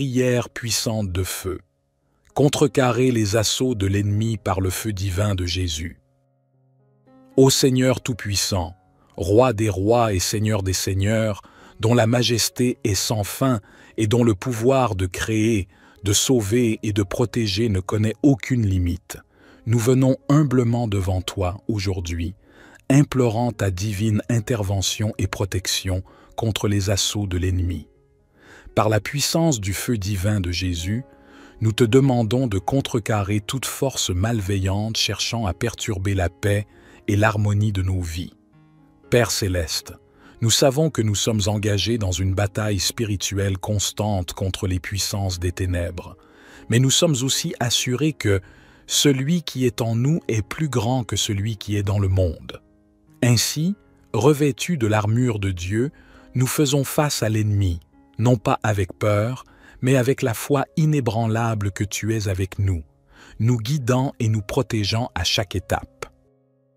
prière puissante de feu. Contrecarrer les assauts de l'ennemi par le feu divin de Jésus. Ô Seigneur Tout-Puissant, Roi des rois et Seigneur des seigneurs, dont la majesté est sans fin et dont le pouvoir de créer, de sauver et de protéger ne connaît aucune limite, nous venons humblement devant toi aujourd'hui, implorant ta divine intervention et protection contre les assauts de l'ennemi. Par la puissance du feu divin de Jésus, nous te demandons de contrecarrer toute force malveillante cherchant à perturber la paix et l'harmonie de nos vies. Père céleste, nous savons que nous sommes engagés dans une bataille spirituelle constante contre les puissances des ténèbres, mais nous sommes aussi assurés que celui qui est en nous est plus grand que celui qui est dans le monde. Ainsi, revêtus de l'armure de Dieu, nous faisons face à l'ennemi, non pas avec peur, mais avec la foi inébranlable que tu es avec nous, nous guidant et nous protégeant à chaque étape.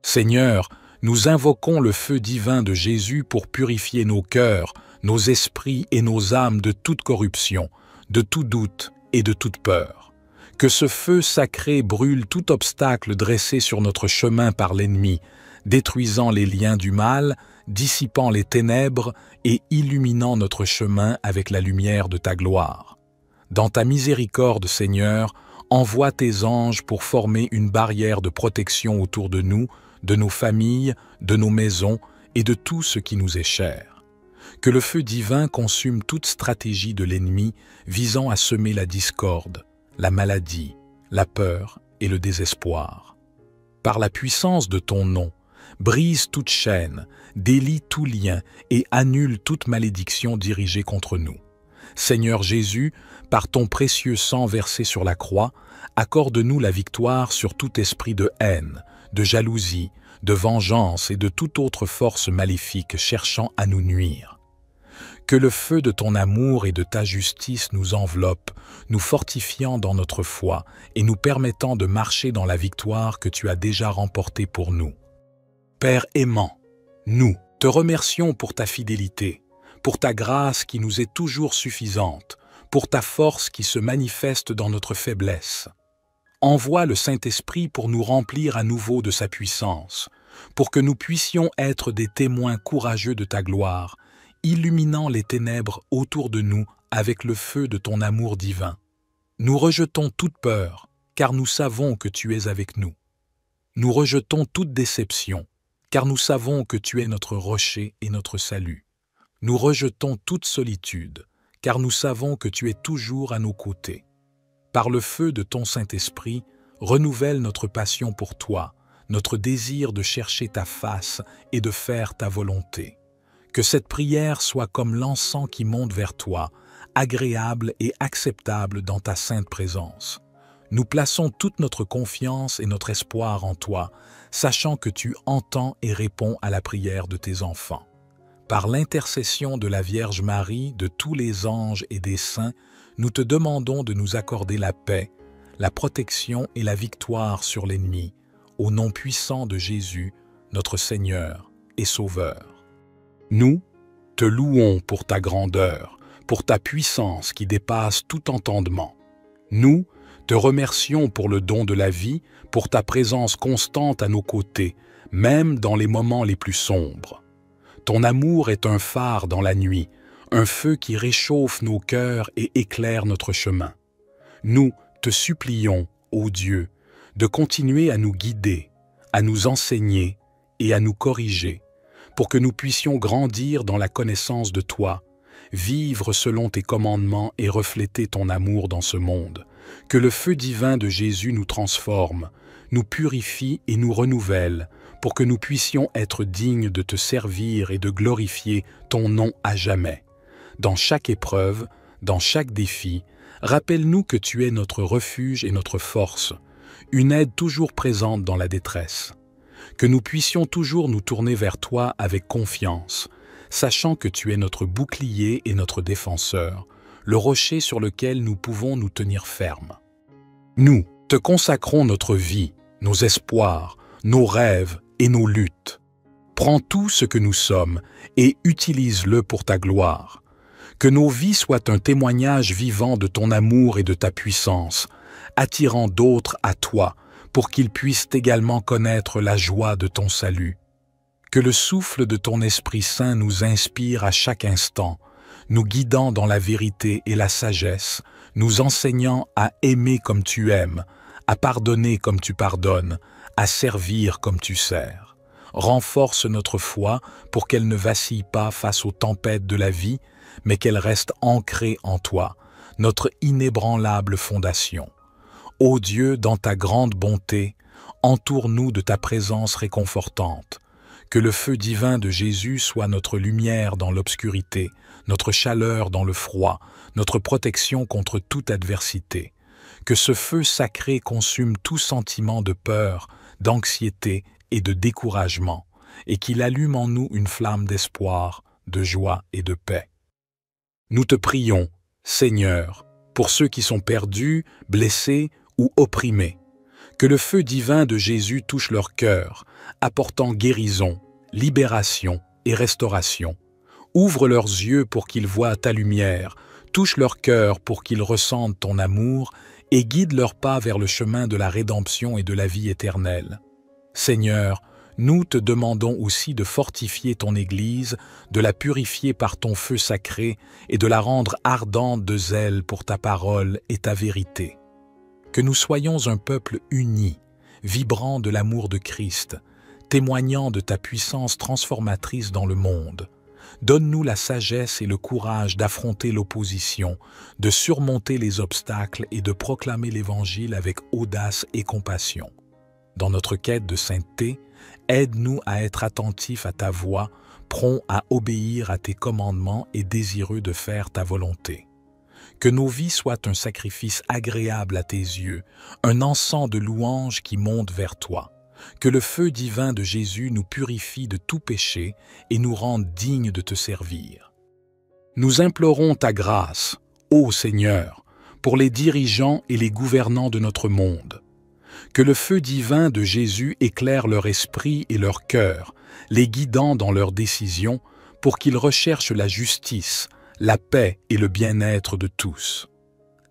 Seigneur, nous invoquons le feu divin de Jésus pour purifier nos cœurs, nos esprits et nos âmes de toute corruption, de tout doute et de toute peur. Que ce feu sacré brûle tout obstacle dressé sur notre chemin par l'ennemi, détruisant les liens du mal, dissipant les ténèbres et illuminant notre chemin avec la lumière de ta gloire. Dans ta miséricorde, Seigneur, envoie tes anges pour former une barrière de protection autour de nous, de nos familles, de nos maisons et de tout ce qui nous est cher. Que le feu divin consume toute stratégie de l'ennemi visant à semer la discorde, la maladie, la peur et le désespoir. Par la puissance de ton nom, brise toute chaîne, délie tout lien et annule toute malédiction dirigée contre nous. Seigneur Jésus, par ton précieux sang versé sur la croix, accorde-nous la victoire sur tout esprit de haine, de jalousie, de vengeance et de toute autre force maléfique cherchant à nous nuire. Que le feu de ton amour et de ta justice nous enveloppe, nous fortifiant dans notre foi et nous permettant de marcher dans la victoire que tu as déjà remportée pour nous. Père aimant, nous te remercions pour ta fidélité, pour ta grâce qui nous est toujours suffisante, pour ta force qui se manifeste dans notre faiblesse. Envoie le Saint-Esprit pour nous remplir à nouveau de sa puissance, pour que nous puissions être des témoins courageux de ta gloire, illuminant les ténèbres autour de nous avec le feu de ton amour divin. Nous rejetons toute peur, car nous savons que tu es avec nous. Nous rejetons toute déception, car nous savons que tu es notre rocher et notre salut. Nous rejetons toute solitude, car nous savons que tu es toujours à nos côtés. Par le feu de ton Saint-Esprit, renouvelle notre passion pour toi, notre désir de chercher ta face et de faire ta volonté. Que cette prière soit comme l'encens qui monte vers toi, agréable et acceptable dans ta sainte présence. Nous plaçons toute notre confiance et notre espoir en toi, sachant que tu entends et réponds à la prière de tes enfants. Par l'intercession de la Vierge Marie, de tous les anges et des saints, nous te demandons de nous accorder la paix, la protection et la victoire sur l'ennemi, au nom puissant de Jésus, notre Seigneur et Sauveur. Nous te louons pour ta grandeur, pour ta puissance qui dépasse tout entendement. Nous te remercions pour le don de la vie, pour ta présence constante à nos côtés, même dans les moments les plus sombres. Ton amour est un phare dans la nuit, un feu qui réchauffe nos cœurs et éclaire notre chemin. Nous te supplions, ô Dieu, de continuer à nous guider, à nous enseigner et à nous corriger, pour que nous puissions grandir dans la connaissance de toi, vivre selon tes commandements et refléter ton amour dans ce monde. Que le feu divin de Jésus nous transforme, nous purifie et nous renouvelle, pour que nous puissions être dignes de te servir et de glorifier ton nom à jamais. Dans chaque épreuve, dans chaque défi, rappelle-nous que tu es notre refuge et notre force, une aide toujours présente dans la détresse. Que nous puissions toujours nous tourner vers toi avec confiance, sachant que tu es notre bouclier et notre défenseur, le rocher sur lequel nous pouvons nous tenir fermes. Nous te consacrons notre vie, nos espoirs, nos rêves et nos luttes. Prends tout ce que nous sommes et utilise-le pour ta gloire. Que nos vies soient un témoignage vivant de ton amour et de ta puissance, attirant d'autres à toi pour qu'ils puissent également connaître la joie de ton salut. Que le souffle de ton Esprit Saint nous inspire à chaque instant, nous guidant dans la vérité et la sagesse, nous enseignant à aimer comme tu aimes, à pardonner comme tu pardonnes, à servir comme tu sers. Renforce notre foi pour qu'elle ne vacille pas face aux tempêtes de la vie, mais qu'elle reste ancrée en toi, notre inébranlable fondation. Ô Dieu, dans ta grande bonté, entoure-nous de ta présence réconfortante. Que le feu divin de Jésus soit notre lumière dans l'obscurité, notre chaleur dans le froid, notre protection contre toute adversité. Que ce feu sacré consume tout sentiment de peur, d'anxiété et de découragement, et qu'il allume en nous une flamme d'espoir, de joie et de paix. Nous te prions, Seigneur, pour ceux qui sont perdus, blessés ou opprimés. Que le feu divin de Jésus touche leur cœur, apportant guérison, libération et restauration. Ouvre leurs yeux pour qu'ils voient ta lumière, touche leur cœur pour qu'ils ressentent ton amour et guide leurs pas vers le chemin de la rédemption et de la vie éternelle. Seigneur, nous te demandons aussi de fortifier ton Église, de la purifier par ton feu sacré et de la rendre ardente de zèle pour ta parole et ta vérité. Que nous soyons un peuple uni, vibrant de l'amour de Christ, témoignant de ta puissance transformatrice dans le monde. Donne-nous la sagesse et le courage d'affronter l'opposition, de surmonter les obstacles et de proclamer l'Évangile avec audace et compassion. Dans notre quête de sainteté, aide-nous à être attentifs à ta voix, prompts à obéir à tes commandements et désireux de faire ta volonté. Que nos vies soient un sacrifice agréable à tes yeux, un encens de louange qui monte vers toi. Que le feu divin de Jésus nous purifie de tout péché et nous rende dignes de te servir. Nous implorons ta grâce, ô Seigneur, pour les dirigeants et les gouvernants de notre monde. Que le feu divin de Jésus éclaire leur esprit et leur cœur, les guidant dans leurs décisions pour qu'ils recherchent la justice, la paix et le bien-être de tous.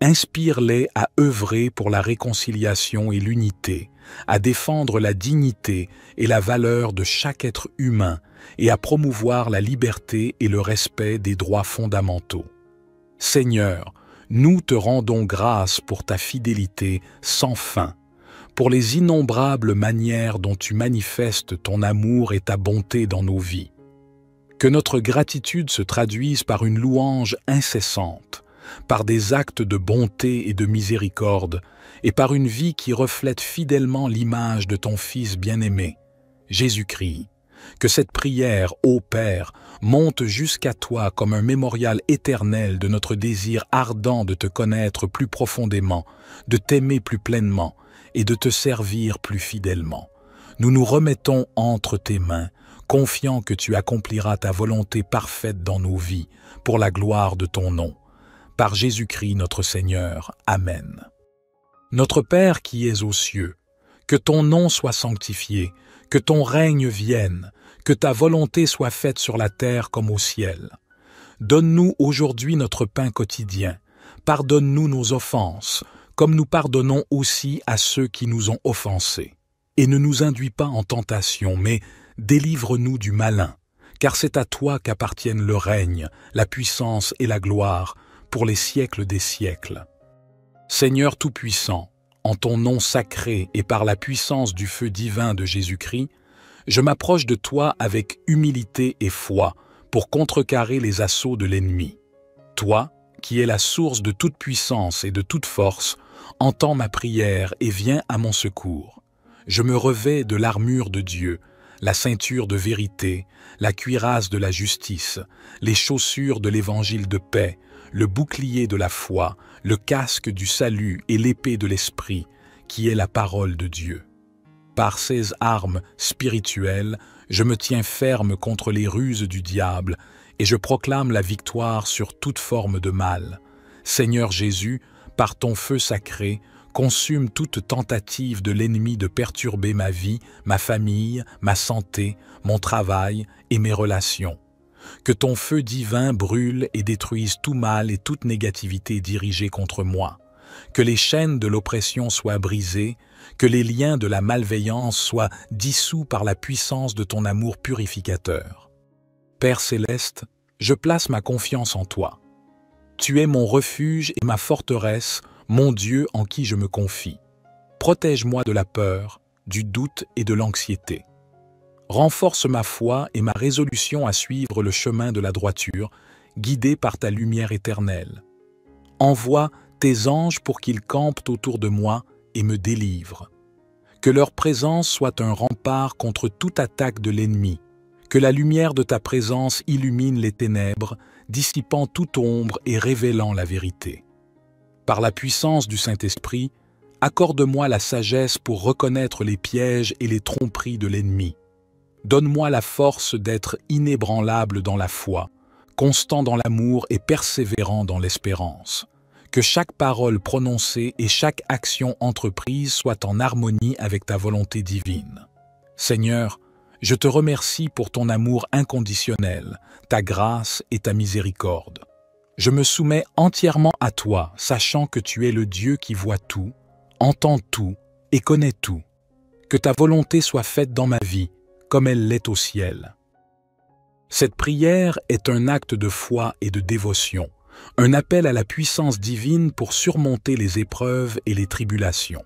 Inspire-les à œuvrer pour la réconciliation et l'unité, à défendre la dignité et la valeur de chaque être humain et à promouvoir la liberté et le respect des droits fondamentaux. Seigneur, nous te rendons grâce pour ta fidélité sans fin, pour les innombrables manières dont tu manifestes ton amour et ta bonté dans nos vies. Que notre gratitude se traduise par une louange incessante, par des actes de bonté et de miséricorde, et par une vie qui reflète fidèlement l'image de ton Fils bien-aimé, Jésus-Christ. Que cette prière, ô Père, monte jusqu'à toi comme un mémorial éternel de notre désir ardent de te connaître plus profondément, de t'aimer plus pleinement et de te servir plus fidèlement. Nous nous remettons entre tes mains, confiants que tu accompliras ta volonté parfaite dans nos vies, pour la gloire de ton nom. Par Jésus-Christ notre Seigneur. Amen. Notre Père qui es aux cieux, que ton nom soit sanctifié, que ton règne vienne, que ta volonté soit faite sur la terre comme au ciel. Donne-nous aujourd'hui notre pain quotidien. Pardonne-nous nos offenses, comme nous pardonnons aussi à ceux qui nous ont offensés. Et ne nous induis pas en tentation, mais délivre-nous du malin, car c'est à toi qu'appartiennent le règne, la puissance et la gloire, pour les siècles des siècles. Seigneur Tout-Puissant, en ton nom sacré et par la puissance du feu divin de Jésus-Christ, je m'approche de toi avec humilité et foi pour contrecarrer les assauts de l'ennemi. Toi, qui es la source de toute puissance et de toute force, entends ma prière et viens à mon secours. Je me revais de l'armure de Dieu, la ceinture de vérité, la cuirasse de la justice, les chaussures de l'évangile de paix, le bouclier de la foi, le casque du salut et l'épée de l'esprit, qui est la parole de Dieu. Par ces armes spirituelles, je me tiens ferme contre les ruses du diable et je proclame la victoire sur toute forme de mal. Seigneur Jésus, par ton feu sacré, consume toute tentative de l'ennemi de perturber ma vie, ma famille, ma santé, mon travail et mes relations. Que ton feu divin brûle et détruise tout mal et toute négativité dirigée contre moi. Que les chaînes de l'oppression soient brisées, que les liens de la malveillance soient dissous par la puissance de ton amour purificateur. Père céleste, je place ma confiance en toi. Tu es mon refuge et ma forteresse, mon Dieu en qui je me confie. Protège-moi de la peur, du doute et de l'anxiété. Renforce ma foi et ma résolution à suivre le chemin de la droiture, guidé par ta lumière éternelle. Envoie tes anges pour qu'ils campent autour de moi et me délivrent. Que leur présence soit un rempart contre toute attaque de l'ennemi. Que la lumière de ta présence illumine les ténèbres, dissipant toute ombre et révélant la vérité. Par la puissance du Saint-Esprit, accorde-moi la sagesse pour reconnaître les pièges et les tromperies de l'ennemi. Donne-moi la force d'être inébranlable dans la foi, constant dans l'amour et persévérant dans l'espérance. Que chaque parole prononcée et chaque action entreprise soit en harmonie avec ta volonté divine. Seigneur, je te remercie pour ton amour inconditionnel, ta grâce et ta miséricorde. Je me soumets entièrement à toi, sachant que tu es le Dieu qui voit tout, entend tout et connaît tout. Que ta volonté soit faite dans ma vie, comme elle l'est au ciel. Cette prière est un acte de foi et de dévotion, un appel à la puissance divine pour surmonter les épreuves et les tribulations.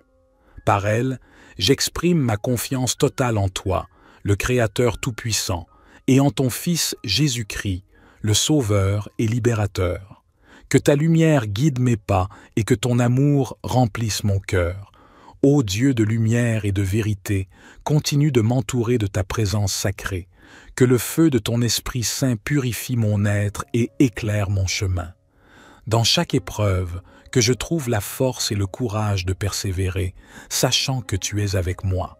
Par elle, j'exprime ma confiance totale en toi, le Créateur Tout-Puissant, et en ton Fils Jésus-Christ, le Sauveur et Libérateur. Que ta lumière guide mes pas et que ton amour remplisse mon cœur. Ô Dieu de lumière et de vérité, continue de m'entourer de ta présence sacrée. Que le feu de ton Esprit Saint purifie mon être et éclaire mon chemin. Dans chaque épreuve, que je trouve la force et le courage de persévérer, sachant que tu es avec moi.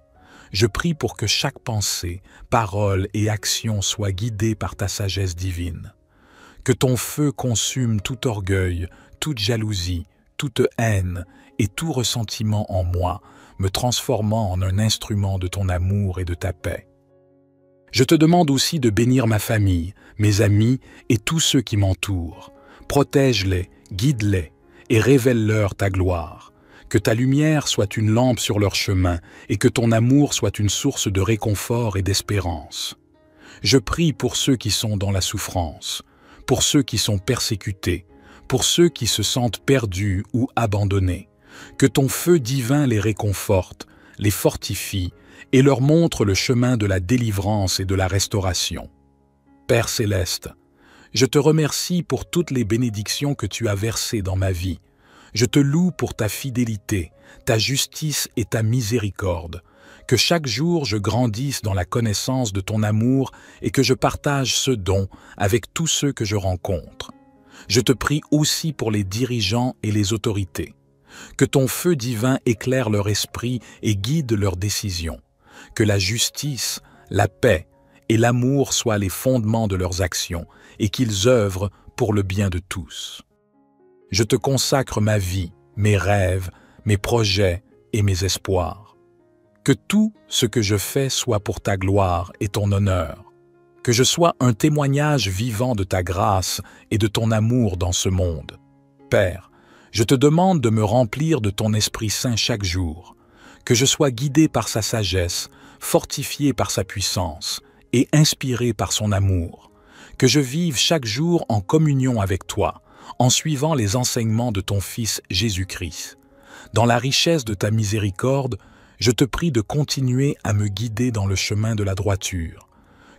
Je prie pour que chaque pensée, parole et action soient guidées par ta sagesse divine. Que ton feu consume tout orgueil, toute jalousie, toute haine et tout ressentiment en moi, me transformant en un instrument de ton amour et de ta paix. Je te demande aussi de bénir ma famille, mes amis et tous ceux qui m'entourent. Protège-les, guide-les et révèle-leur ta gloire. Que ta lumière soit une lampe sur leur chemin et que ton amour soit une source de réconfort et d'espérance. Je prie pour ceux qui sont dans la souffrance, pour ceux qui sont persécutés, pour ceux qui se sentent perdus ou abandonnés. Que ton feu divin les réconforte, les fortifie et leur montre le chemin de la délivrance et de la restauration. Père céleste, je te remercie pour toutes les bénédictions que tu as versées dans ma vie. Je te loue pour ta fidélité, ta justice et ta miséricorde. Que chaque jour je grandisse dans la connaissance de ton amour et que je partage ce don avec tous ceux que je rencontre. Je te prie aussi pour les dirigeants et les autorités. Que ton feu divin éclaire leur esprit et guide leurs décisions. Que la justice, la paix et l'amour soient les fondements de leurs actions et qu'ils œuvrent pour le bien de tous. Je te consacre ma vie, mes rêves, mes projets et mes espoirs. Que tout ce que je fais soit pour ta gloire et ton honneur. Que je sois un témoignage vivant de ta grâce et de ton amour dans ce monde. Père, je te demande de me remplir de ton Esprit Saint chaque jour, que je sois guidé par sa sagesse, fortifié par sa puissance et inspiré par son amour, que je vive chaque jour en communion avec toi, en suivant les enseignements de ton Fils Jésus-Christ. Dans la richesse de ta miséricorde, je te prie de continuer à me guider dans le chemin de la droiture.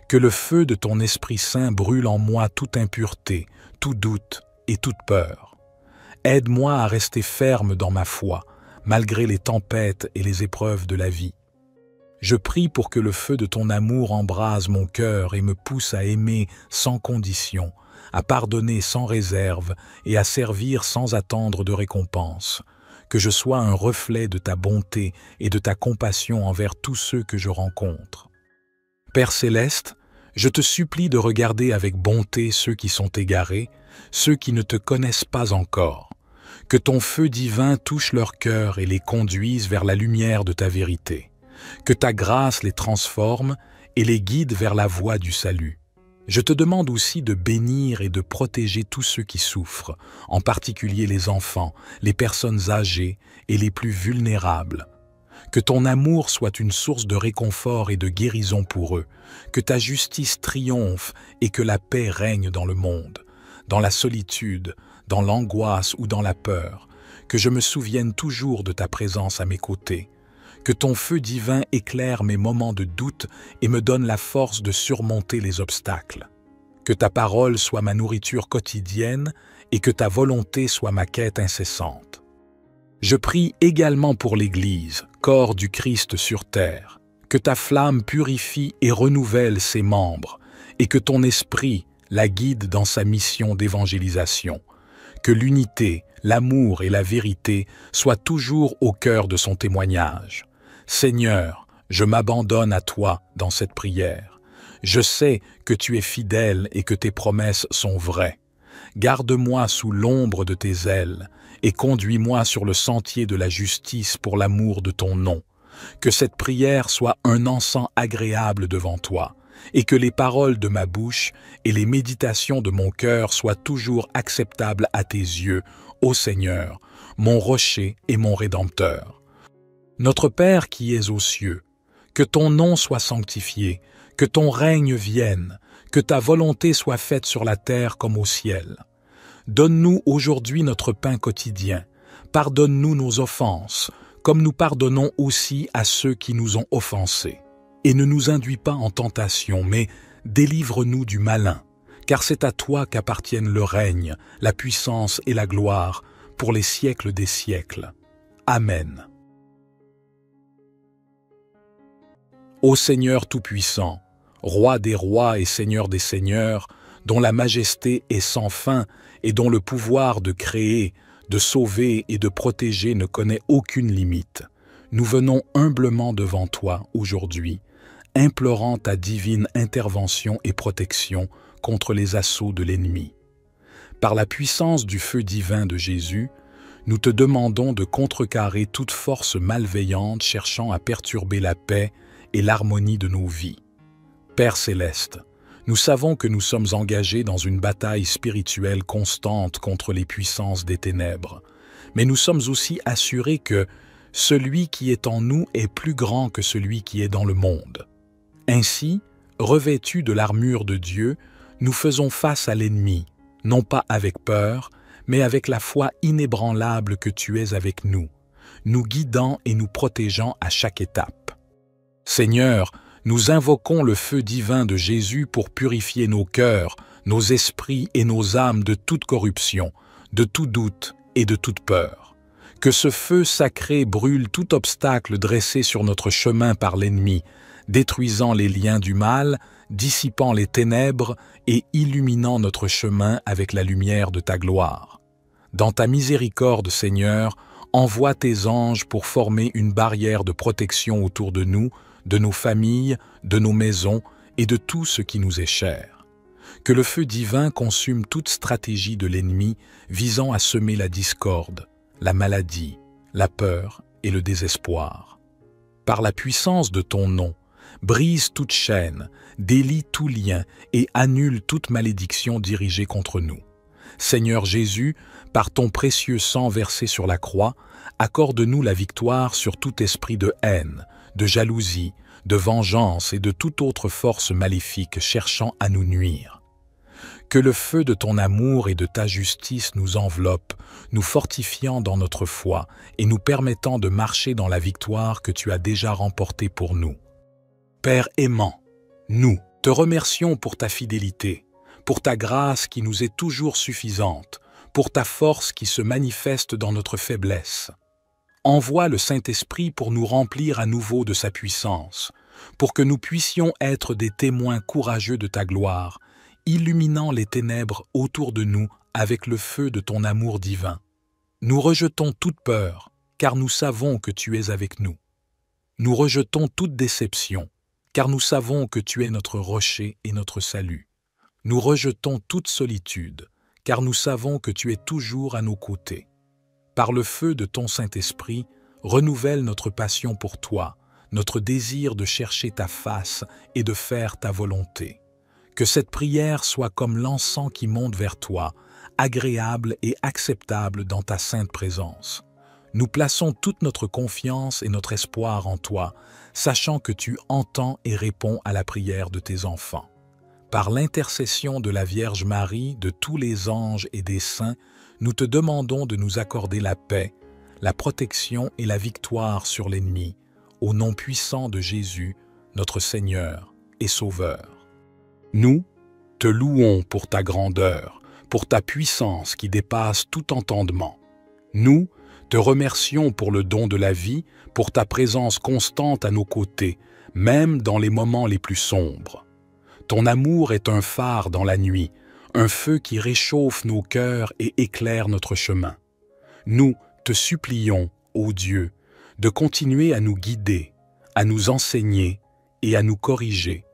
Que le feu de ton Esprit Saint brûle en moi toute impureté, tout doute et toute peur. Aide-moi à rester ferme dans ma foi, malgré les tempêtes et les épreuves de la vie. Je prie pour que le feu de ton amour embrase mon cœur et me pousse à aimer sans condition, à pardonner sans réserve et à servir sans attendre de récompense. Que je sois un reflet de ta bonté et de ta compassion envers tous ceux que je rencontre. Père céleste, je te supplie de regarder avec bonté ceux qui sont égarés, ceux qui ne te connaissent pas encore. Que ton feu divin touche leur cœur et les conduise vers la lumière de ta vérité. Que ta grâce les transforme et les guide vers la voie du salut. Je te demande aussi de bénir et de protéger tous ceux qui souffrent, en particulier les enfants, les personnes âgées et les plus vulnérables. Que ton amour soit une source de réconfort et de guérison pour eux, que ta justice triomphe et que la paix règne dans le monde, dans la solitude, dans l'angoisse ou dans la peur, que je me souvienne toujours de ta présence à mes côtés, que ton feu divin éclaire mes moments de doute et me donne la force de surmonter les obstacles. Que ta parole soit ma nourriture quotidienne et que ta volonté soit ma quête incessante. Je prie également pour l'Église, corps du Christ sur terre, que ta flamme purifie et renouvelle ses membres et que ton esprit la guide dans sa mission d'évangélisation, que l'unité, l'amour et la vérité soient toujours au cœur de son témoignage. Seigneur, je m'abandonne à toi dans cette prière. Je sais que tu es fidèle et que tes promesses sont vraies. Garde-moi sous l'ombre de tes ailes et conduis-moi sur le sentier de la justice pour l'amour de ton nom. Que cette prière soit un encens agréable devant toi et que les paroles de ma bouche et les méditations de mon cœur soient toujours acceptables à tes yeux, ô Seigneur, mon rocher et mon Rédempteur. Notre Père qui es aux cieux, que ton nom soit sanctifié, que ton règne vienne, que ta volonté soit faite sur la terre comme au ciel. Donne-nous aujourd'hui notre pain quotidien. Pardonne-nous nos offenses, comme nous pardonnons aussi à ceux qui nous ont offensés. Et ne nous induis pas en tentation, mais délivre-nous du malin, car c'est à toi qu'appartiennent le règne, la puissance et la gloire, pour les siècles des siècles. Amen. Ô Seigneur Tout-Puissant, Roi des rois et Seigneur des seigneurs, dont la majesté est sans fin et dont le pouvoir de créer, de sauver et de protéger ne connaît aucune limite, nous venons humblement devant toi aujourd'hui, implorant ta divine intervention et protection contre les assauts de l'ennemi. Par la puissance du feu divin de Jésus, nous te demandons de contrecarrer toute force malveillante cherchant à perturber la paix et l'harmonie de nos vies. Père céleste, nous savons que nous sommes engagés dans une bataille spirituelle constante contre les puissances des ténèbres, mais nous sommes aussi assurés que celui qui est en nous est plus grand que celui qui est dans le monde. Ainsi, revêtus de l'armure de Dieu, nous faisons face à l'ennemi, non pas avec peur, mais avec la foi inébranlable que tu es avec nous, nous guidant et nous protégeant à chaque étape. Seigneur, nous invoquons le feu divin de Jésus pour purifier nos cœurs, nos esprits et nos âmes de toute corruption, de tout doute et de toute peur. Que ce feu sacré brûle tout obstacle dressé sur notre chemin par l'ennemi, détruisant les liens du mal, dissipant les ténèbres et illuminant notre chemin avec la lumière de ta gloire. Dans ta miséricorde, Seigneur, envoie tes anges pour former une barrière de protection autour de nous, de nos familles, de nos maisons et de tout ce qui nous est cher. Que le feu divin consume toute stratégie de l'ennemi visant à semer la discorde, la maladie, la peur et le désespoir. Par la puissance de ton nom, brise toute chaîne, délie tout lien et annule toute malédiction dirigée contre nous. Seigneur Jésus, par ton précieux sang versé sur la croix, accorde-nous la victoire sur tout esprit de haine, de jalousie, de vengeance et de toute autre force maléfique cherchant à nous nuire. Que le feu de ton amour et de ta justice nous enveloppe, nous fortifiant dans notre foi et nous permettant de marcher dans la victoire que tu as déjà remportée pour nous. Père aimant, nous te remercions pour ta fidélité, pour ta grâce qui nous est toujours suffisante, pour ta force qui se manifeste dans notre faiblesse. Envoie le Saint-Esprit pour nous remplir à nouveau de sa puissance, pour que nous puissions être des témoins courageux de ta gloire, illuminant les ténèbres autour de nous avec le feu de ton amour divin. Nous rejetons toute peur, car nous savons que tu es avec nous. Nous rejetons toute déception, car nous savons que tu es notre rocher et notre salut. Nous rejetons toute solitude, car nous savons que tu es toujours à nos côtés. Par le feu de ton Saint-Esprit, renouvelle notre passion pour toi, notre désir de chercher ta face et de faire ta volonté. Que cette prière soit comme l'encens qui monte vers toi, agréable et acceptable dans ta sainte présence. Nous plaçons toute notre confiance et notre espoir en toi, sachant que tu entends et réponds à la prière de tes enfants. Par l'intercession de la Vierge Marie, de tous les anges et des saints, nous te demandons de nous accorder la paix, la protection et la victoire sur l'ennemi, au nom puissant de Jésus, notre Seigneur et Sauveur. Nous te louons pour ta grandeur, pour ta puissance qui dépasse tout entendement. Nous te remercions pour le don de la vie, pour ta présence constante à nos côtés, même dans les moments les plus sombres. Ton amour est un phare dans la nuit, un feu qui réchauffe nos cœurs et éclaire notre chemin. Nous te supplions, ô Dieu, de continuer à nous guider, à nous enseigner et à nous corriger,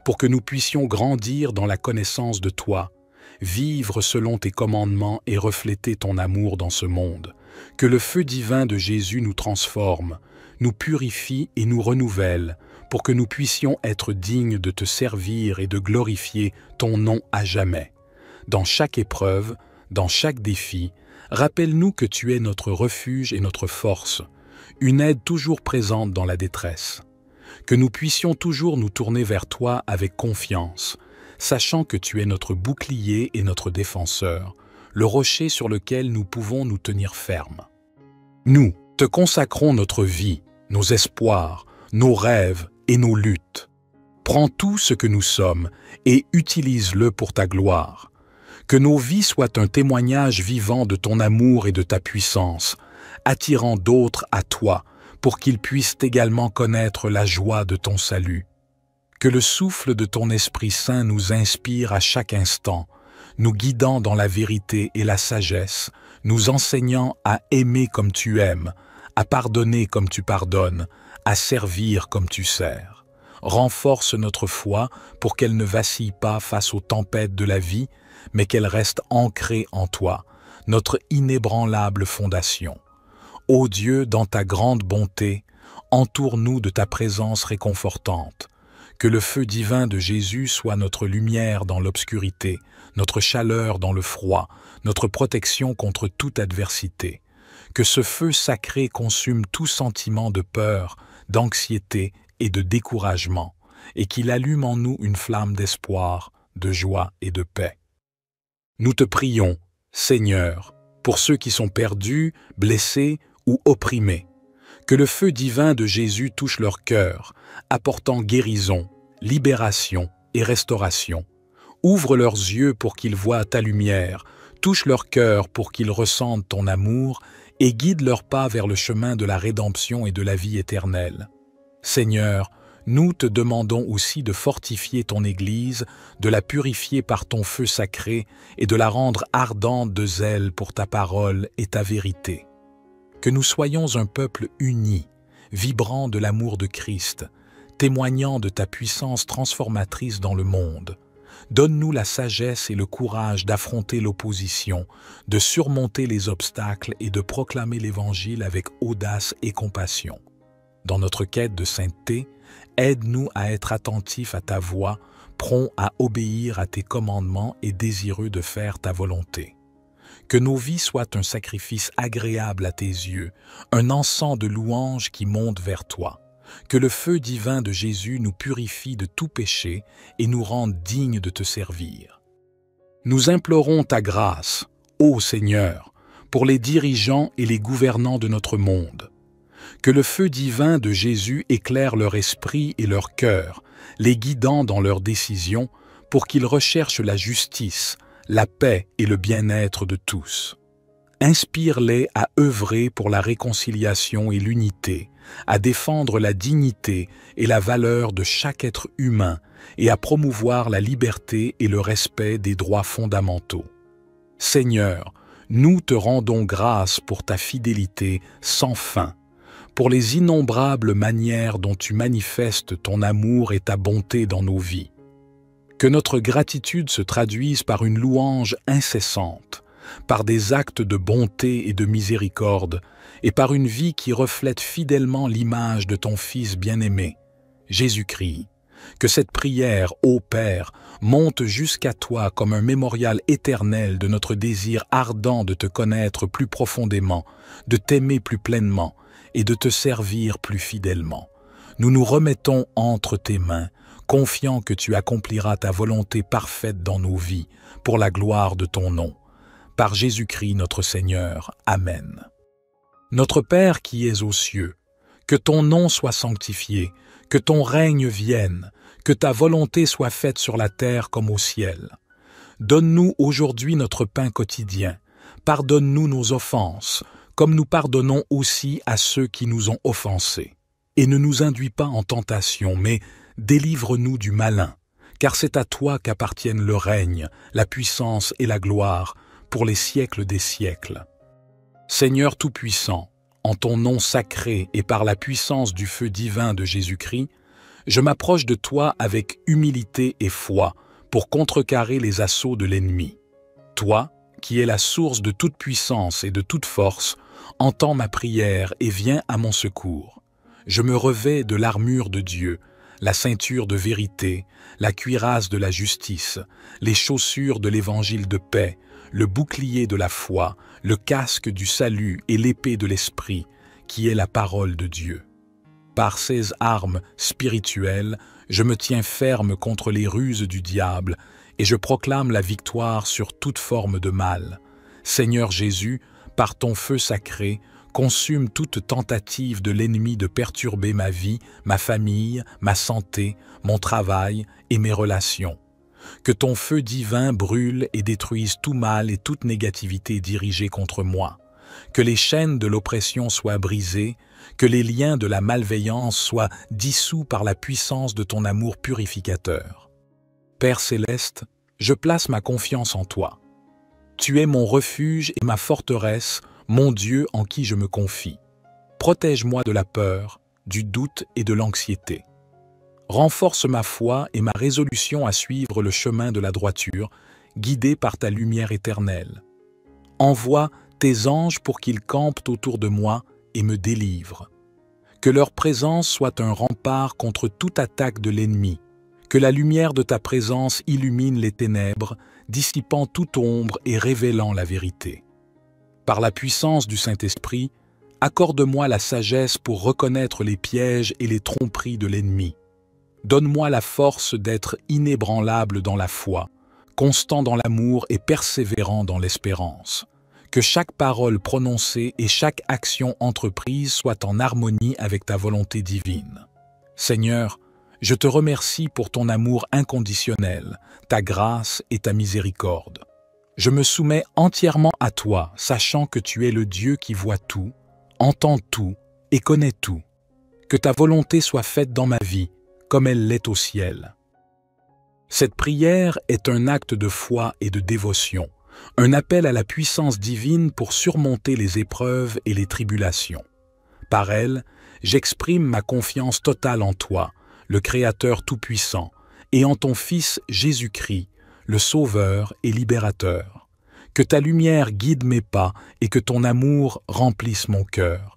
pour que nous puissions grandir dans la connaissance de toi, vivre selon tes commandements et refléter ton amour dans ce monde. Que le feu divin de Jésus nous transforme, nous purifie et nous renouvelle, pour que nous puissions être dignes de te servir et de glorifier ton nom à jamais. Dans chaque épreuve, dans chaque défi, rappelle-nous que tu es notre refuge et notre force, une aide toujours présente dans la détresse. Que nous puissions toujours nous tourner vers toi avec confiance, sachant que tu es notre bouclier et notre défenseur, le rocher sur lequel nous pouvons nous tenir fermes. Nous te consacrons notre vie, nos espoirs, nos rêves et nos luttes. Prends tout ce que nous sommes et utilise-le pour ta gloire. Que nos vies soient un témoignage vivant de ton amour et de ta puissance, attirant d'autres à toi pour qu'ils puissent également connaître la joie de ton salut. Que le souffle de ton Esprit Saint nous inspire à chaque instant, nous guidant dans la vérité et la sagesse, nous enseignant à aimer comme tu aimes, à pardonner comme tu pardonnes, à servir comme tu sers. Renforce notre foi pour qu'elle ne vacille pas face aux tempêtes de la vie, mais qu'elle reste ancrée en toi, notre inébranlable fondation. Ô Dieu, dans ta grande bonté, entoure-nous de ta présence réconfortante. Que le feu divin de Jésus soit notre lumière dans l'obscurité, notre chaleur dans le froid, notre protection contre toute adversité. Que ce feu sacré consume tout sentiment de peur, d'anxiété et de découragement, et qu'il allume en nous une flamme d'espoir, de joie et de paix. Nous te prions, Seigneur, pour ceux qui sont perdus, blessés ou opprimés. Que le feu divin de Jésus touche leur cœur, apportant guérison, libération et restauration. Ouvre leurs yeux pour qu'ils voient ta lumière, touche leur cœur pour qu'ils ressentent ton amour et guide leurs pas vers le chemin de la rédemption et de la vie éternelle. Seigneur, nous te demandons aussi de fortifier ton Église, de la purifier par ton feu sacré et de la rendre ardente de zèle pour ta parole et ta vérité. Que nous soyons un peuple uni, vibrant de l'amour de Christ, témoignant de ta puissance transformatrice dans le monde. Donne-nous la sagesse et le courage d'affronter l'opposition, de surmonter les obstacles et de proclamer l'Évangile avec audace et compassion. Dans notre quête de sainteté, aide-nous à être attentifs à ta voix, prompts à obéir à tes commandements et désireux de faire ta volonté. Que nos vies soient un sacrifice agréable à tes yeux, un encens de louange qui monte vers toi. Que le feu divin de Jésus nous purifie de tout péché et nous rende dignes de te servir. Nous implorons ta grâce, ô Seigneur, pour les dirigeants et les gouvernants de notre monde. Que le feu divin de Jésus éclaire leur esprit et leur cœur, les guidant dans leurs décisions pour qu'ils recherchent la justice, la paix et le bien-être de tous. Inspire-les à œuvrer pour la réconciliation et l'unité, à défendre la dignité et la valeur de chaque être humain et à promouvoir la liberté et le respect des droits fondamentaux. Seigneur, nous te rendons grâce pour ta fidélité sans fin, pour les innombrables manières dont tu manifestes ton amour et ta bonté dans nos vies. Que notre gratitude se traduise par une louange incessante, par des actes de bonté et de miséricorde, et par une vie qui reflète fidèlement l'image de ton Fils bien-aimé, Jésus-Christ, Que cette prière, ô Père, monte jusqu'à toi comme un mémorial éternel de notre désir ardent de te connaître plus profondément, de t'aimer plus pleinement et de te servir plus fidèlement. Nous nous remettons entre tes mains, confiants que tu accompliras ta volonté parfaite dans nos vies, pour la gloire de ton nom. Par Jésus-Christ notre Seigneur. Amen. Notre Père qui es aux cieux, que ton nom soit sanctifié, que ton règne vienne, que ta volonté soit faite sur la terre comme au ciel. Donne-nous aujourd'hui notre pain quotidien. Pardonne-nous nos offenses, comme nous pardonnons aussi à ceux qui nous ont offensés. Et ne nous induis pas en tentation, mais délivre-nous du malin, car c'est à toi qu'appartiennent le règne, la puissance et la gloire, pour les siècles des siècles. Seigneur Tout-Puissant, en ton nom sacré et par la puissance du feu divin de Jésus-Christ, je m'approche de toi avec humilité et foi pour contrecarrer les assauts de l'ennemi. Toi, qui es la source de toute puissance et de toute force, entends ma prière et viens à mon secours. Je me revais de l'armure de Dieu, la ceinture de vérité, la cuirasse de la justice, les chaussures de l'évangile de paix, le bouclier de la foi, le casque du salut et l'épée de l'esprit, qui est la parole de Dieu. Par ces armes spirituelles, je me tiens ferme contre les ruses du diable et je proclame la victoire sur toute forme de mal. Seigneur Jésus, par ton feu sacré, consume toute tentative de l'ennemi de perturber ma vie, ma famille, ma santé, mon travail et mes relations. Que ton feu divin brûle et détruise tout mal et toute négativité dirigée contre moi. Que les chaînes de l'oppression soient brisées, que les liens de la malveillance soient dissous par la puissance de ton amour purificateur. Père céleste, je place ma confiance en toi. Tu es mon refuge et ma forteresse, mon Dieu en qui je me confie. Protège-moi de la peur, du doute et de l'anxiété. Renforce ma foi et ma résolution à suivre le chemin de la droiture, guidé par ta lumière éternelle. Envoie tes anges pour qu'ils campent autour de moi et me délivrent. Que leur présence soit un rempart contre toute attaque de l'ennemi. Que la lumière de ta présence illumine les ténèbres, dissipant toute ombre et révélant la vérité. Par la puissance du Saint-Esprit, accorde-moi la sagesse pour reconnaître les pièges et les tromperies de l'ennemi. Donne-moi la force d'être inébranlable dans la foi, constant dans l'amour et persévérant dans l'espérance. Que chaque parole prononcée et chaque action entreprise soit en harmonie avec ta volonté divine. Seigneur, je te remercie pour ton amour inconditionnel, ta grâce et ta miséricorde. Je me soumets entièrement à toi, sachant que tu es le Dieu qui voit tout, entend tout et connaît tout. Que ta volonté soit faite dans ma vie, comme elle l'est au ciel. Cette prière est un acte de foi et de dévotion, un appel à la puissance divine pour surmonter les épreuves et les tribulations. Par elle, j'exprime ma confiance totale en toi, le Créateur Tout-Puissant, et en ton Fils Jésus-Christ, le Sauveur et Libérateur. Que ta lumière guide mes pas et que ton amour remplisse mon cœur.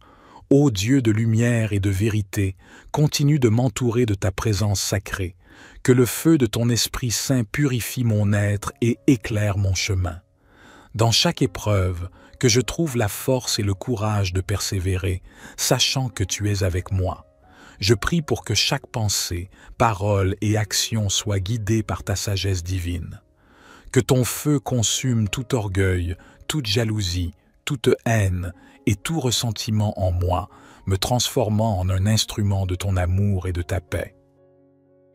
Ô Dieu de lumière et de vérité, continue de m'entourer de ta présence sacrée. Que le feu de ton Esprit Saint purifie mon être et éclaire mon chemin. Dans chaque épreuve, que je trouve la force et le courage de persévérer, sachant que tu es avec moi. Je prie pour que chaque pensée, parole et action soient guidées par ta sagesse divine. Que ton feu consume tout orgueil, toute jalousie, toute haine et tout ressentiment en moi, me transformant en un instrument de ton amour et de ta paix.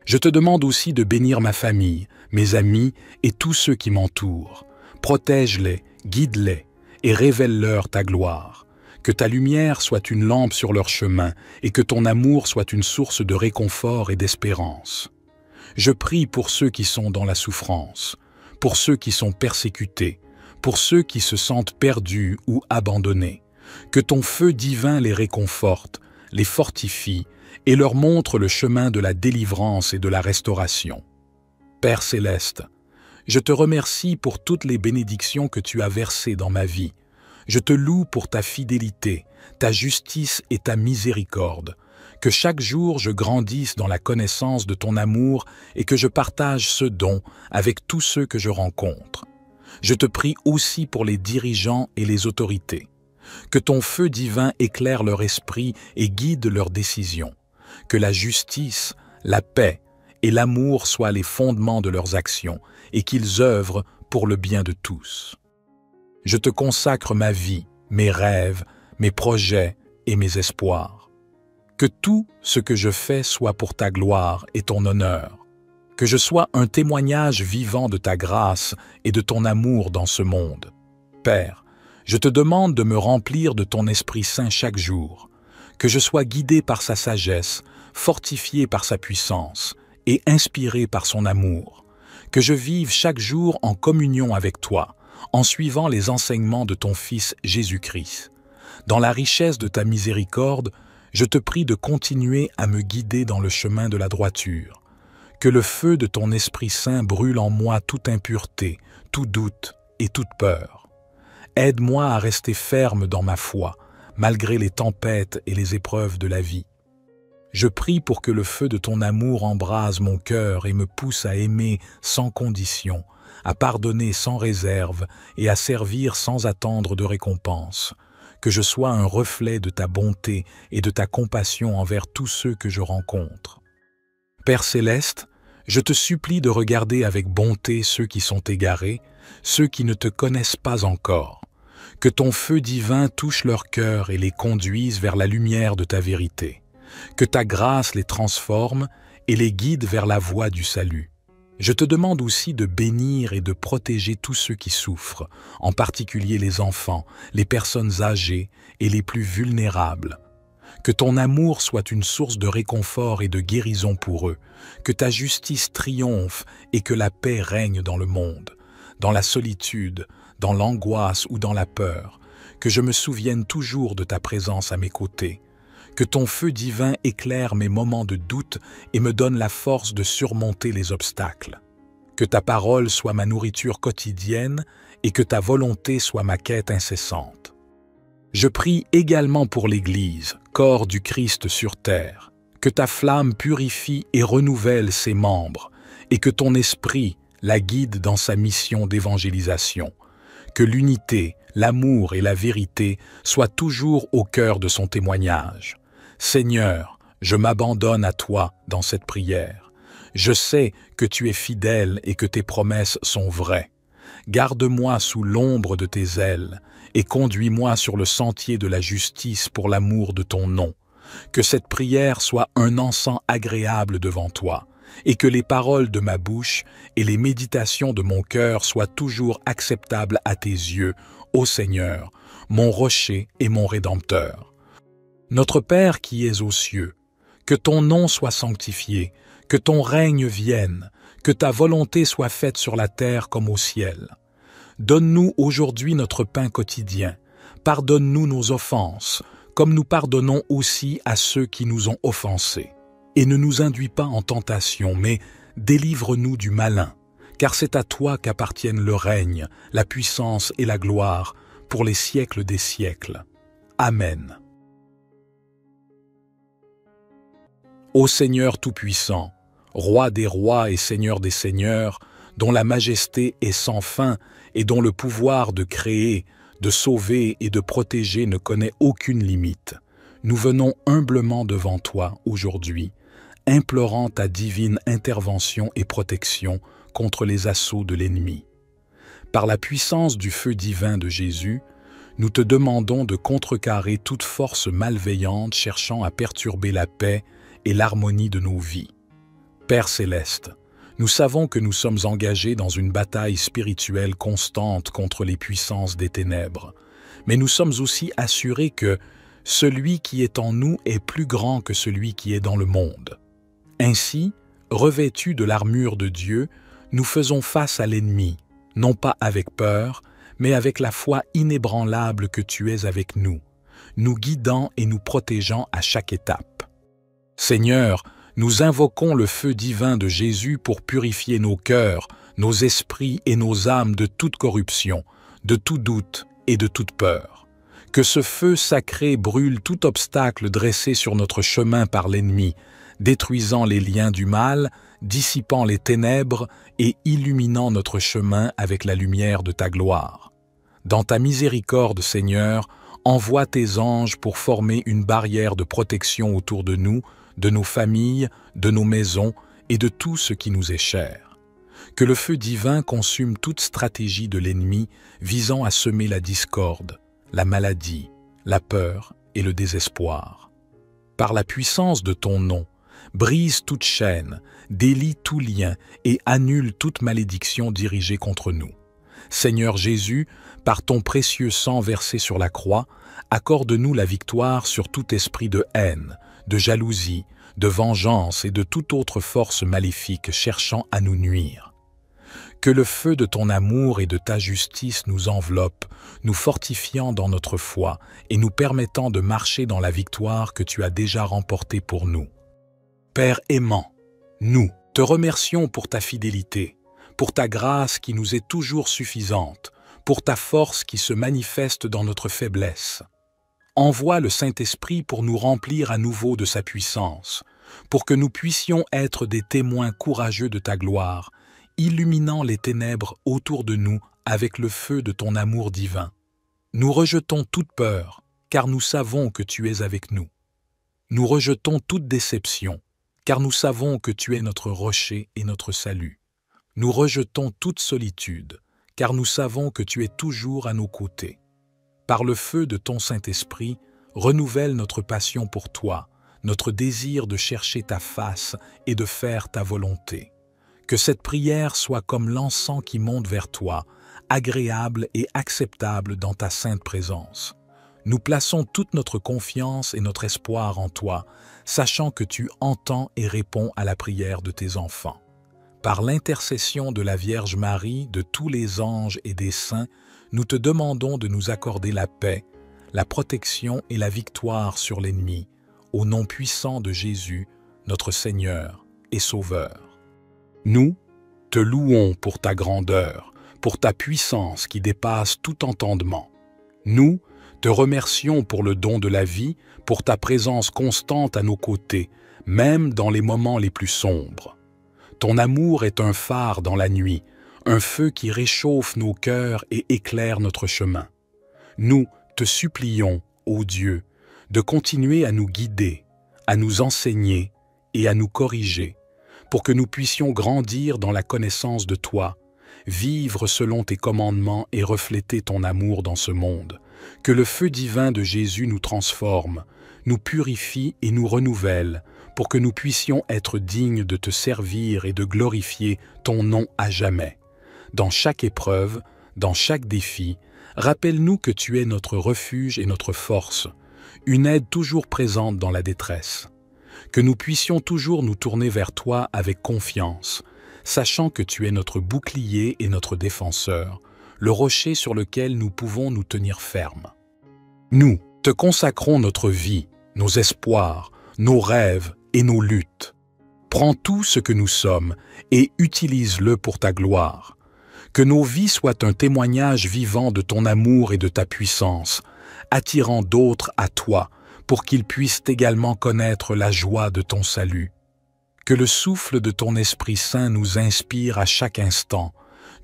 Je te demande aussi de bénir ma famille, mes amis et tous ceux qui m'entourent. Protège-les, guide-les et révèle-leur ta gloire. Que ta lumière soit une lampe sur leur chemin et que ton amour soit une source de réconfort et d'espérance. Je prie pour ceux qui sont dans la souffrance, pour ceux qui sont persécutés, pour ceux qui se sentent perdus ou abandonnés. Que ton feu divin les réconforte, les fortifie et leur montre le chemin de la délivrance et de la restauration. Père céleste, je te remercie pour toutes les bénédictions que tu as versées dans ma vie. Je te loue pour ta fidélité, ta justice et ta miséricorde. Que chaque jour je grandisse dans la connaissance de ton amour et que je partage ce don avec tous ceux que je rencontre. Je te prie aussi pour les dirigeants et les autorités. Que ton feu divin éclaire leur esprit et guide leurs décisions. Que la justice, la paix et l'amour soient les fondements de leurs actions et qu'ils œuvrent pour le bien de tous. Je te consacre ma vie, mes rêves, mes projets et mes espoirs. Que tout ce que je fais soit pour ta gloire et ton honneur. Que je sois un témoignage vivant de ta grâce et de ton amour dans ce monde. Père, je te demande de me remplir de ton Esprit Saint chaque jour. Que je sois guidé par sa sagesse, fortifié par sa puissance et inspiré par son amour. Que je vive chaque jour en communion avec toi, en suivant les enseignements de ton Fils Jésus-Christ. Dans la richesse de ta miséricorde, je te prie de continuer à me guider dans le chemin de la droiture. Que le feu de ton Esprit Saint brûle en moi toute impureté, tout doute et toute peur. Aide-moi à rester ferme dans ma foi, malgré les tempêtes et les épreuves de la vie. Je prie pour que le feu de ton amour embrase mon cœur et me pousse à aimer sans condition, à pardonner sans réserve et à servir sans attendre de récompense. Que je sois un reflet de ta bonté et de ta compassion envers tous ceux que je rencontre. Père céleste, je te supplie de regarder avec bonté ceux qui sont égarés, ceux qui ne te connaissent pas encore. Que ton feu divin touche leur cœur et les conduise vers la lumière de ta vérité. Que ta grâce les transforme et les guide vers la voie du salut. Je te demande aussi de bénir et de protéger tous ceux qui souffrent, en particulier les enfants, les personnes âgées et les plus vulnérables. Que ton amour soit une source de réconfort et de guérison pour eux, que ta justice triomphe et que la paix règne dans le monde, dans la solitude, dans l'angoisse ou dans la peur, que je me souvienne toujours de ta présence à mes côtés. Que ton feu divin éclaire mes moments de doute et me donne la force de surmonter les obstacles. Que ta parole soit ma nourriture quotidienne et que ta volonté soit ma quête incessante. Je prie également pour l'Église, corps du Christ sur terre. Que ta flamme purifie et renouvelle ses membres et que ton esprit la guide dans sa mission d'évangélisation. Que l'unité, l'amour et la vérité soient toujours au cœur de son témoignage. Seigneur, je m'abandonne à toi dans cette prière. Je sais que tu es fidèle et que tes promesses sont vraies. Garde-moi sous l'ombre de tes ailes et conduis-moi sur le sentier de la justice pour l'amour de ton nom. Que cette prière soit un encens agréable devant toi et que les paroles de ma bouche et les méditations de mon cœur soient toujours acceptables à tes yeux, ô Seigneur, mon rocher et mon Rédempteur. Notre Père qui es aux cieux, que ton nom soit sanctifié, que ton règne vienne, que ta volonté soit faite sur la terre comme au ciel. Donne-nous aujourd'hui notre pain quotidien. Pardonne-nous nos offenses, comme nous pardonnons aussi à ceux qui nous ont offensés. Et ne nous induis pas en tentation, mais délivre-nous du malin, car c'est à toi qu'appartiennent le règne, la puissance et la gloire, pour les siècles des siècles. Amen. Ô Seigneur Tout-Puissant, Roi des rois et Seigneur des seigneurs, dont la majesté est sans fin et dont le pouvoir de créer, de sauver et de protéger ne connaît aucune limite, nous venons humblement devant toi aujourd'hui, implorant ta divine intervention et protection contre les assauts de l'ennemi. Par la puissance du feu divin de Jésus, nous te demandons de contrecarrer toute force malveillante cherchant à perturber la paix et l'harmonie de nos vies. Père céleste, nous savons que nous sommes engagés dans une bataille spirituelle constante contre les puissances des ténèbres, mais nous sommes aussi assurés que celui qui est en nous est plus grand que celui qui est dans le monde. Ainsi, revêtus de l'armure de Dieu, nous faisons face à l'ennemi, non pas avec peur, mais avec la foi inébranlable que tu es avec nous, nous guidant et nous protégeant à chaque étape. Seigneur, nous invoquons le feu divin de Jésus pour purifier nos cœurs, nos esprits et nos âmes de toute corruption, de tout doute et de toute peur. Que ce feu sacré brûle tout obstacle dressé sur notre chemin par l'ennemi, détruisant les liens du mal, dissipant les ténèbres et illuminant notre chemin avec la lumière de ta gloire. Dans ta miséricorde, Seigneur, envoie tes anges pour former une barrière de protection autour de nous, de nos familles, de nos maisons et de tout ce qui nous est cher. Que le feu divin consume toute stratégie de l'ennemi visant à semer la discorde, la maladie, la peur et le désespoir. Par la puissance de ton nom, brise toute chaîne, délie tout lien et annule toute malédiction dirigée contre nous. Seigneur Jésus, par ton précieux sang versé sur la croix, accorde-nous la victoire sur tout esprit de haine, de jalousie, de vengeance et de toute autre force maléfique cherchant à nous nuire. Que le feu de ton amour et de ta justice nous enveloppe, nous fortifiant dans notre foi et nous permettant de marcher dans la victoire que tu as déjà remportée pour nous. Père aimant, nous te remercions pour ta fidélité, pour ta grâce qui nous est toujours suffisante, pour ta force qui se manifeste dans notre faiblesse. Envoie le Saint-Esprit pour nous remplir à nouveau de sa puissance, pour que nous puissions être des témoins courageux de ta gloire, illuminant les ténèbres autour de nous avec le feu de ton amour divin. Nous rejetons toute peur, car nous savons que tu es avec nous. Nous rejetons toute déception, car nous savons que tu es notre rocher et notre salut. Nous rejetons toute solitude, car nous savons que tu es toujours à nos côtés. Par le feu de ton Saint-Esprit, renouvelle notre passion pour toi, notre désir de chercher ta face et de faire ta volonté. Que cette prière soit comme l'encens qui monte vers toi, agréable et acceptable dans ta sainte présence. Nous plaçons toute notre confiance et notre espoir en toi, sachant que tu entends et réponds à la prière de tes enfants. Par l'intercession de la Vierge Marie, de tous les anges et des saints, nous te demandons de nous accorder la paix, la protection et la victoire sur l'ennemi, au nom puissant de Jésus, notre Seigneur et Sauveur. Nous te louons pour ta grandeur, pour ta puissance qui dépasse tout entendement. Nous te remercions pour le don de la vie, pour ta présence constante à nos côtés, même dans les moments les plus sombres. Ton amour est un phare dans la nuit, un feu qui réchauffe nos cœurs et éclaire notre chemin. Nous te supplions, ô Dieu, de continuer à nous guider, à nous enseigner et à nous corriger, pour que nous puissions grandir dans la connaissance de toi, vivre selon tes commandements et refléter ton amour dans ce monde. Que le feu divin de Jésus nous transforme, nous purifie et nous renouvelle, pour que nous puissions être dignes de te servir et de glorifier ton nom à jamais. Dans chaque épreuve, dans chaque défi, rappelle-nous que tu es notre refuge et notre force, une aide toujours présente dans la détresse. Que nous puissions toujours nous tourner vers toi avec confiance, sachant que tu es notre bouclier et notre défenseur, le rocher sur lequel nous pouvons nous tenir fermes. Nous te consacrons notre vie, nos espoirs, nos rêves et nos luttes. Prends tout ce que nous sommes et utilise-le pour ta gloire. Que nos vies soient un témoignage vivant de ton amour et de ta puissance, attirant d'autres à toi pour qu'ils puissent également connaître la joie de ton salut. Que le souffle de ton Esprit Saint nous inspire à chaque instant,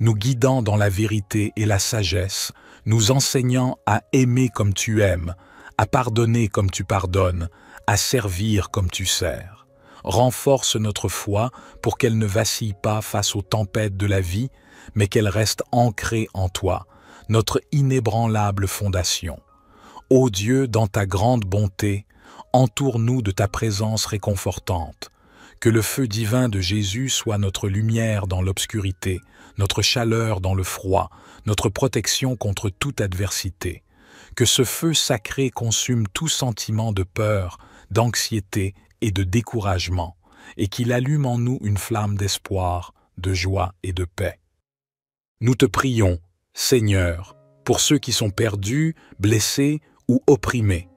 nous guidant dans la vérité et la sagesse, nous enseignant à aimer comme tu aimes, à pardonner comme tu pardonnes, à servir comme tu sers. Renforce notre foi pour qu'elle ne vacille pas face aux tempêtes de la vie, mais qu'elle reste ancrée en toi, notre inébranlable fondation. Ô Dieu, dans ta grande bonté, entoure-nous de ta présence réconfortante. Que le feu divin de Jésus soit notre lumière dans l'obscurité, notre chaleur dans le froid, notre protection contre toute adversité. Que ce feu sacré consume tout sentiment de peur, d'anxiété et de découragement, et qu'il allume en nous une flamme d'espoir, de joie et de paix. Nous te prions, Seigneur, pour ceux qui sont perdus, blessés ou opprimés.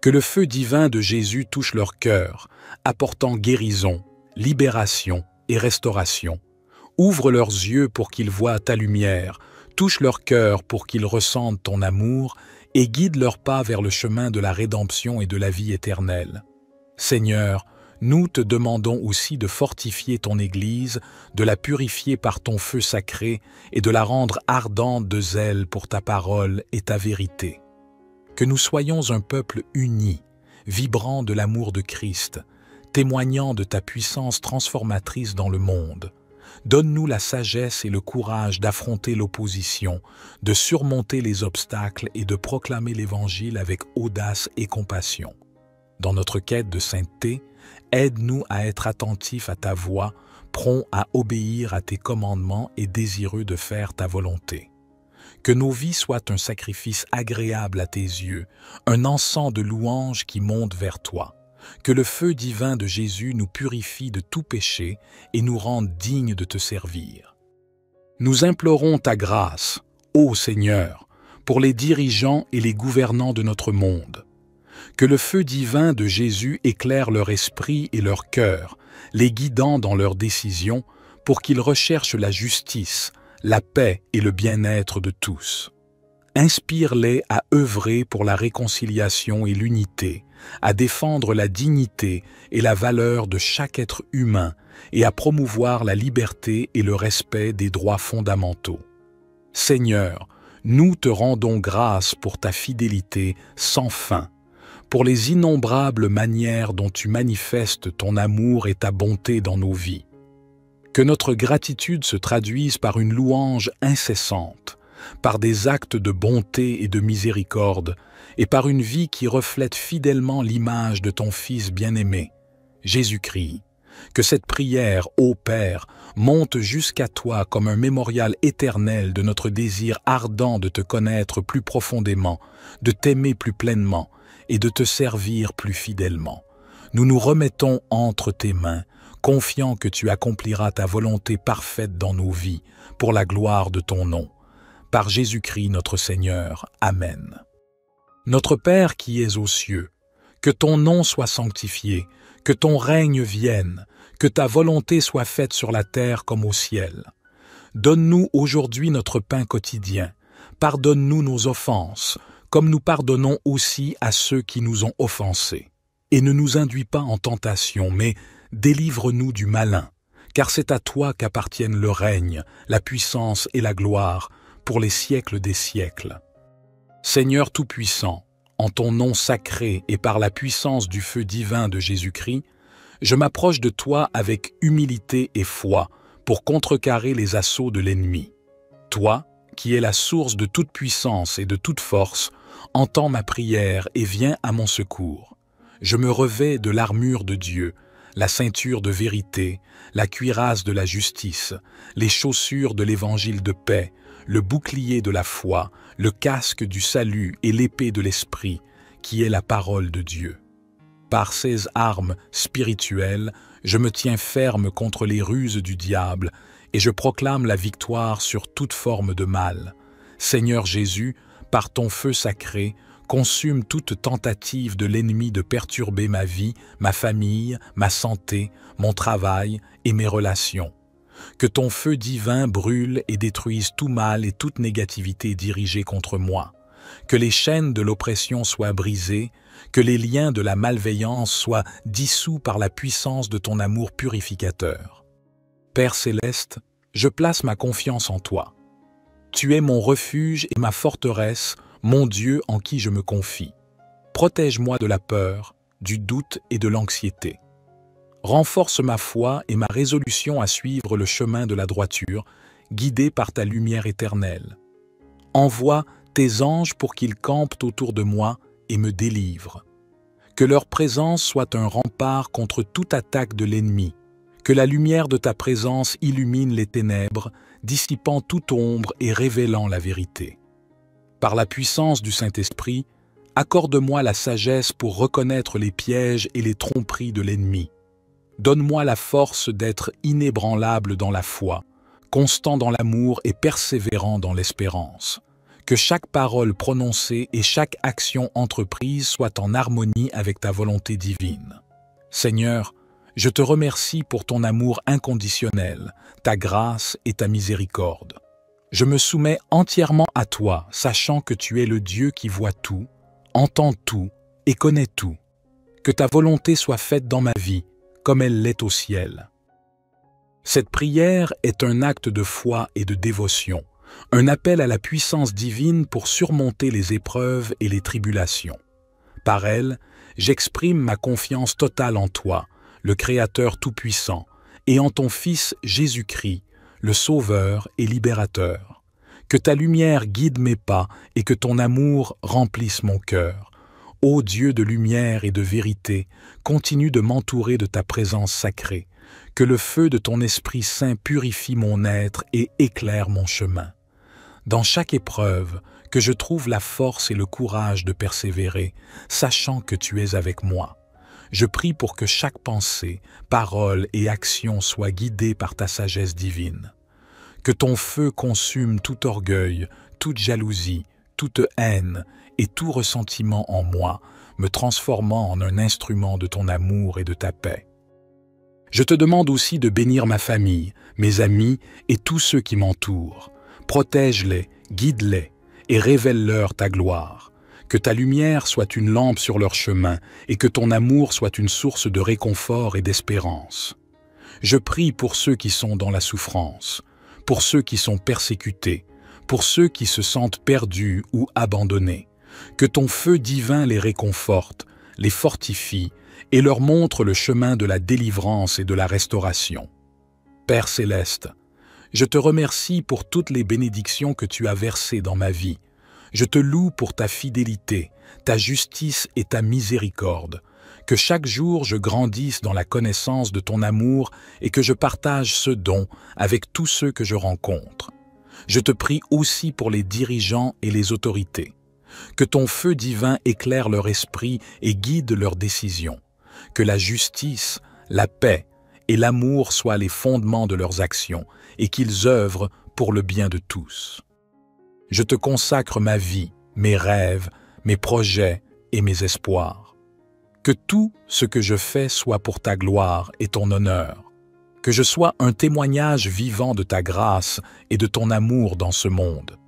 Que le feu divin de Jésus touche leur cœur, apportant guérison, libération et restauration. Ouvre leurs yeux pour qu'ils voient ta lumière, Touche leur cœur pour qu'ils ressentent ton amour et guide leurs pas vers le chemin de la rédemption et de la vie éternelle. Seigneur, nous te demandons aussi de fortifier ton Église, de la purifier par ton feu sacré et de la rendre ardente de zèle pour ta parole et ta vérité. Que nous soyons un peuple uni, vibrant de l'amour de Christ, témoignant de ta puissance transformatrice dans le monde. Donne-nous la sagesse et le courage d'affronter l'opposition, de surmonter les obstacles et de proclamer l'Évangile avec audace et compassion. Dans notre quête de sainteté, aide-nous à être attentifs à ta voix, prompts à obéir à tes commandements et désireux de faire ta volonté. Que nos vies soient un sacrifice agréable à tes yeux, un encens de louange qui monte vers toi. Que le feu divin de Jésus nous purifie de tout péché et nous rende dignes de te servir. Nous implorons ta grâce, ô Seigneur, pour les dirigeants et les gouvernants de notre monde. Que le feu divin de Jésus éclaire leur esprit et leur cœur, les guidant dans leurs décisions, pour qu'ils recherchent la justice, la paix et le bien-être de tous. Inspire-les à œuvrer pour la réconciliation et l'unité, à défendre la dignité et la valeur de chaque être humain et à promouvoir la liberté et le respect des droits fondamentaux. Seigneur, nous te rendons grâce pour ta fidélité sans fin, pour les innombrables manières dont tu manifestes ton amour et ta bonté dans nos vies. Que notre gratitude se traduise par une louange incessante, par des actes de bonté et de miséricorde, et par une vie qui reflète fidèlement l'image de ton Fils bien-aimé, Jésus-Christ. Que cette prière, ô Père, monte jusqu'à toi comme un mémorial éternel de notre désir ardent de te connaître plus profondément, de t'aimer plus pleinement et de te servir plus fidèlement. Nous nous remettons entre tes mains, confiants que tu accompliras ta volonté parfaite dans nos vies, pour la gloire de ton nom. Par Jésus-Christ notre Seigneur. Amen. Notre Père qui es aux cieux, que ton nom soit sanctifié, que ton règne vienne, que ta volonté soit faite sur la terre comme au ciel. Donne-nous aujourd'hui notre pain quotidien. Pardonne-nous nos offenses, comme nous pardonnons aussi à ceux qui nous ont offensés. Et ne nous induis pas en tentation, mais délivre-nous du malin, car c'est à toi qu'appartiennent le règne, la puissance et la gloire, pour les siècles des siècles. Seigneur Tout-Puissant, en ton nom sacré et par la puissance du feu divin de Jésus-Christ, je m'approche de toi avec humilité et foi pour contrecarrer les assauts de l'ennemi. Toi, qui es la source de toute puissance et de toute force, entends ma prière et viens à mon secours. Je me revais de l'armure de Dieu, la ceinture de vérité, la cuirasse de la justice, les chaussures de l'évangile de paix, le bouclier de la foi, le casque du salut et l'épée de l'esprit, qui est la parole de Dieu. Par ces armes spirituelles, je me tiens ferme contre les ruses du diable et je proclame la victoire sur toute forme de mal. Seigneur Jésus, par ton feu sacré, consume toute tentative de l'ennemi de perturber ma vie, ma famille, ma santé, mon travail et mes relations. Que ton feu divin brûle et détruise tout mal et toute négativité dirigée contre moi. Que les chaînes de l'oppression soient brisées, que les liens de la malveillance soient dissous par la puissance de ton amour purificateur. Père céleste, je place ma confiance en toi. Tu es mon refuge et ma forteresse, mon Dieu en qui je me confie. Protège-moi de la peur, du doute et de l'anxiété. Renforce ma foi et ma résolution à suivre le chemin de la droiture, guidé par ta lumière éternelle. Envoie tes anges pour qu'ils campent autour de moi et me délivrent. Que leur présence soit un rempart contre toute attaque de l'ennemi. Que la lumière de ta présence illumine les ténèbres, dissipant toute ombre et révélant la vérité. Par la puissance du Saint-Esprit, accorde-moi la sagesse pour reconnaître les pièges et les tromperies de l'ennemi. Donne-moi la force d'être inébranlable dans la foi, constant dans l'amour et persévérant dans l'espérance. Que chaque parole prononcée et chaque action entreprise soit en harmonie avec ta volonté divine. Seigneur, je te remercie pour ton amour inconditionnel, ta grâce et ta miséricorde. Je me soumets entièrement à toi, sachant que tu es le Dieu qui voit tout, entend tout et connaît tout. Que ta volonté soit faite dans ma vie, comme elle l'est au ciel. Cette prière est un acte de foi et de dévotion, un appel à la puissance divine pour surmonter les épreuves et les tribulations. Par elle, j'exprime ma confiance totale en toi, le Créateur Tout-Puissant, et en ton Fils Jésus-Christ, le Sauveur et Libérateur. Que ta lumière guide mes pas et que ton amour remplisse mon cœur. Ô Dieu de lumière et de vérité, continue de m'entourer de ta présence sacrée. Que le feu de ton Esprit Saint purifie mon être et éclaire mon chemin. Dans chaque épreuve, que je trouve la force et le courage de persévérer, sachant que tu es avec moi. Je prie pour que chaque pensée, parole et action soient guidées par ta sagesse divine. Que ton feu consume tout orgueil, toute jalousie, toute haine et tout ressentiment en moi, me transformant en un instrument de ton amour et de ta paix. Je te demande aussi de bénir ma famille, mes amis et tous ceux qui m'entourent. Protège-les, guide-les et révèle-leur ta gloire. Que ta lumière soit une lampe sur leur chemin et que ton amour soit une source de réconfort et d'espérance. Je prie pour ceux qui sont dans la souffrance, pour ceux qui sont persécutés, pour ceux qui se sentent perdus ou abandonnés. Que ton feu divin les réconforte, les fortifie et leur montre le chemin de la délivrance et de la restauration. Père céleste, je te remercie pour toutes les bénédictions que tu as versées dans ma vie. Je te loue pour ta fidélité, ta justice et ta miséricorde. Que chaque jour je grandisse dans la connaissance de ton amour et que je partage ce don avec tous ceux que je rencontre. Je te prie aussi pour les dirigeants et les autorités. Que ton feu divin éclaire leur esprit et guide leurs décisions. Que la justice, la paix et l'amour soient les fondements de leurs actions et qu'ils œuvrent pour le bien de tous. Je te consacre ma vie, mes rêves, mes projets et mes espoirs. Que tout ce que je fais soit pour ta gloire et ton honneur. Que je sois un témoignage vivant de ta grâce et de ton amour dans ce monde.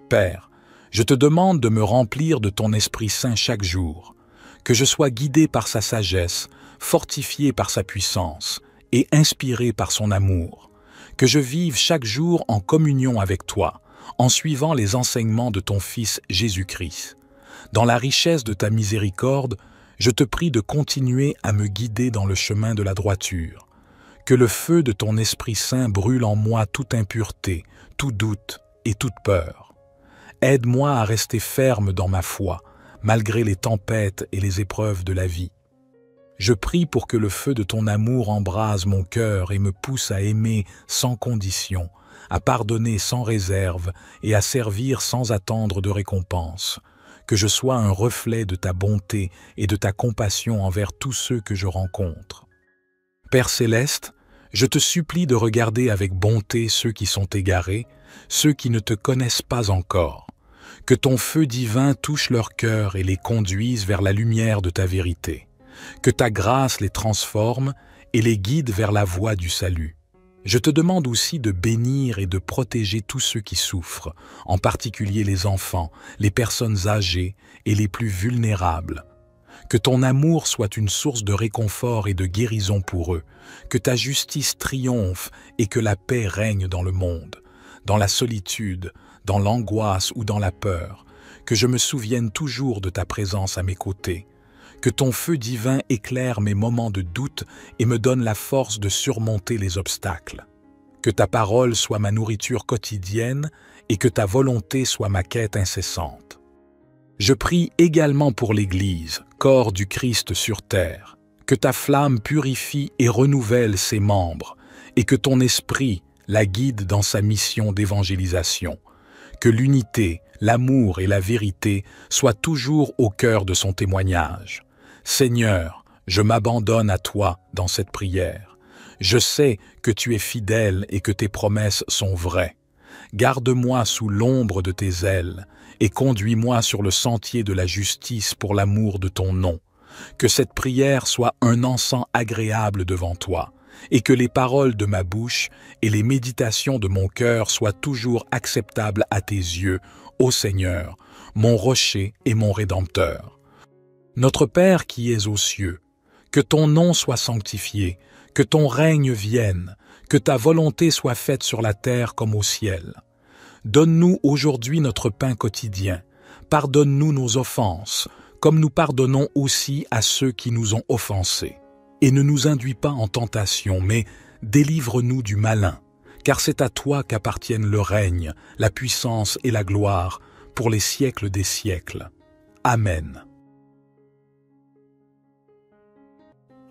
Père, je te demande de me remplir de ton Esprit Saint chaque jour. Que je sois guidé par sa sagesse, fortifié par sa puissance et inspiré par son amour. Que je vive chaque jour en communion avec toi, en suivant les enseignements de ton Fils Jésus-Christ. Dans la richesse de ta miséricorde, je te prie de continuer à me guider dans le chemin de la droiture. Que le feu de ton Esprit Saint brûle en moi toute impureté, tout doute et toute peur. Aide-moi à rester ferme dans ma foi, malgré les tempêtes et les épreuves de la vie. Je prie pour que le feu de ton amour embrase mon cœur et me pousse à aimer sans condition, à pardonner sans réserve et à servir sans attendre de récompense. Que je sois un reflet de ta bonté et de ta compassion envers tous ceux que je rencontre. Père céleste, je te supplie de regarder avec bonté ceux qui sont égarés, ceux qui ne te connaissent pas encore. Que ton feu divin touche leur cœur et les conduise vers la lumière de ta vérité. Que ta grâce les transforme et les guide vers la voie du salut. Je te demande aussi de bénir et de protéger tous ceux qui souffrent, en particulier les enfants, les personnes âgées et les plus vulnérables. Que ton amour soit une source de réconfort et de guérison pour eux, que ta justice triomphe et que la paix règne dans le monde, dans la solitude, dans l'angoisse ou dans la peur, que je me souvienne toujours de ta présence à mes côtés. Que ton feu divin éclaire mes moments de doute et me donne la force de surmonter les obstacles. Que ta parole soit ma nourriture quotidienne et que ta volonté soit ma quête incessante. Je prie également pour l'Église, corps du Christ sur terre. Que ta flamme purifie et renouvelle ses membres et que ton esprit la guide dans sa mission d'évangélisation. Que l'unité, l'amour et la vérité soient toujours au cœur de son témoignage. Seigneur, je m'abandonne à toi dans cette prière. Je sais que tu es fidèle et que tes promesses sont vraies. Garde-moi sous l'ombre de tes ailes et conduis-moi sur le sentier de la justice pour l'amour de ton nom. Que cette prière soit un encens agréable devant toi et que les paroles de ma bouche et les méditations de mon cœur soient toujours acceptables à tes yeux, ô Seigneur, mon rocher et mon Rédempteur. Notre Père qui es aux cieux, que ton nom soit sanctifié, que ton règne vienne, que ta volonté soit faite sur la terre comme au ciel. Donne-nous aujourd'hui notre pain quotidien. Pardonne-nous nos offenses, comme nous pardonnons aussi à ceux qui nous ont offensés. Et ne nous induis pas en tentation, mais délivre-nous du malin, car c'est à toi qu'appartiennent le règne, la puissance et la gloire, pour les siècles des siècles. Amen.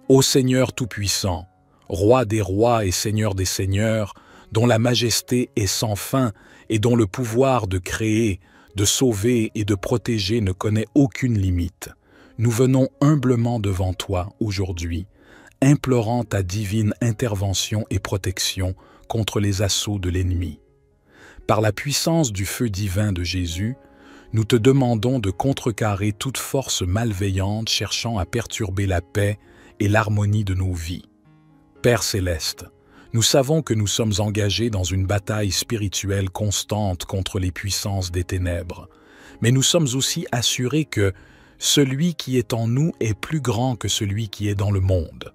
Ô Seigneur Tout-Puissant, Roi des rois et Seigneur des seigneurs, dont la majesté est sans fin et dont le pouvoir de créer, de sauver et de protéger ne connaît aucune limite, nous venons humblement devant toi aujourd'hui, implorant ta divine intervention et protection contre les assauts de l'ennemi. Par la puissance du feu divin de Jésus, nous te demandons de contrecarrer toute force malveillante cherchant à perturber la paix et l'harmonie de nos vies. Père céleste, nous savons que nous sommes engagés dans une bataille spirituelle constante contre les puissances des ténèbres, mais nous sommes aussi assurés que celui qui est en nous est plus grand que celui qui est dans le monde.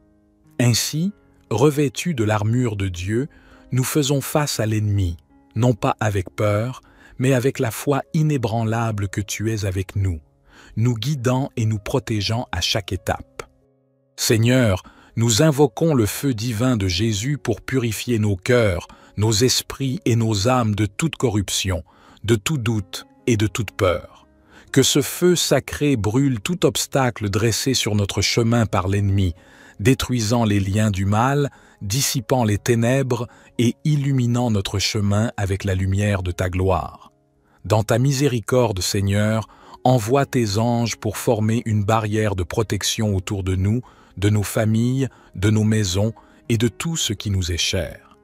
Ainsi, revêtus de l'armure de Dieu, nous faisons face à l'ennemi, non pas avec peur, mais avec la foi inébranlable que tu es avec nous, nous guidant et nous protégeant à chaque étape. Seigneur, nous invoquons le feu divin de Jésus pour purifier nos cœurs, nos esprits et nos âmes de toute corruption, de tout doute et de toute peur. Que ce feu sacré brûle tout obstacle dressé sur notre chemin par l'ennemi, détruisant les liens du mal, dissipant les ténèbres et illuminant notre chemin avec la lumière de ta gloire. Dans ta miséricorde, Seigneur, envoie tes anges pour former une barrière de protection autour de nous, de nos familles, de nos maisons et de tout ce qui nous est cher.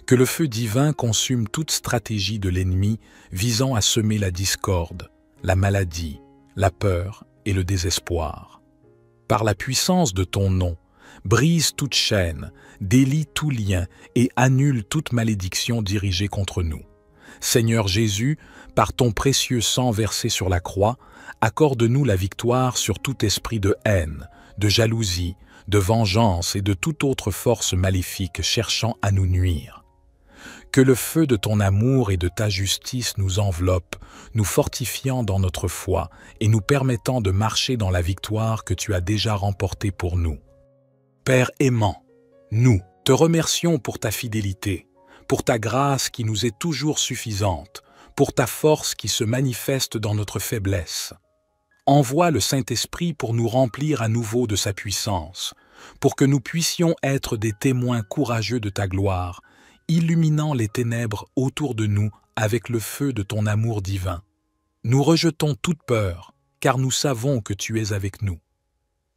Que le feu divin consume toute stratégie de l'ennemi visant à semer la discorde, la maladie, la peur et le désespoir. Par la puissance de ton nom, brise toute chaîne, délie tout lien et annule toute malédiction dirigée contre nous. Seigneur Jésus, par ton précieux sang versé sur la croix, accorde-nous la victoire sur tout esprit de haine, de jalousie, de vengeance et de toute autre force maléfique cherchant à nous nuire. Que le feu de ton amour et de ta justice nous enveloppe, nous fortifiant dans notre foi et nous permettant de marcher dans la victoire que tu as déjà remportée pour nous. Père aimant, nous te remercions pour ta fidélité, pour ta grâce qui nous est toujours suffisante, pour ta force qui se manifeste dans notre faiblesse. Envoie le Saint-Esprit pour nous remplir à nouveau de sa puissance, pour que nous puissions être des témoins courageux de ta gloire, illuminant les ténèbres autour de nous avec le feu de ton amour divin. Nous rejetons toute peur, car nous savons que tu es avec nous.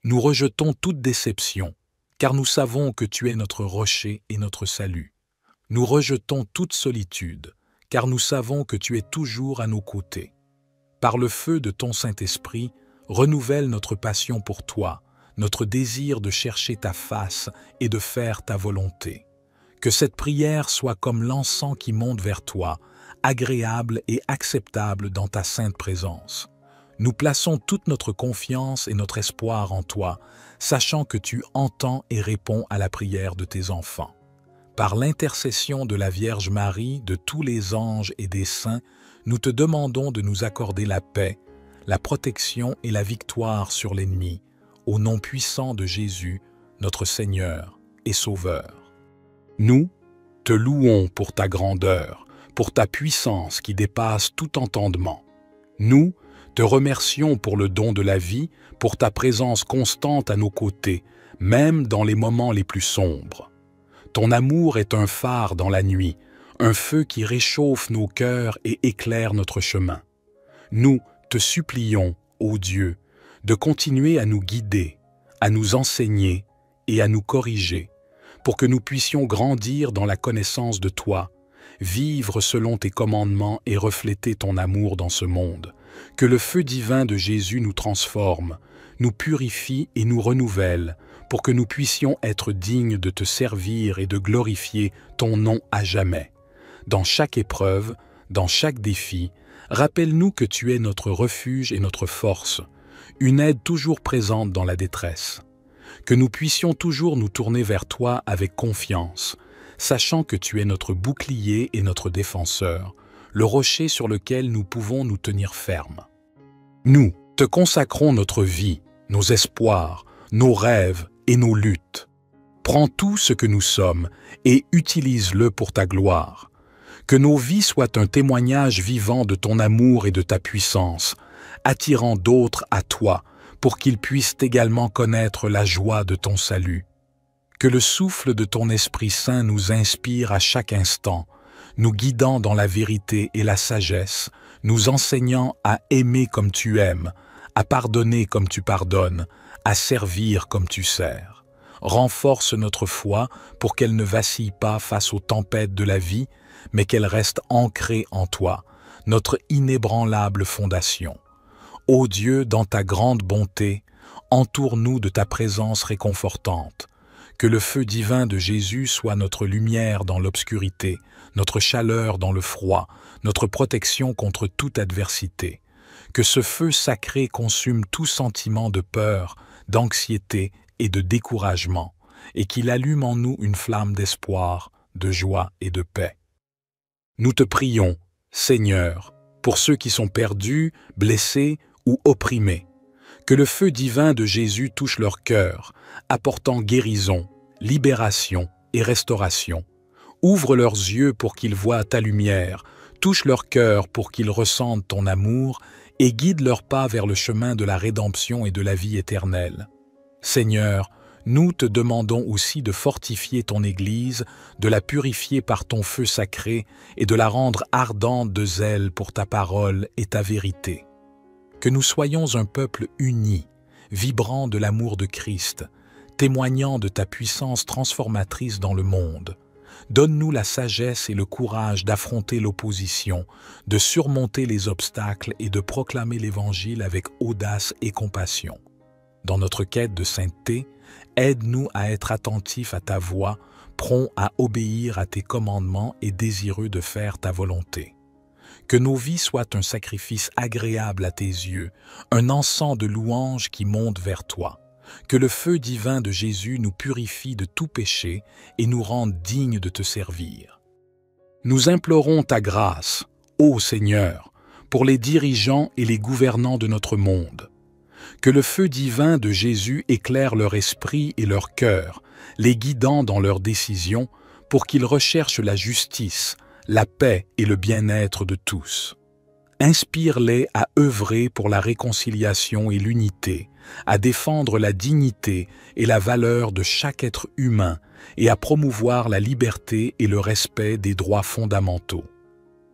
Nous rejetons toute déception, car nous savons que tu es notre rocher et notre salut. Nous rejetons toute solitude, car nous savons que tu es toujours à nos côtés. Par le feu de ton Saint-Esprit, renouvelle notre passion pour toi, notre désir de chercher ta face et de faire ta volonté. Que cette prière soit comme l'encens qui monte vers toi, agréable et acceptable dans ta sainte présence. Nous plaçons toute notre confiance et notre espoir en toi, sachant que tu entends et réponds à la prière de tes enfants. Par l'intercession de la Vierge Marie, de tous les anges et des saints, nous te demandons de nous accorder la paix, la protection et la victoire sur l'ennemi, au nom puissant de Jésus, notre Seigneur et Sauveur. Nous te louons pour ta grandeur, pour ta puissance qui dépasse tout entendement. Nous te remercions pour le don de la vie, pour ta présence constante à nos côtés, même dans les moments les plus sombres. Ton amour est un phare dans la nuit, un feu qui réchauffe nos cœurs et éclaire notre chemin. Nous te supplions, ô Dieu, de continuer à nous guider, à nous enseigner et à nous corriger, pour que nous puissions grandir dans la connaissance de toi, vivre selon tes commandements et refléter ton amour dans ce monde. Que le feu divin de Jésus nous transforme, nous purifie et nous renouvelle, pour que nous puissions être dignes de te servir et de glorifier ton nom à jamais. Dans chaque épreuve, dans chaque défi, rappelle-nous que tu es notre refuge et notre force, une aide toujours présente dans la détresse. Que nous puissions toujours nous tourner vers toi avec confiance, sachant que tu es notre bouclier et notre défenseur, le rocher sur lequel nous pouvons nous tenir fermes. Nous te consacrons notre vie, nos espoirs, nos rêves et nos luttes. Prends tout ce que nous sommes et utilise-le pour ta gloire. Que nos vies soient un témoignage vivant de ton amour et de ta puissance, attirant d'autres à toi pour qu'ils puissent également connaître la joie de ton salut. Que le souffle de ton Esprit Saint nous inspire à chaque instant, nous guidant dans la vérité et la sagesse, nous enseignant à aimer comme tu aimes, à pardonner comme tu pardonnes, à servir comme tu sers. Renforce notre foi pour qu'elle ne vacille pas face aux tempêtes de la vie, mais qu'elle reste ancrée en toi, notre inébranlable fondation. Ô Dieu, dans ta grande bonté, entoure-nous de ta présence réconfortante. Que le feu divin de Jésus soit notre lumière dans l'obscurité, notre chaleur dans le froid, notre protection contre toute adversité. Que ce feu sacré consume tout sentiment de peur, d'anxiété et de découragement, et qu'il allume en nous une flamme d'espoir, de joie et de paix. Nous te prions, Seigneur, pour ceux qui sont perdus, blessés ou opprimés. Que le feu divin de Jésus touche leur cœur, apportant guérison, libération et restauration. Ouvre leurs yeux pour qu'ils voient ta lumière, touche leur cœur pour qu'ils ressentent ton amour et guide leurs pas vers le chemin de la rédemption et de la vie éternelle. Seigneur, nous te demandons aussi de fortifier ton Église, de la purifier par ton feu sacré et de la rendre ardente de zèle pour ta parole et ta vérité. Que nous soyons un peuple uni, vibrant de l'amour de Christ, témoignant de ta puissance transformatrice dans le monde. Donne-nous la sagesse et le courage d'affronter l'opposition, de surmonter les obstacles et de proclamer l'Évangile avec audace et compassion. Dans notre quête de sainteté, aide-nous à être attentifs à ta voix, prompts à obéir à tes commandements et désireux de faire ta volonté. Que nos vies soient un sacrifice agréable à tes yeux, un encens de louange qui monte vers toi. Que le feu divin de Jésus nous purifie de tout péché et nous rende dignes de te servir. Nous implorons ta grâce, ô Seigneur, pour les dirigeants et les gouvernants de notre monde. Que le feu divin de Jésus éclaire leur esprit et leur cœur, les guidant dans leurs décisions pour qu'ils recherchent la justice, la paix et le bien-être de tous. Inspire-les à œuvrer pour la réconciliation et l'unité, à défendre la dignité et la valeur de chaque être humain et à promouvoir la liberté et le respect des droits fondamentaux.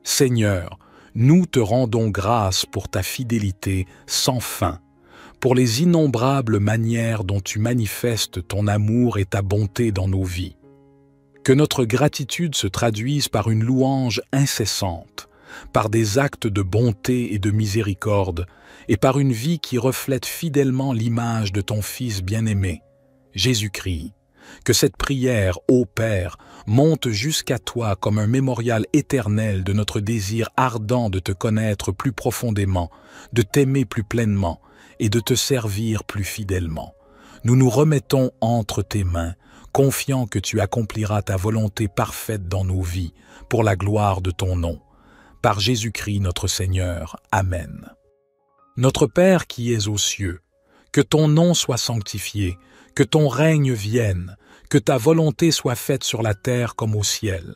Seigneur, nous te rendons grâce pour ta fidélité sans fin, pour les innombrables manières dont tu manifestes ton amour et ta bonté dans nos vies. Que notre gratitude se traduise par une louange incessante, par des actes de bonté et de miséricorde, et par une vie qui reflète fidèlement l'image de ton Fils bien-aimé, Jésus-Christ. Que cette prière, ô Père, monte jusqu'à toi comme un mémorial éternel de notre désir ardent de te connaître plus profondément, de t'aimer plus pleinement et de te servir plus fidèlement. Nous nous remettons entre tes mains, confiants que tu accompliras ta volonté parfaite dans nos vies, pour la gloire de ton nom. Par Jésus-Christ notre Seigneur. Amen. Notre Père qui es aux cieux, que ton nom soit sanctifié, que ton règne vienne, que ta volonté soit faite sur la terre comme au ciel.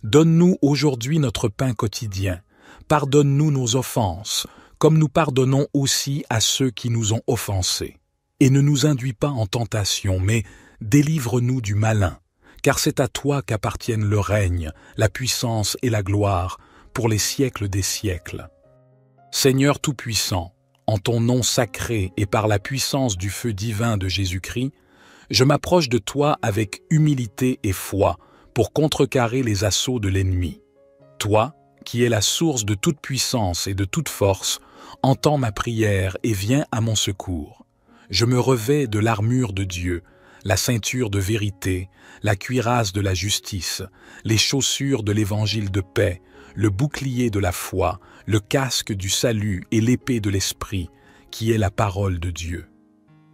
Donne-nous aujourd'hui notre pain quotidien. Pardonne-nous nos offenses, comme nous pardonnons aussi à ceux qui nous ont offensés. Et ne nous induis pas en tentation, mais délivre-nous du malin, car c'est à toi qu'appartiennent le règne, la puissance et la gloire, pour les siècles des siècles. Seigneur Tout-Puissant, en ton nom sacré et par la puissance du feu divin de Jésus-Christ, je m'approche de toi avec humilité et foi pour contrecarrer les assauts de l'ennemi. Toi, qui es la source de toute puissance et de toute force, entends ma prière et viens à mon secours. Je me revais de l'armure de Dieu, la ceinture de vérité, la cuirasse de la justice, les chaussures de l'évangile de paix, le bouclier de la foi, le casque du salut et l'épée de l'esprit, qui est la parole de Dieu.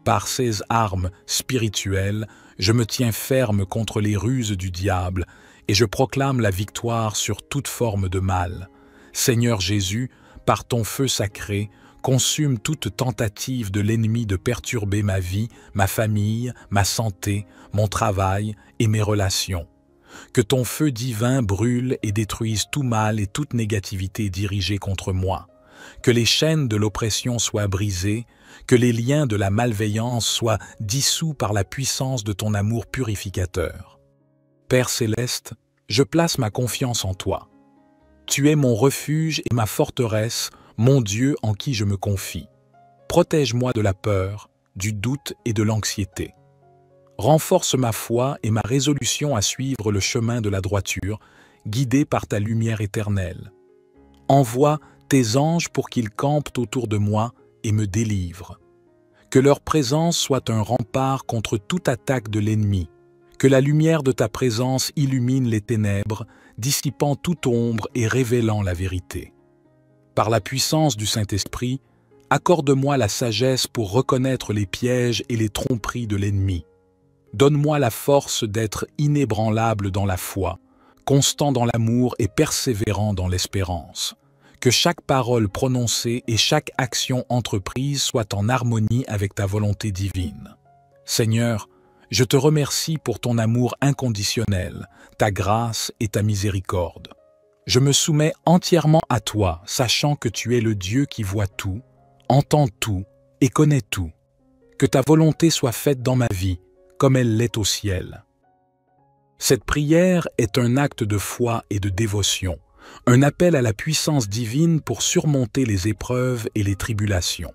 Par ces armes spirituelles, je me tiens ferme contre les ruses du diable et je proclame la victoire sur toute forme de mal. Seigneur Jésus, par ton feu sacré, consume toute tentative de l'ennemi de perturber ma vie, ma famille, ma santé, mon travail et mes relations. Que ton feu divin brûle et détruise tout mal et toute négativité dirigée contre moi. Que les chaînes de l'oppression soient brisées, que les liens de la malveillance soient dissous par la puissance de ton amour purificateur. Père céleste, je place ma confiance en toi. Tu es mon refuge et ma forteresse, mon Dieu en qui je me confie. Protège-moi de la peur, du doute et de l'anxiété. Renforce ma foi et ma résolution à suivre le chemin de la droiture, guidé par ta lumière éternelle. Envoie tes anges pour qu'ils campent autour de moi et me délivrent. Que leur présence soit un rempart contre toute attaque de l'ennemi. Que la lumière de ta présence illumine les ténèbres, dissipant toute ombre et révélant la vérité. Par la puissance du Saint-Esprit, accorde-moi la sagesse pour reconnaître les pièges et les tromperies de l'ennemi. Donne-moi la force d'être inébranlable dans la foi, constant dans l'amour et persévérant dans l'espérance. Que chaque parole prononcée et chaque action entreprise soit en harmonie avec ta volonté divine. Seigneur, je te remercie pour ton amour inconditionnel, ta grâce et ta miséricorde. Je me soumets entièrement à toi, sachant que tu es le Dieu qui voit tout, entend tout et connaît tout. Que ta volonté soit faite dans ma vie, comme elle l'est au ciel. Cette prière est un acte de foi et de dévotion, un appel à la puissance divine pour surmonter les épreuves et les tribulations.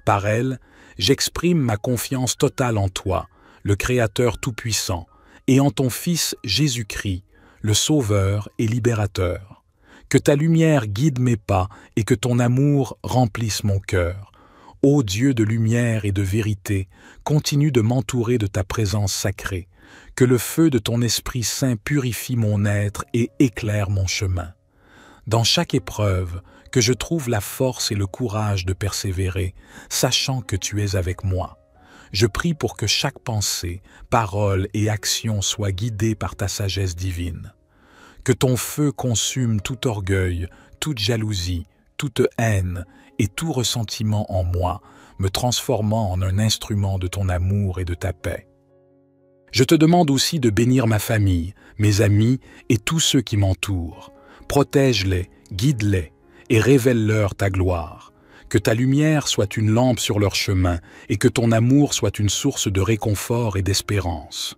Par elle, j'exprime ma confiance totale en toi, le Créateur Tout-Puissant, et en ton Fils Jésus-Christ, le Sauveur et Libérateur. Que ta lumière guide mes pas et que ton amour remplisse mon cœur. Ô Dieu de lumière et de vérité, continue de m'entourer de ta présence sacrée. Que le feu de ton Esprit Saint purifie mon être et éclaire mon chemin. Dans chaque épreuve, que je trouve la force et le courage de persévérer, sachant que tu es avec moi. Je prie pour que chaque pensée, parole et action soient guidées par ta sagesse divine. Que ton feu consume tout orgueil, toute jalousie, toute haine et tout ressentiment en moi, me transformant en un instrument de ton amour et de ta paix. Je te demande aussi de bénir ma famille, mes amis et tous ceux qui m'entourent. Protège-les, guide-les et révèle-leur ta gloire. Que ta lumière soit une lampe sur leur chemin et que ton amour soit une source de réconfort et d'espérance.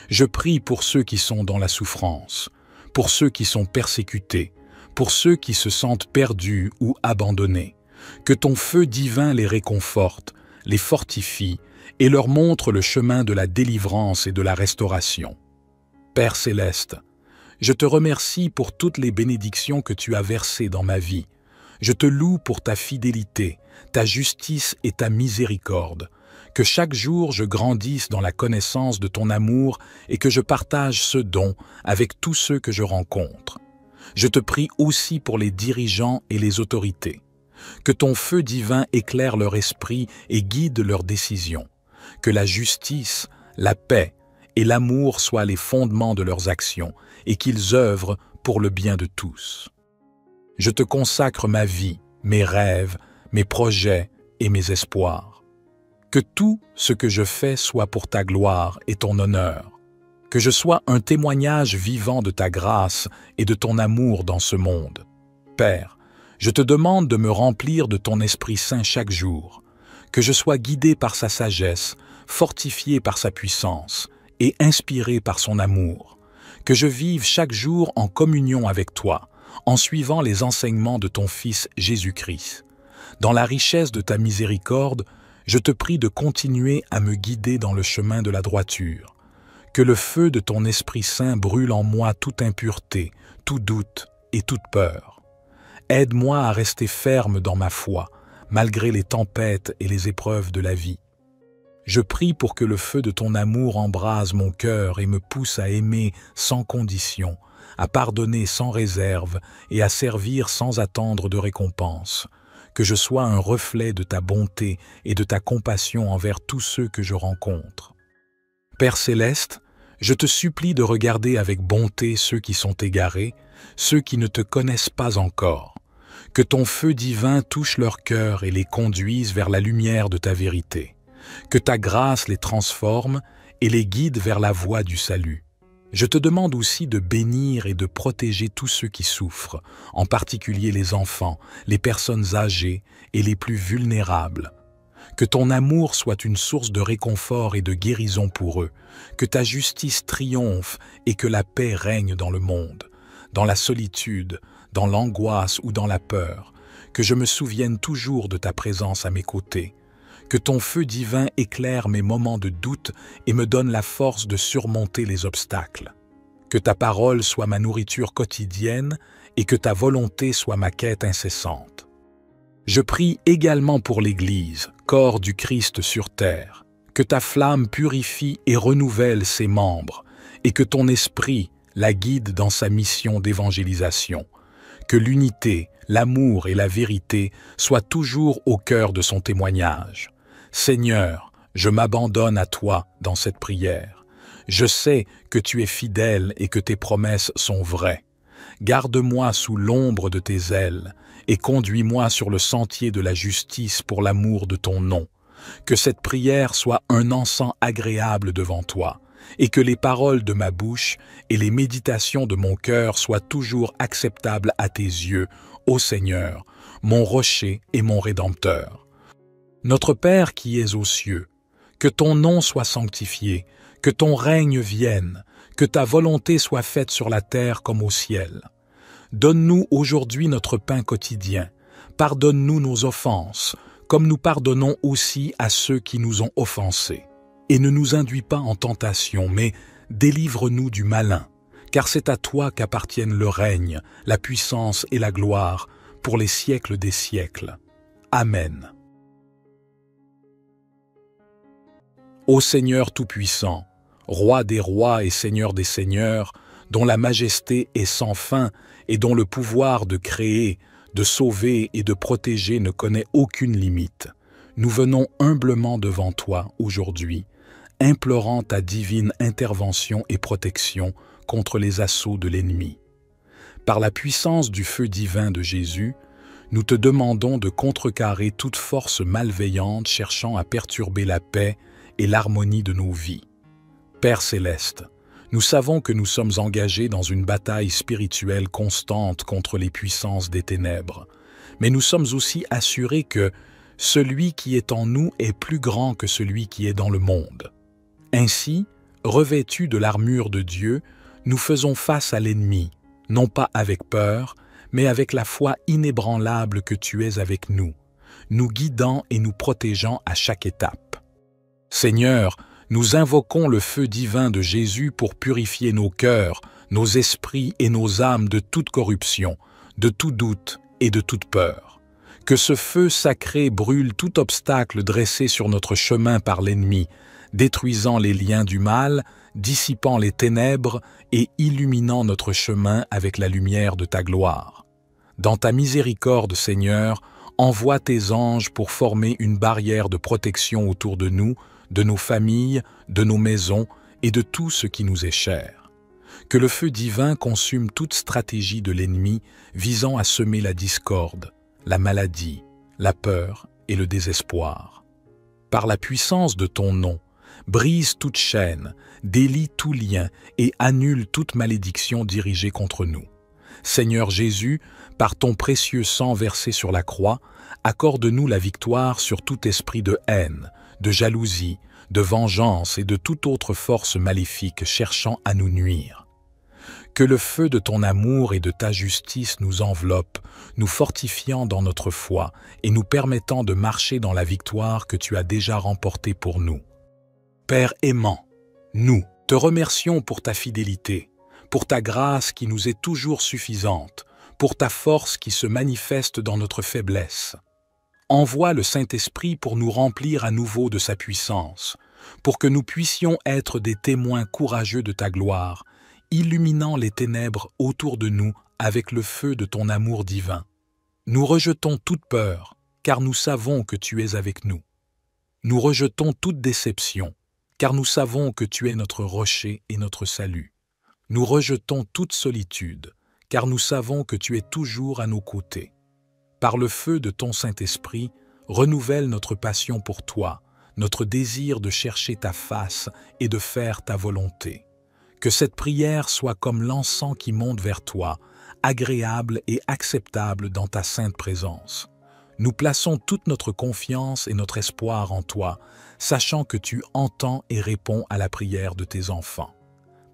Je prie pour ceux qui sont dans la souffrance, pour ceux qui sont persécutés, pour ceux qui se sentent perdus ou abandonnés. Que ton feu divin les réconforte, les fortifie et leur montre le chemin de la délivrance et de la restauration. Père céleste, je te remercie pour toutes les bénédictions que tu as versées dans ma vie. Je te loue pour ta fidélité, ta justice et ta miséricorde. Que chaque jour je grandisse dans la connaissance de ton amour et que je partage ce don avec tous ceux que je rencontre. Je te prie aussi pour les dirigeants et les autorités. Que ton feu divin éclaire leur esprit et guide leurs décisions. Que la justice, la paix et l'amour soient les fondements de leurs actions et qu'ils œuvrent pour le bien de tous. Je te consacre ma vie, mes rêves, mes projets et mes espoirs. Que tout ce que je fais soit pour ta gloire et ton honneur. Que je sois un témoignage vivant de ta grâce et de ton amour dans ce monde. Père, je te demande de me remplir de ton Esprit Saint chaque jour. Que je sois guidé par sa sagesse, fortifié par sa puissance et inspiré par son amour. Que je vive chaque jour en communion avec toi, en suivant les enseignements de ton Fils Jésus-Christ. Dans la richesse de ta miséricorde, je te prie de continuer à me guider dans le chemin de la droiture. Que le feu de ton Esprit Saint brûle en moi toute impureté, tout doute et toute peur. Aide-moi à rester ferme dans ma foi, malgré les tempêtes et les épreuves de la vie. Je prie pour que le feu de ton amour embrase mon cœur et me pousse à aimer sans condition, à pardonner sans réserve et à servir sans attendre de récompense. Que je sois un reflet de ta bonté et de ta compassion envers tous ceux que je rencontre. Père céleste, je te supplie de regarder avec bonté ceux qui sont égarés, ceux qui ne te connaissent pas encore. Que ton feu divin touche leur cœur et les conduise vers la lumière de ta vérité. Que ta grâce les transforme et les guide vers la voie du salut. Je te demande aussi de bénir et de protéger tous ceux qui souffrent, en particulier les enfants, les personnes âgées et les plus vulnérables. Que ton amour soit une source de réconfort et de guérison pour eux, que ta justice triomphe et que la paix règne dans le monde, dans la solitude, dans l'angoisse ou dans la peur, que je me souvienne toujours de ta présence à mes côtés, que ton feu divin éclaire mes moments de doute et me donne la force de surmonter les obstacles. Que ta parole soit ma nourriture quotidienne et que ta volonté soit ma quête incessante. Je prie également pour l'Église, corps du Christ sur terre, que ta flamme purifie et renouvelle ses membres et que ton esprit la guide dans sa mission d'évangélisation. Que l'unité, l'amour et la vérité soient toujours au cœur de son témoignage. Seigneur, je m'abandonne à toi dans cette prière. Je sais que tu es fidèle et que tes promesses sont vraies. Garde-moi sous l'ombre de tes ailes et conduis-moi sur le sentier de la justice pour l'amour de ton nom. Que cette prière soit un encens agréable devant toi et que les paroles de ma bouche et les méditations de mon cœur soient toujours acceptables à tes yeux, ô Seigneur, mon rocher et mon Rédempteur. Notre Père qui es aux cieux, que ton nom soit sanctifié, que ton règne vienne, que ta volonté soit faite sur la terre comme au ciel. Donne-nous aujourd'hui notre pain quotidien. Pardonne-nous nos offenses, comme nous pardonnons aussi à ceux qui nous ont offensés. Et ne nous induis pas en tentation, mais délivre-nous du malin, car c'est à toi qu'appartiennent le règne, la puissance et la gloire, pour les siècles des siècles. Amen. Ô Seigneur Tout-Puissant, Roi des rois et Seigneur des seigneurs, dont la majesté est sans fin et dont le pouvoir de créer, de sauver et de protéger ne connaît aucune limite, nous venons humblement devant toi aujourd'hui, implorant ta divine intervention et protection contre les assauts de l'ennemi. Par la puissance du feu divin de Jésus, nous te demandons de contrecarrer toute force malveillante cherchant à perturber la paix et l'harmonie de nos vies. Père céleste, nous savons que nous sommes engagés dans une bataille spirituelle constante contre les puissances des ténèbres, mais nous sommes aussi assurés que celui qui est en nous est plus grand que celui qui est dans le monde. Ainsi, revêtus de l'armure de Dieu, nous faisons face à l'ennemi, non pas avec peur, mais avec la foi inébranlable que tu es avec nous, nous guidant et nous protégeant à chaque étape. Seigneur, nous invoquons le feu divin de Jésus pour purifier nos cœurs, nos esprits et nos âmes de toute corruption, de tout doute et de toute peur. Que ce feu sacré brûle tout obstacle dressé sur notre chemin par l'ennemi, détruisant les liens du mal, dissipant les ténèbres et illuminant notre chemin avec la lumière de ta gloire. Dans ta miséricorde, Seigneur, envoie tes anges pour former une barrière de protection autour de nous, de nos familles, de nos maisons et de tout ce qui nous est cher. Que le feu divin consume toute stratégie de l'ennemi visant à semer la discorde, la maladie, la peur et le désespoir. Par la puissance de ton nom, brise toute chaîne, délie tout lien et annule toute malédiction dirigée contre nous. Seigneur Jésus, par ton précieux sang versé sur la croix, accorde-nous la victoire sur tout esprit de haine, de jalousie, de vengeance et de toute autre force maléfique cherchant à nous nuire. Que le feu de ton amour et de ta justice nous enveloppe, nous fortifiant dans notre foi et nous permettant de marcher dans la victoire que tu as déjà remportée pour nous. Père aimant, nous te remercions pour ta fidélité, pour ta grâce qui nous est toujours suffisante, pour ta force qui se manifeste dans notre faiblesse. Envoie le Saint-Esprit pour nous remplir à nouveau de sa puissance, pour que nous puissions être des témoins courageux de ta gloire, illuminant les ténèbres autour de nous avec le feu de ton amour divin. Nous rejetons toute peur, car nous savons que tu es avec nous. Nous rejetons toute déception, car nous savons que tu es notre rocher et notre salut. Nous rejetons toute solitude, car nous savons que tu es toujours à nos côtés. Par le feu de ton Saint-Esprit, renouvelle notre passion pour toi, notre désir de chercher ta face et de faire ta volonté. Que cette prière soit comme l'encens qui monte vers toi, agréable et acceptable dans ta sainte présence. Nous plaçons toute notre confiance et notre espoir en toi, sachant que tu entends et réponds à la prière de tes enfants.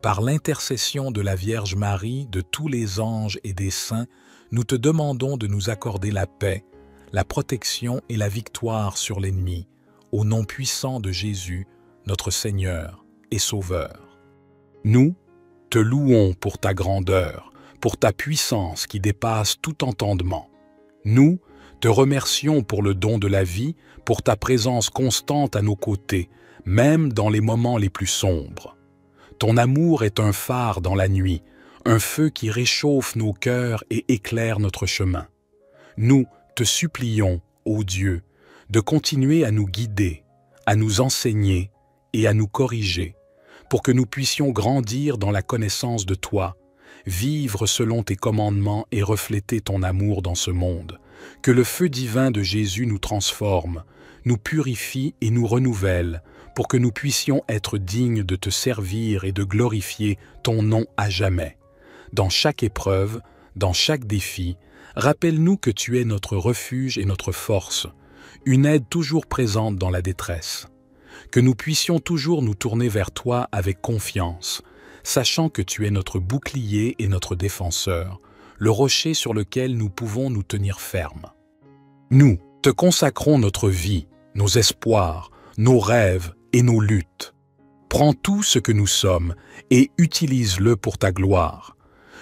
Par l'intercession de la Vierge Marie, de tous les anges et des saints, nous te demandons de nous accorder la paix, la protection et la victoire sur l'ennemi, au nom puissant de Jésus, notre Seigneur et Sauveur. Nous te louons pour ta grandeur, pour ta puissance qui dépasse tout entendement. Nous te remercions pour le don de la vie, pour ta présence constante à nos côtés, même dans les moments les plus sombres. Ton amour est un phare dans la nuit, un feu qui réchauffe nos cœurs et éclaire notre chemin. Nous te supplions, ô Dieu, de continuer à nous guider, à nous enseigner et à nous corriger, pour que nous puissions grandir dans la connaissance de toi, vivre selon tes commandements et refléter ton amour dans ce monde. Que le feu divin de Jésus nous transforme, nous purifie et nous renouvelle, pour que nous puissions être dignes de te servir et de glorifier ton nom à jamais. Dans chaque épreuve, dans chaque défi, rappelle-nous que tu es notre refuge et notre force, une aide toujours présente dans la détresse. Que nous puissions toujours nous tourner vers toi avec confiance, sachant que tu es notre bouclier et notre défenseur, le rocher sur lequel nous pouvons nous tenir fermes. Nous te consacrons notre vie, nos espoirs, nos rêves et nos luttes. Prends tout ce que nous sommes et utilise-le pour ta gloire.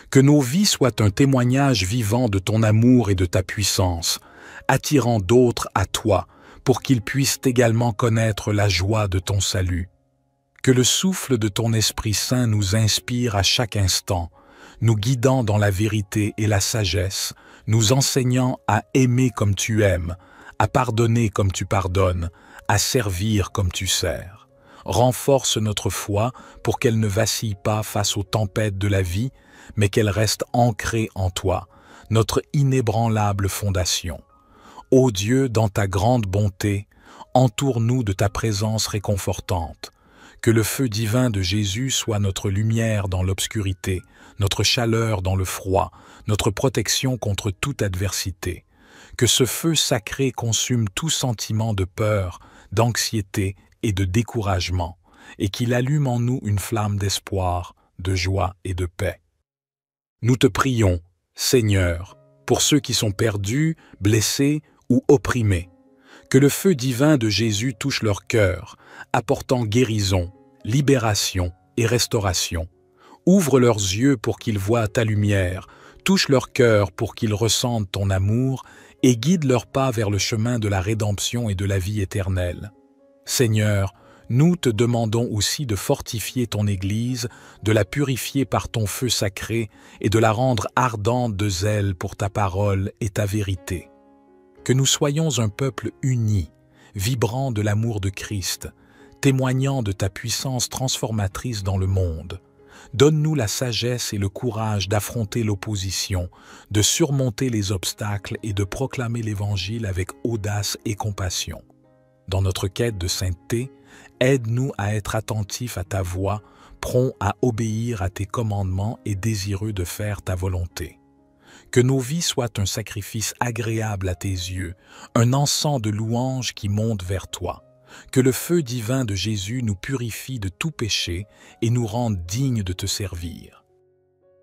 Que nos vies soient un témoignage vivant de ton amour et de ta puissance, attirant d'autres à toi pour qu'ils puissent également connaître la joie de ton salut. Que le souffle de ton Esprit Saint nous inspire à chaque instant, nous guidant dans la vérité et la sagesse, nous enseignant à aimer comme tu aimes, à pardonner comme tu pardonnes, à servir comme tu sers. Renforce notre foi pour qu'elle ne vacille pas face aux tempêtes de la vie, mais qu'elle reste ancrée en toi, notre inébranlable fondation. Ô Dieu, dans ta grande bonté, entoure-nous de ta présence réconfortante. Que le feu divin de Jésus soit notre lumière dans l'obscurité, notre chaleur dans le froid, notre protection contre toute adversité. Que ce feu sacré consume tout sentiment de peur, d'anxiété et de découragement, et qu'il allume en nous une flamme d'espoir, de joie et de paix. Nous te prions, Seigneur, pour ceux qui sont perdus, blessés ou opprimés. Que le feu divin de Jésus touche leur cœur, apportant guérison, libération et restauration. Ouvre leurs yeux pour qu'ils voient ta lumière, touche leur cœur pour qu'ils ressentent ton amour et guide leurs pas vers le chemin de la rédemption et de la vie éternelle. Seigneur, nous te demandons aussi de fortifier ton Église, de la purifier par ton feu sacré et de la rendre ardente de zèle pour ta parole et ta vérité. Que nous soyons un peuple uni, vibrant de l'amour de Christ, témoignant de ta puissance transformatrice dans le monde. Donne-nous la sagesse et le courage d'affronter l'opposition, de surmonter les obstacles et de proclamer l'Évangile avec audace et compassion. Dans notre quête de sainteté, aide-nous à être attentifs à ta voix, prompts à obéir à tes commandements et désireux de faire ta volonté. Que nos vies soient un sacrifice agréable à tes yeux, un encens de louange qui monte vers toi. Que le feu divin de Jésus nous purifie de tout péché et nous rende dignes de te servir.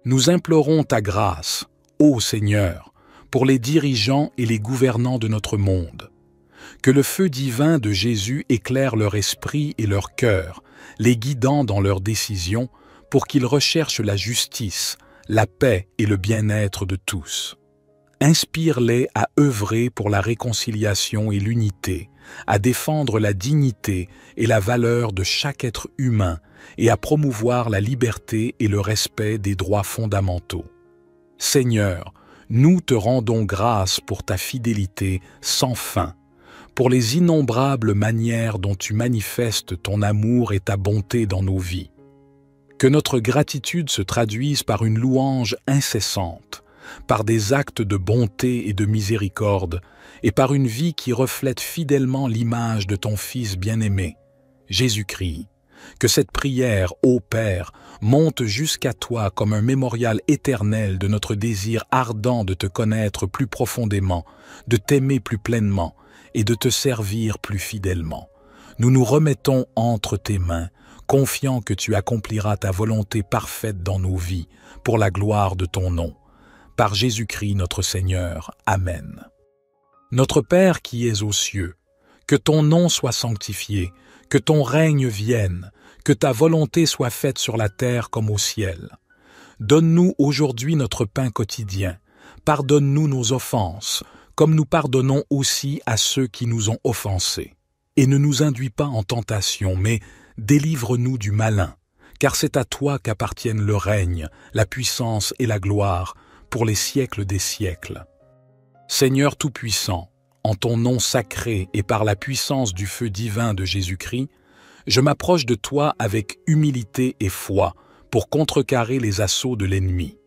Nous implorons ta grâce, ô Seigneur, pour les dirigeants et les gouvernants de notre monde. Que le feu divin de Jésus éclaire leur esprit et leur cœur, les guidant dans leurs décisions pour qu'ils recherchent la justice, la paix et le bien-être de tous. Inspire-les à œuvrer pour la réconciliation et l'unité, à défendre la dignité et la valeur de chaque être humain et à promouvoir la liberté et le respect des droits fondamentaux. Seigneur, nous te rendons grâce pour ta fidélité sans fin, pour les innombrables manières dont tu manifestes ton amour et ta bonté dans nos vies. Que notre gratitude se traduise par une louange incessante, par des actes de bonté et de miséricorde, et par une vie qui reflète fidèlement l'image de ton Fils bien-aimé, Jésus-Christ. Que cette prière, ô Père, monte jusqu'à toi comme un mémorial éternel de notre désir ardent de te connaître plus profondément, de t'aimer plus pleinement et de te servir plus fidèlement. Nous nous remettons entre tes mains, confiants que tu accompliras ta volonté parfaite dans nos vies, pour la gloire de ton nom. Par Jésus-Christ notre Seigneur. Amen. Notre Père qui es aux cieux, que ton nom soit sanctifié, que ton règne vienne, que ta volonté soit faite sur la terre comme au ciel. Donne-nous aujourd'hui notre pain quotidien. Pardonne-nous nos offenses, comme nous pardonnons aussi à ceux qui nous ont offensés. Et ne nous induis pas en tentation, mais délivre-nous du malin, car c'est à toi qu'appartiennent le règne, la puissance et la gloire, pour les siècles des siècles. Seigneur Tout-Puissant, en ton nom sacré et par la puissance du feu divin de Jésus-Christ, je m'approche de toi avec humilité et foi pour contrecarrer les assauts de l'ennemi.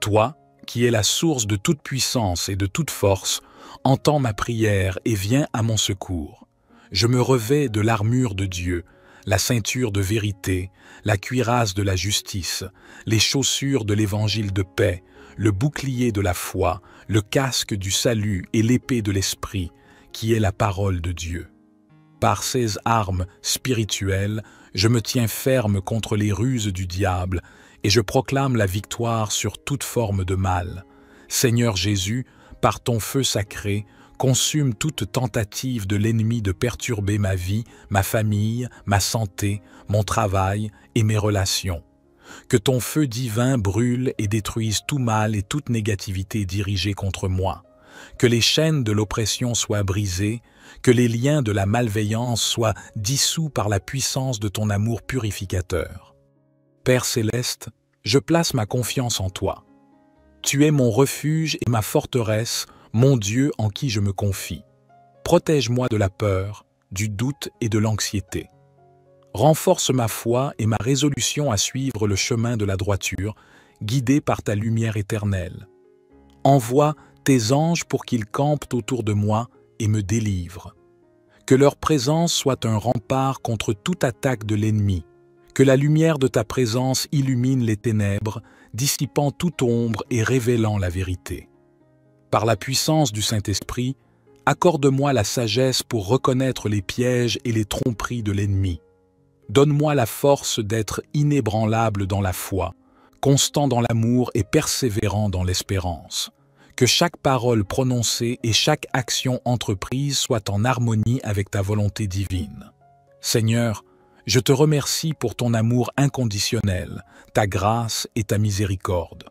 Toi, qui es la source de toute puissance et de toute force, entends ma prière et viens à mon secours. Je me revais de l'armure de Dieu, la ceinture de vérité, la cuirasse de la justice, les chaussures de l'évangile de paix, le bouclier de la foi, le casque du salut et l'épée de l'esprit, qui est la parole de Dieu. Par ces armes spirituelles, je me tiens ferme contre les ruses du diable et je proclame la victoire sur toute forme de mal. Seigneur Jésus, par ton feu sacré, consume toute tentative de l'ennemi de perturber ma vie, ma famille, ma santé, mon travail et mes relations. Que ton feu divin brûle et détruise tout mal et toute négativité dirigée contre moi. Que les chaînes de l'oppression soient brisées, que les liens de la malveillance soient dissous par la puissance de ton amour purificateur. Père céleste, je place ma confiance en toi. Tu es mon refuge et ma forteresse, mon Dieu en qui je me confie. Protège-moi de la peur, du doute et de l'anxiété. Renforce ma foi et ma résolution à suivre le chemin de la droiture, guidé par ta lumière éternelle. Envoie tes anges pour qu'ils campent autour de moi et me délivrent. Que leur présence soit un rempart contre toute attaque de l'ennemi. Que la lumière de ta présence illumine les ténèbres, dissipant toute ombre et révélant la vérité. Par la puissance du Saint-Esprit, accorde-moi la sagesse pour reconnaître les pièges et les tromperies de l'ennemi. Donne-moi la force d'être inébranlable dans la foi, constant dans l'amour et persévérant dans l'espérance. Que chaque parole prononcée et chaque action entreprise soit en harmonie avec ta volonté divine. Seigneur, je te remercie pour ton amour inconditionnel, ta grâce et ta miséricorde.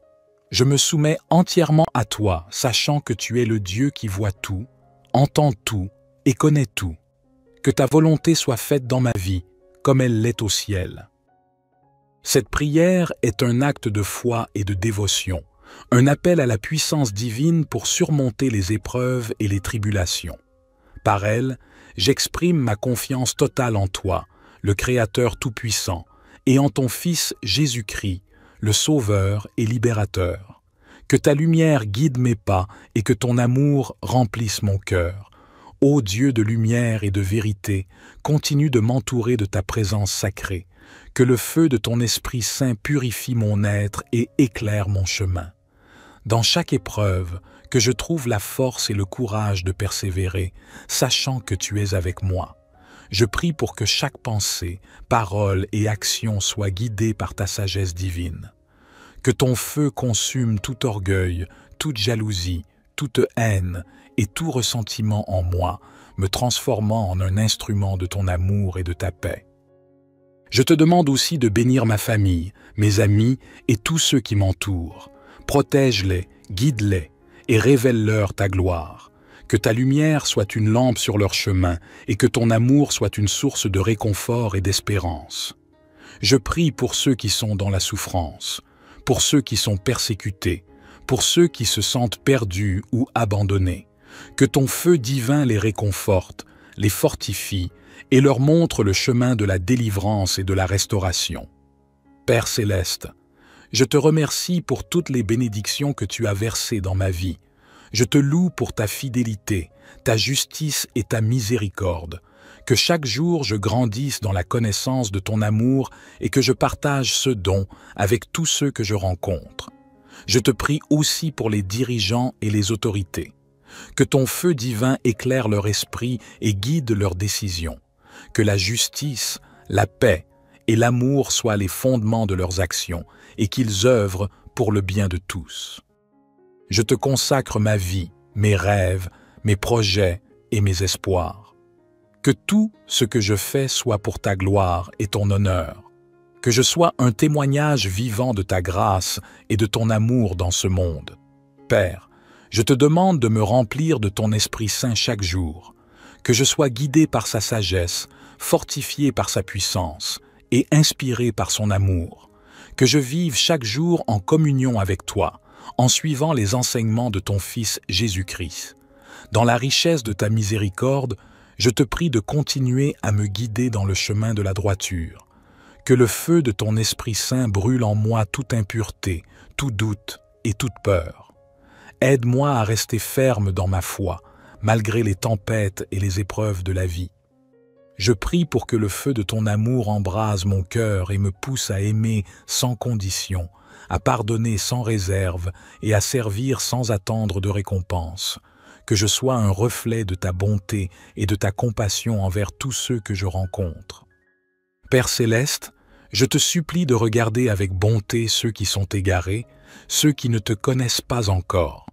Je me soumets entièrement à toi, sachant que tu es le Dieu qui voit tout, entend tout et connaît tout. Que ta volonté soit faite dans ma vie, comme elle l'est au ciel. Cette prière est un acte de foi et de dévotion, un appel à la puissance divine pour surmonter les épreuves et les tribulations. Par elle, j'exprime ma confiance totale en toi, le Créateur Tout-Puissant, et en ton Fils Jésus-Christ, le Sauveur et Libérateur. Que ta lumière guide mes pas et que ton amour remplisse mon cœur. Ô Dieu de lumière et de vérité, continue de m'entourer de ta présence sacrée. Que le feu de ton Esprit Saint purifie mon être et éclaire mon chemin. Dans chaque épreuve, que je trouve la force et le courage de persévérer, sachant que tu es avec moi. Je prie pour que chaque pensée, parole et action soient guidées par ta sagesse divine. Que ton feu consume tout orgueil, toute jalousie, toute haine et tout ressentiment en moi, me transformant en un instrument de ton amour et de ta paix. Je te demande aussi de bénir ma famille, mes amis et tous ceux qui m'entourent. Protège-les, guide-les et révèle-leur ta gloire. Que ta lumière soit une lampe sur leur chemin et que ton amour soit une source de réconfort et d'espérance. Je prie pour ceux qui sont dans la souffrance, pour ceux qui sont persécutés, pour ceux qui se sentent perdus ou abandonnés. Que ton feu divin les réconforte, les fortifie et leur montre le chemin de la délivrance et de la restauration. Père céleste, je te remercie pour toutes les bénédictions que tu as versées dans ma vie. Je te loue pour ta fidélité, ta justice et ta miséricorde. Que chaque jour je grandisse dans la connaissance de ton amour et que je partage ce don avec tous ceux que je rencontre. Je te prie aussi pour les dirigeants et les autorités. Que ton feu divin éclaire leur esprit et guide leurs décisions. Que la justice, la paix et l'amour soient les fondements de leurs actions et qu'ils œuvrent pour le bien de tous. Je te consacre ma vie, mes rêves, mes projets et mes espoirs. Que tout ce que je fais soit pour ta gloire et ton honneur. Que je sois un témoignage vivant de ta grâce et de ton amour dans ce monde. Père, je te demande de me remplir de ton Esprit Saint chaque jour. Que je sois guidé par sa sagesse, fortifié par sa puissance et inspiré par son amour. Que je vive chaque jour en communion avec toi, en suivant les enseignements de ton Fils Jésus-Christ. Dans la richesse de ta miséricorde, je te prie de continuer à me guider dans le chemin de la droiture. Que le feu de ton Esprit Saint brûle en moi toute impureté, tout doute et toute peur. Aide-moi à rester ferme dans ma foi, malgré les tempêtes et les épreuves de la vie. Je prie pour que le feu de ton amour embrase mon cœur et me pousse à aimer sans condition, à pardonner sans réserve et à servir sans attendre de récompense. Que je sois un reflet de ta bonté et de ta compassion envers tous ceux que je rencontre. Père céleste, je te supplie de regarder avec bonté ceux qui sont égarés, ceux qui ne te connaissent pas encore.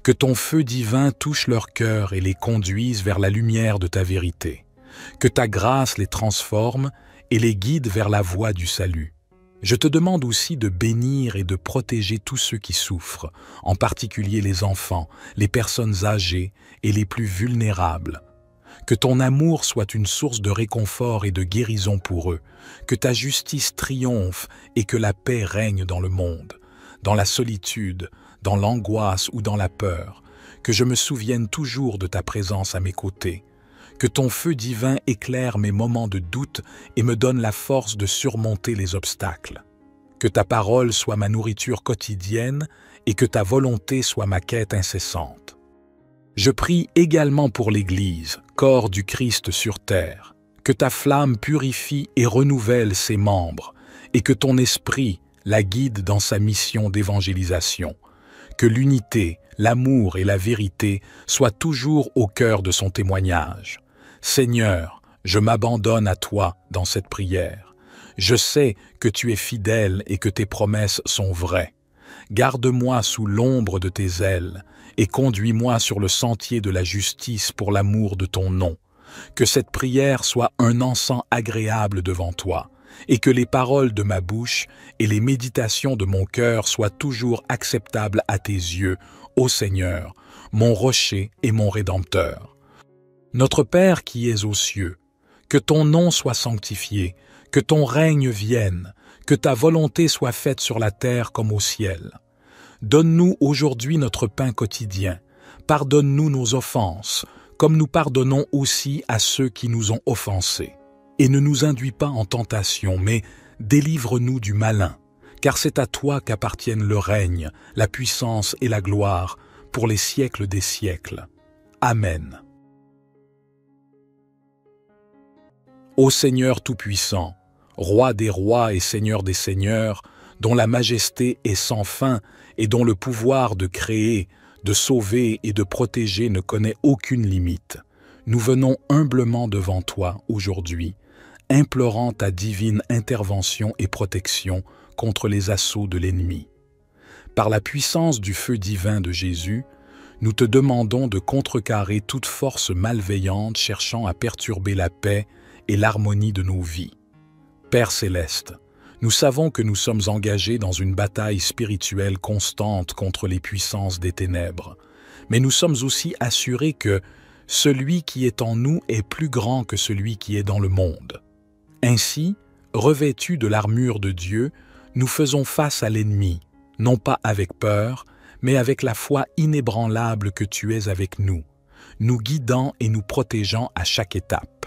Que ton feu divin touche leur cœur et les conduise vers la lumière de ta vérité. Que ta grâce les transforme et les guide vers la voie du salut. Je te demande aussi de bénir et de protéger tous ceux qui souffrent, en particulier les enfants, les personnes âgées et les plus vulnérables. Que ton amour soit une source de réconfort et de guérison pour eux, que ta justice triomphe et que la paix règne dans le monde, dans la solitude, dans l'angoisse ou dans la peur, que je me souvienne toujours de ta présence à mes côtés. Que ton feu divin éclaire mes moments de doute et me donne la force de surmonter les obstacles. Que ta parole soit ma nourriture quotidienne et que ta volonté soit ma quête incessante. Je prie également pour l'Église, corps du Christ sur terre. Que ta flamme purifie et renouvelle ses membres et que ton esprit la guide dans sa mission d'évangélisation. Que l'unité, l'amour et la vérité soient toujours au cœur de son témoignage. Seigneur, je m'abandonne à toi dans cette prière. Je sais que tu es fidèle et que tes promesses sont vraies. Garde-moi sous l'ombre de tes ailes et conduis-moi sur le sentier de la justice pour l'amour de ton nom. Que cette prière soit un encens agréable devant toi et que les paroles de ma bouche et les méditations de mon cœur soient toujours acceptables à tes yeux, ô Seigneur, mon rocher et mon Rédempteur. Notre Père qui es aux cieux, que ton nom soit sanctifié, que ton règne vienne, que ta volonté soit faite sur la terre comme au ciel. Donne-nous aujourd'hui notre pain quotidien. Pardonne-nous nos offenses, comme nous pardonnons aussi à ceux qui nous ont offensés. Et ne nous induis pas en tentation, mais délivre-nous du malin, car c'est à toi qu'appartiennent le règne, la puissance et la gloire, pour les siècles des siècles. Amen. Ô Seigneur Tout-Puissant, Roi des rois et Seigneur des seigneurs, dont la majesté est sans fin et dont le pouvoir de créer, de sauver et de protéger ne connaît aucune limite, nous venons humblement devant toi aujourd'hui, implorant ta divine intervention et protection contre les assauts de l'ennemi. Par la puissance du feu divin de Jésus, nous te demandons de contrecarrer toute force malveillante cherchant à perturber la paix et l'harmonie de nos vies. Père céleste, nous savons que nous sommes engagés dans une bataille spirituelle constante contre les puissances des ténèbres. mais nous sommes aussi assurés que celui qui est en nous est plus grand que celui qui est dans le monde. Ainsi, revêtus de l'armure de Dieu, nous faisons face à l'ennemi, non pas avec peur, mais avec la foi inébranlable que tu es avec nous, nous guidant et nous protégeant à chaque étape.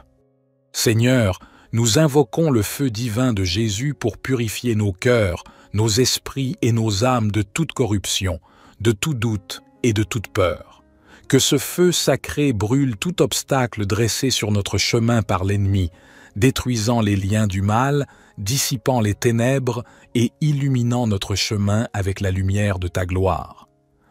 Seigneur, nous invoquons le feu divin de Jésus pour purifier nos cœurs, nos esprits et nos âmes de toute corruption, de tout doute et de toute peur. Que ce feu sacré brûle tout obstacle dressé sur notre chemin par l'ennemi, détruisant les liens du mal, dissipant les ténèbres et illuminant notre chemin avec la lumière de ta gloire.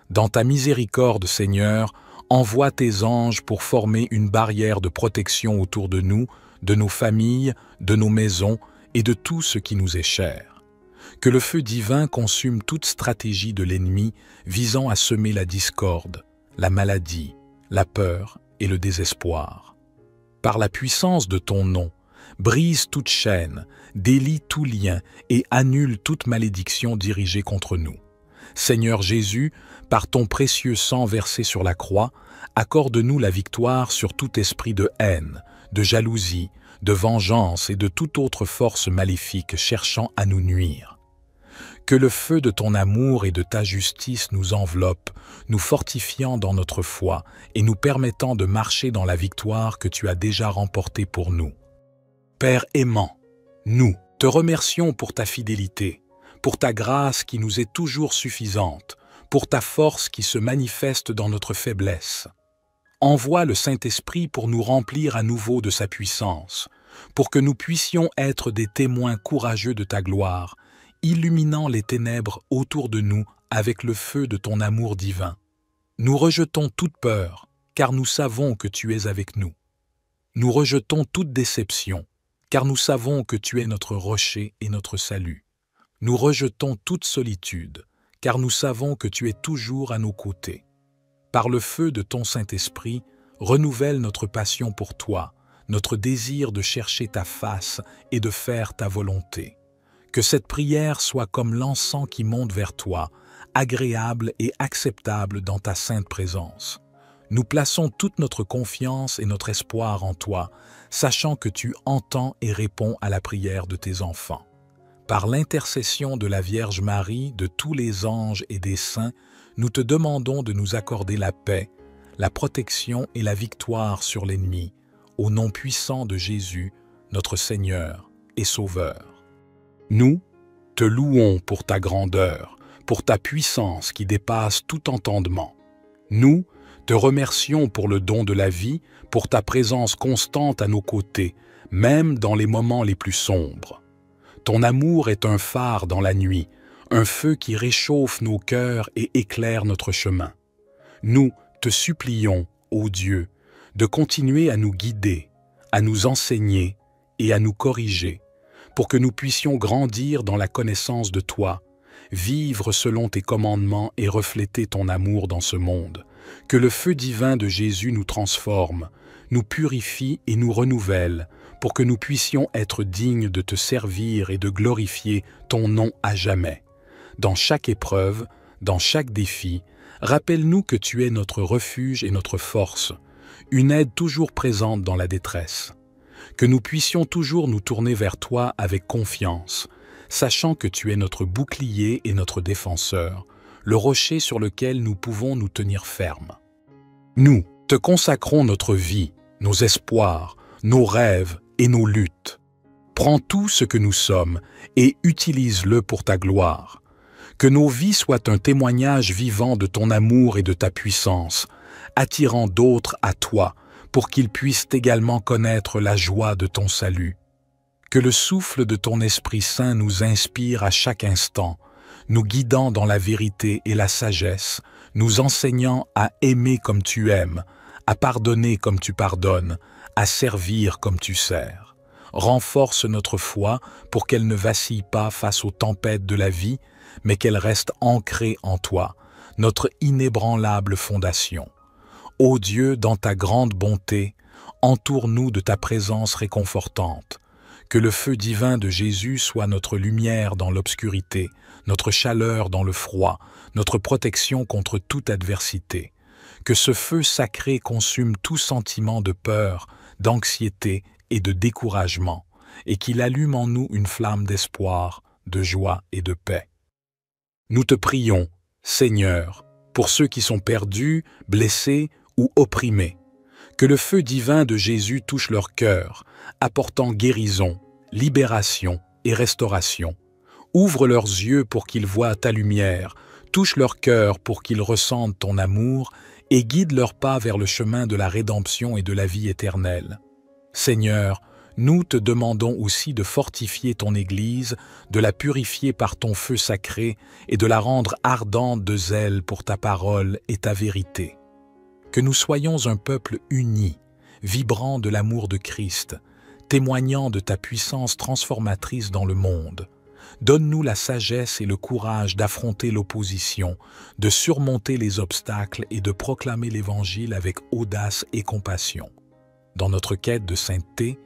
Dans ta miséricorde, Seigneur, envoie tes anges pour former une barrière de protection autour de nous, de nos familles, de nos maisons et de tout ce qui nous est cher. Que le feu divin consume toute stratégie de l'ennemi visant à semer la discorde, la maladie, la peur et le désespoir. Par la puissance de ton nom, brise toute chaîne, délie tout lien et annule toute malédiction dirigée contre nous. Seigneur Jésus, par ton précieux sang versé sur la croix, accorde-nous la victoire sur tout esprit de haine, de jalousie, de vengeance et de toute autre force maléfique cherchant à nous nuire. Que le feu de ton amour et de ta justice nous enveloppe, nous fortifiant dans notre foi et nous permettant de marcher dans la victoire que tu as déjà remportée pour nous. Père aimant, nous te remercions pour ta fidélité, pour ta grâce qui nous est toujours suffisante, pour ta force qui se manifeste dans notre faiblesse. Envoie le Saint-Esprit pour nous remplir à nouveau de sa puissance, pour que nous puissions être des témoins courageux de ta gloire, illuminant les ténèbres autour de nous avec le feu de ton amour divin. Nous rejetons toute peur, car nous savons que tu es avec nous. Nous rejetons toute déception, car nous savons que tu es notre rocher et notre salut. Nous rejetons toute solitude, car nous savons que tu es toujours à nos côtés. Par le feu de ton Saint-Esprit, renouvelle notre passion pour toi, notre désir de chercher ta face et de faire ta volonté. Que cette prière soit comme l'encens qui monte vers toi, agréable et acceptable dans ta sainte présence. Nous plaçons toute notre confiance et notre espoir en toi, sachant que tu entends et réponds à la prière de tes enfants. Par l'intercession de la Vierge Marie, de tous les anges et des saints, nous te demandons de nous accorder la paix, la protection et la victoire sur l'ennemi, au nom puissant de Jésus, notre Seigneur et Sauveur. Nous te louons pour ta grandeur, pour ta puissance qui dépasse tout entendement. Nous te remercions pour le don de la vie, pour ta présence constante à nos côtés, même dans les moments les plus sombres. Ton amour est un phare dans la nuit, un feu qui réchauffe nos cœurs et éclaire notre chemin. Nous te supplions, ô Dieu, de continuer à nous guider, à nous enseigner et à nous corriger, pour que nous puissions grandir dans la connaissance de toi, vivre selon tes commandements et refléter ton amour dans ce monde. Que le feu divin de Jésus nous transforme, nous purifie et nous renouvelle, pour que nous puissions être dignes de te servir et de glorifier ton nom à jamais. Dans chaque épreuve, dans chaque défi, rappelle-nous que tu es notre refuge et notre force, une aide toujours présente dans la détresse. Que nous puissions toujours nous tourner vers toi avec confiance, sachant que tu es notre bouclier et notre défenseur, le rocher sur lequel nous pouvons nous tenir fermes. Nous te consacrons notre vie, nos espoirs, nos rêves et nos luttes. Prends tout ce que nous sommes et utilise-le pour ta gloire. Que nos vies soient un témoignage vivant de ton amour et de ta puissance, attirant d'autres à toi pour qu'ils puissent également connaître la joie de ton salut. Que le souffle de ton Esprit Saint nous inspire à chaque instant, nous guidant dans la vérité et la sagesse, nous enseignant à aimer comme tu aimes, à pardonner comme tu pardonnes, à servir comme tu sers. Renforce notre foi pour qu'elle ne vacille pas face aux tempêtes de la vie, mais qu'elle reste ancrée en toi, notre inébranlable fondation. Ô Dieu, dans ta grande bonté, entoure-nous de ta présence réconfortante. Que le feu divin de Jésus soit notre lumière dans l'obscurité, notre chaleur dans le froid, notre protection contre toute adversité. que ce feu sacré consume tout sentiment de peur, d'anxiété et de découragement, et qu'il allume en nous une flamme d'espoir, de joie et de paix. Nous te prions, Seigneur, pour ceux qui sont perdus, blessés ou opprimés, que le feu divin de Jésus touche leur cœur, apportant guérison, libération et restauration. Ouvre leurs yeux pour qu'ils voient ta lumière, touche leur cœur pour qu'ils ressentent ton amour et guide leurs pas vers le chemin de la rédemption et de la vie éternelle. Seigneur, nous te demandons aussi de fortifier ton Église, de la purifier par ton feu sacré et de la rendre ardente de zèle pour ta parole et ta vérité. Que nous soyons un peuple uni, vibrant de l'amour de Christ, témoignant de ta puissance transformatrice dans le monde. Donne-nous la sagesse et le courage d'affronter l'opposition, de surmonter les obstacles et de proclamer l'Évangile avec audace et compassion. Dans notre quête de sainteté,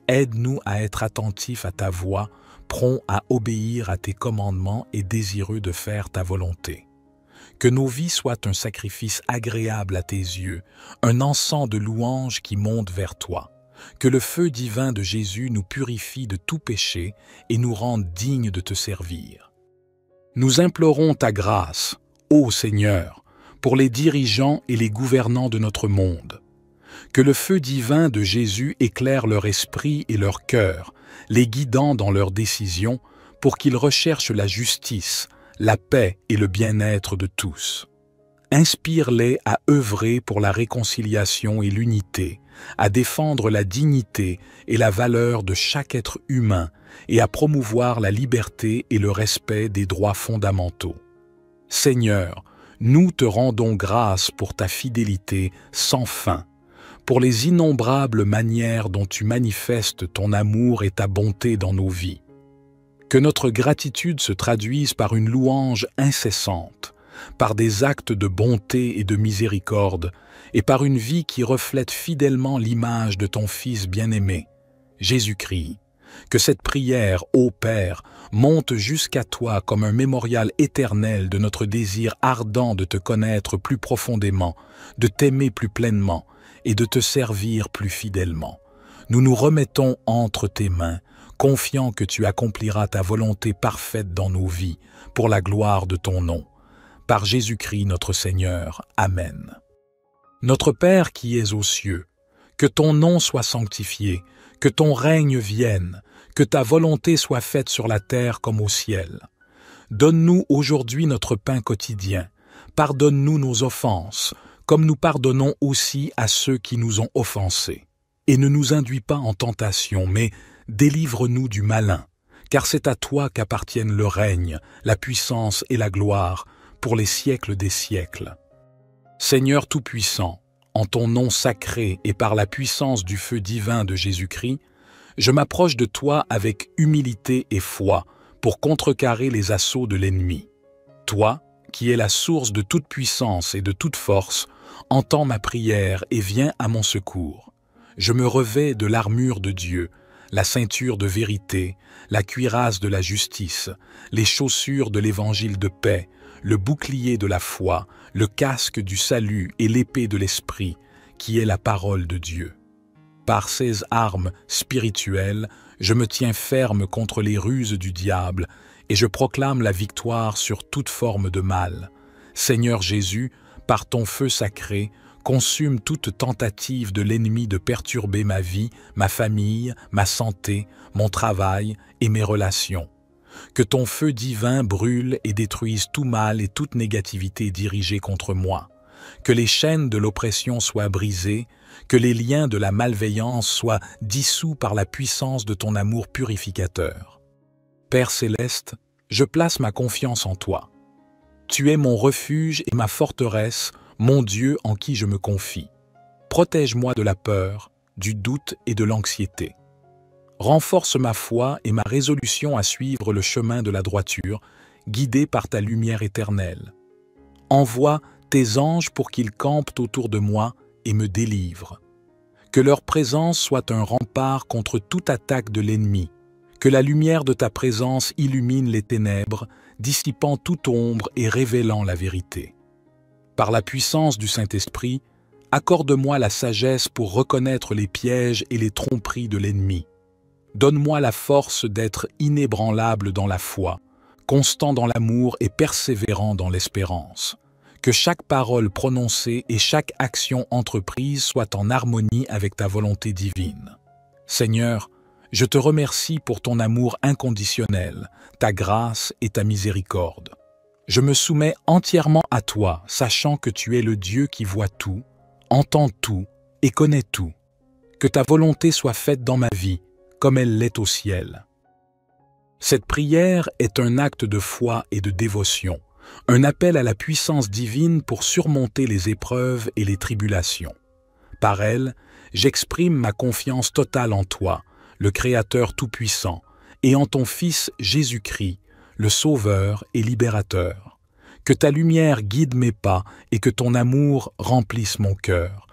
aide-nous à être attentifs à ta voix, prompts à obéir à tes commandements et désireux de faire ta volonté. Que nos vies soient un sacrifice agréable à tes yeux, un encens de louange qui monte vers toi. Que le feu divin de Jésus nous purifie de tout péché et nous rende dignes de te servir. Nous implorons ta grâce, ô Seigneur, pour les dirigeants et les gouvernants de notre monde. Que le feu divin de Jésus éclaire leur esprit et leur cœur, les guidant dans leurs décisions pour qu'ils recherchent la justice, la paix et le bien-être de tous. Inspire-les à œuvrer pour la réconciliation et l'unité, à défendre la dignité et la valeur de chaque être humain et à promouvoir la liberté et le respect des droits fondamentaux. Seigneur, nous te rendons grâce pour ta fidélité sans fin, pour les innombrables manières dont tu manifestes ton amour et ta bonté dans nos vies. Que notre gratitude se traduise par une louange incessante, par des actes de bonté et de miséricorde, et par une vie qui reflète fidèlement l'image de ton Fils bien-aimé, Jésus-Christ. Que cette prière, ô Père, monte jusqu'à toi comme un mémorial éternel de notre désir ardent de te connaître plus profondément, de t'aimer plus pleinement et de te servir plus fidèlement. Nous nous remettons entre tes mains, confiants que tu accompliras ta volonté parfaite dans nos vies, pour la gloire de ton nom. Par Jésus-Christ notre Seigneur. Amen. Notre Père qui es aux cieux, que ton nom soit sanctifié, que ton règne vienne, que ta volonté soit faite sur la terre comme au ciel. Donne-nous aujourd'hui notre pain quotidien. Pardonne-nous nos offenses, comme nous pardonnons aussi à ceux qui nous ont offensés. Et ne nous induis pas en tentation, mais délivre-nous du malin, car c'est à toi qu'appartiennent le règne, la puissance et la gloire, pour les siècles des siècles. Seigneur Tout-Puissant, en ton nom sacré et par la puissance du feu divin de Jésus-Christ, je m'approche de toi avec humilité et foi pour contrecarrer les assauts de l'ennemi. Toi, qui es la source de toute puissance et de toute force, entends ma prière et viens à mon secours. Je me revais de l'armure de Dieu, la ceinture de vérité, la cuirasse de la justice, les chaussures de l'évangile de paix, le bouclier de la foi, le casque du salut et l'épée de l'esprit, qui est la parole de Dieu. Par ces armes spirituelles, je me tiens ferme contre les ruses du diable et je proclame la victoire sur toute forme de mal. Seigneur Jésus, par ton feu sacré, consume toute tentative de l'ennemi de perturber ma vie, ma famille, ma santé, mon travail et mes relations. Que ton feu divin brûle et détruise tout mal et toute négativité dirigée contre moi. Que les chaînes de l'oppression soient brisées, que les liens de la malveillance soient dissous par la puissance de ton amour purificateur. Père céleste, je place ma confiance en toi. Tu es mon refuge et ma forteresse, mon Dieu en qui je me confie. Protège-moi de la peur, du doute et de l'anxiété. Renforce ma foi et ma résolution à suivre le chemin de la droiture, guidé par ta lumière éternelle. Envoie tes anges pour qu'ils campent autour de moi et me délivrent. Que leur présence soit un rempart contre toute attaque de l'ennemi. Que la lumière de ta présence illumine les ténèbres, dissipant toute ombre et révélant la vérité. Par la puissance du Saint-Esprit, accorde-moi la sagesse pour reconnaître les pièges et les tromperies de l'ennemi. Donne-moi la force d'être inébranlable dans la foi, constant dans l'amour et persévérant dans l'espérance. Que chaque parole prononcée et chaque action entreprise soit en harmonie avec ta volonté divine. Seigneur, je te remercie pour ton amour inconditionnel, ta grâce et ta miséricorde. Je me soumets entièrement à toi, sachant que tu es le Dieu qui voit tout, entend tout et connaît tout. Que ta volonté soit faite dans ma vie, comme elle l'est au ciel. Cette prière est un acte de foi et de dévotion, un appel à la puissance divine pour surmonter les épreuves et les tribulations. Par elle, j'exprime ma confiance totale en toi, le Créateur Tout-Puissant, et en ton Fils Jésus-Christ, le Sauveur et Libérateur. Que ta lumière guide mes pas et que ton amour remplisse mon cœur.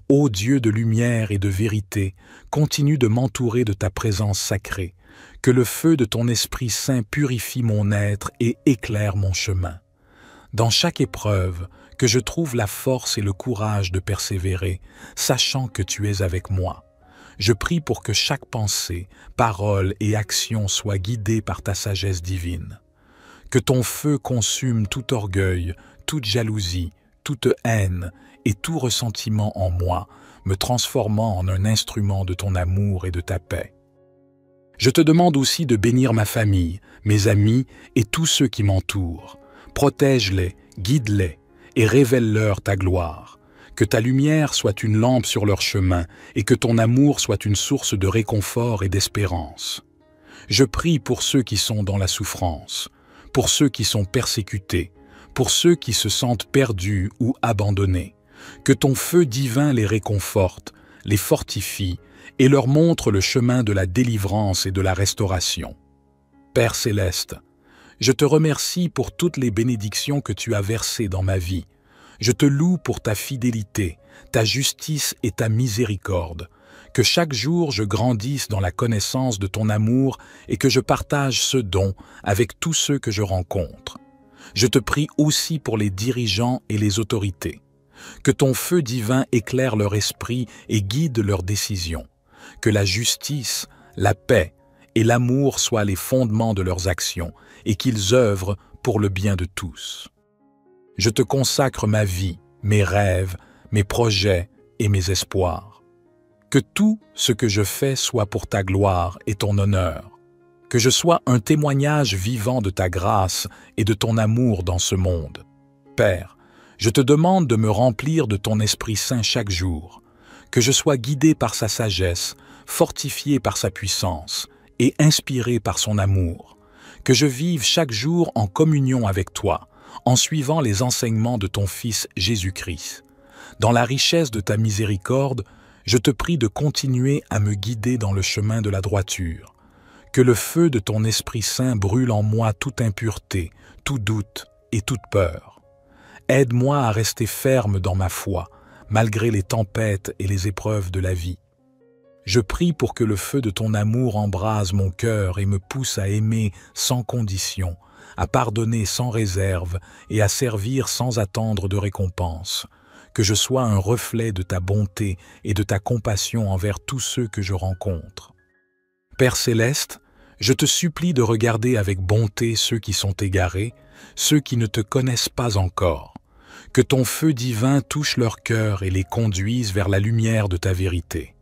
Ô Dieu de lumière et de vérité, continue de m'entourer de ta présence sacrée. Que le feu de ton Esprit Saint purifie mon être et éclaire mon chemin. Dans chaque épreuve, que je trouve la force et le courage de persévérer, sachant que tu es avec moi. Je prie pour que chaque pensée, parole et action soient guidées par ta sagesse divine. Que ton feu consume tout orgueil, toute jalousie, toute haine et tout ressentiment en moi, me transformant en un instrument de ton amour et de ta paix. Je te demande aussi de bénir ma famille, mes amis et tous ceux qui m'entourent. Protège-les, guide-les et révèle-leur ta gloire. Que ta lumière soit une lampe sur leur chemin et que ton amour soit une source de réconfort et d'espérance. Je prie pour ceux qui sont dans la souffrance, pour ceux qui sont persécutés, pour ceux qui se sentent perdus ou abandonnés. Que ton feu divin les réconforte, les fortifie et leur montre le chemin de la délivrance et de la restauration. Père céleste, je te remercie pour toutes les bénédictions que tu as versées dans ma vie. Je te loue pour ta fidélité, ta justice et ta miséricorde. Que chaque jour je grandisse dans la connaissance de ton amour et que je partage ce don avec tous ceux que je rencontre. Je te prie aussi pour les dirigeants et les autorités. Que ton feu divin éclaire leur esprit et guide leurs décisions. Que la justice, la paix et l'amour soient les fondements de leurs actions et qu'ils œuvrent pour le bien de tous. Je te consacre ma vie, mes rêves, mes projets et mes espoirs. Que tout ce que je fais soit pour ta gloire et ton honneur. Que je sois un témoignage vivant de ta grâce et de ton amour dans ce monde. Père, je te demande de me remplir de ton Esprit Saint chaque jour. Que je sois guidé par sa sagesse, fortifié par sa puissance et inspiré par son amour. Que je vive chaque jour en communion avec toi, en suivant les enseignements de ton Fils Jésus-Christ. Dans la richesse de ta miséricorde, je te prie de continuer à me guider dans le chemin de la droiture. Que le feu de ton Esprit Saint brûle en moi toute impureté, tout doute et toute peur. Aide-moi à rester ferme dans ma foi, malgré les tempêtes et les épreuves de la vie. Je prie pour que le feu de ton amour embrase mon cœur et me pousse à aimer sans condition, à pardonner sans réserve et à servir sans attendre de récompense. Que je sois un reflet de ta bonté et de ta compassion envers tous ceux que je rencontre. Père céleste, je te supplie de regarder avec bonté ceux qui sont égarés, ceux qui ne te connaissent pas encore. Que ton feu divin touche leur cœur et les conduise vers la lumière de ta vérité.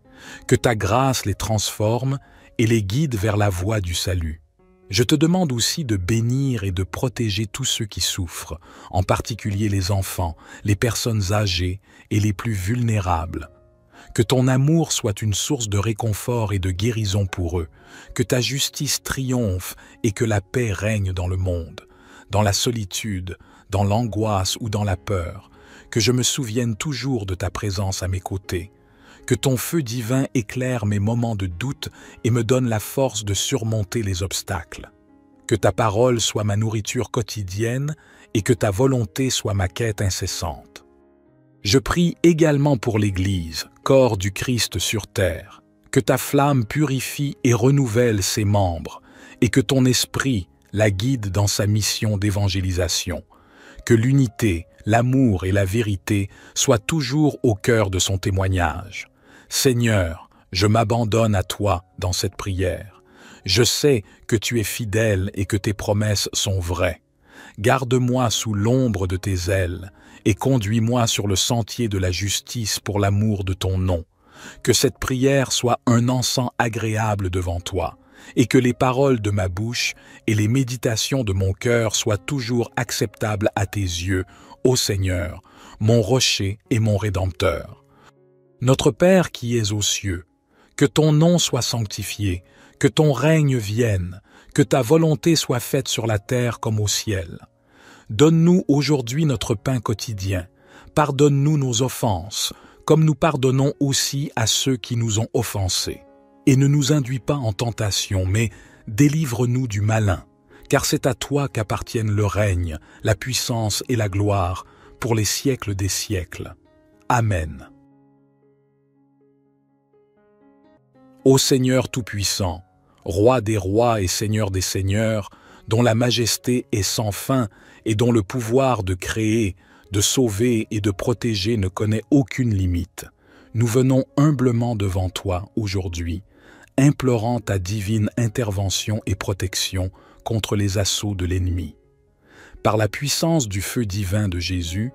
Que ta grâce les transforme et les guide vers la voie du salut. Je te demande aussi de bénir et de protéger tous ceux qui souffrent, en particulier les enfants, les personnes âgées et les plus vulnérables. Que ton amour soit une source de réconfort et de guérison pour eux, que ta justice triomphe et que la paix règne dans le monde, dans la solitude, dans l'angoisse ou dans la peur, que je me souvienne toujours de ta présence à mes côtés. Que ton feu divin éclaire mes moments de doute et me donne la force de surmonter les obstacles. Que ta parole soit ma nourriture quotidienne et que ta volonté soit ma quête incessante. Je prie également pour l'Église, corps du Christ sur terre. Que ta flamme purifie et renouvelle ses membres et que ton esprit la guide dans sa mission d'évangélisation. Que l'unité, l'amour et la vérité soient toujours au cœur de son témoignage. Seigneur, je m'abandonne à toi dans cette prière. Je sais que tu es fidèle et que tes promesses sont vraies. Garde-moi sous l'ombre de tes ailes et conduis-moi sur le sentier de la justice pour l'amour de ton nom. Que cette prière soit un encens agréable devant toi et que les paroles de ma bouche et les méditations de mon cœur soient toujours acceptables à tes yeux, ô Seigneur, mon rocher et mon Rédempteur. Notre Père qui es aux cieux, que ton nom soit sanctifié, que ton règne vienne, que ta volonté soit faite sur la terre comme au ciel. Donne-nous aujourd'hui notre pain quotidien. Pardonne-nous nos offenses, comme nous pardonnons aussi à ceux qui nous ont offensés. Et ne nous induis pas en tentation, mais délivre-nous du malin, car c'est à toi qu'appartiennent le règne, la puissance et la gloire, pour les siècles des siècles. Amen. Ô Seigneur Tout-Puissant, Roi des rois et Seigneur des seigneurs, dont la majesté est sans fin et dont le pouvoir de créer, de sauver et de protéger ne connaît aucune limite, nous venons humblement devant toi aujourd'hui, implorant ta divine intervention et protection contre les assauts de l'ennemi. Par la puissance du feu divin de Jésus,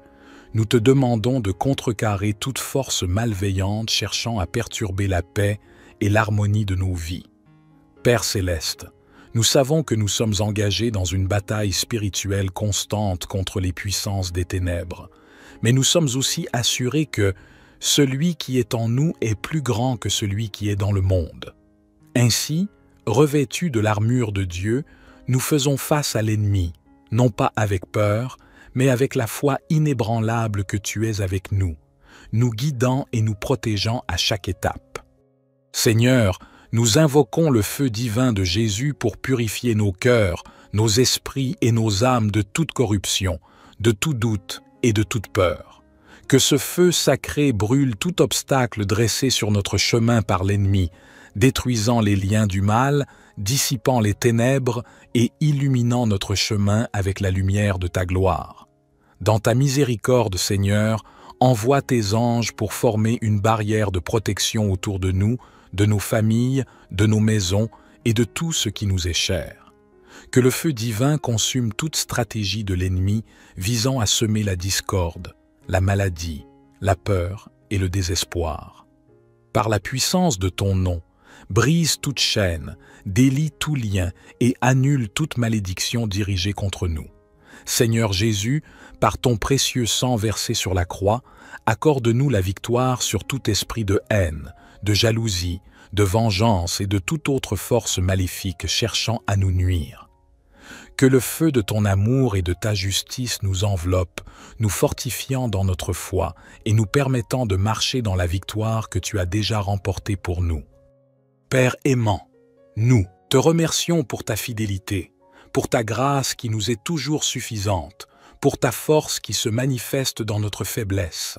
nous te demandons de contrecarrer toute force malveillante cherchant à perturber la paix et l'harmonie de nos vies. Père céleste, nous savons que nous sommes engagés dans une bataille spirituelle constante contre les puissances des ténèbres, mais nous sommes aussi assurés que celui qui est en nous est plus grand que celui qui est dans le monde. Ainsi, revêtus de l'armure de Dieu, nous faisons face à l'ennemi, non pas avec peur, mais avec la foi inébranlable que tu es avec nous, nous guidant et nous protégeant à chaque étape. Seigneur, nous invoquons le feu divin de Jésus pour purifier nos cœurs, nos esprits et nos âmes de toute corruption, de tout doute et de toute peur. Que ce feu sacré brûle tout obstacle dressé sur notre chemin par l'ennemi, détruisant les liens du mal, dissipant les ténèbres et illuminant notre chemin avec la lumière de ta gloire. Dans ta miséricorde, Seigneur, envoie tes anges pour former une barrière de protection autour de nous, de nos familles, de nos maisons et de tout ce qui nous est cher. Que le feu divin consume toute stratégie de l'ennemi visant à semer la discorde, la maladie, la peur et le désespoir. Par la puissance de ton nom, brise toute chaîne, délie tout lien et annule toute malédiction dirigée contre nous. Seigneur Jésus, par ton précieux sang versé sur la croix, accorde-nous la victoire sur tout esprit de haine, de jalousie, de vengeance et de toute autre force maléfique cherchant à nous nuire. Que le feu de ton amour et de ta justice nous enveloppe, nous fortifiant dans notre foi et nous permettant de marcher dans la victoire que tu as déjà remportée pour nous. Père aimant, nous te remercions pour ta fidélité, pour ta grâce qui nous est toujours suffisante, pour ta force qui se manifeste dans notre faiblesse.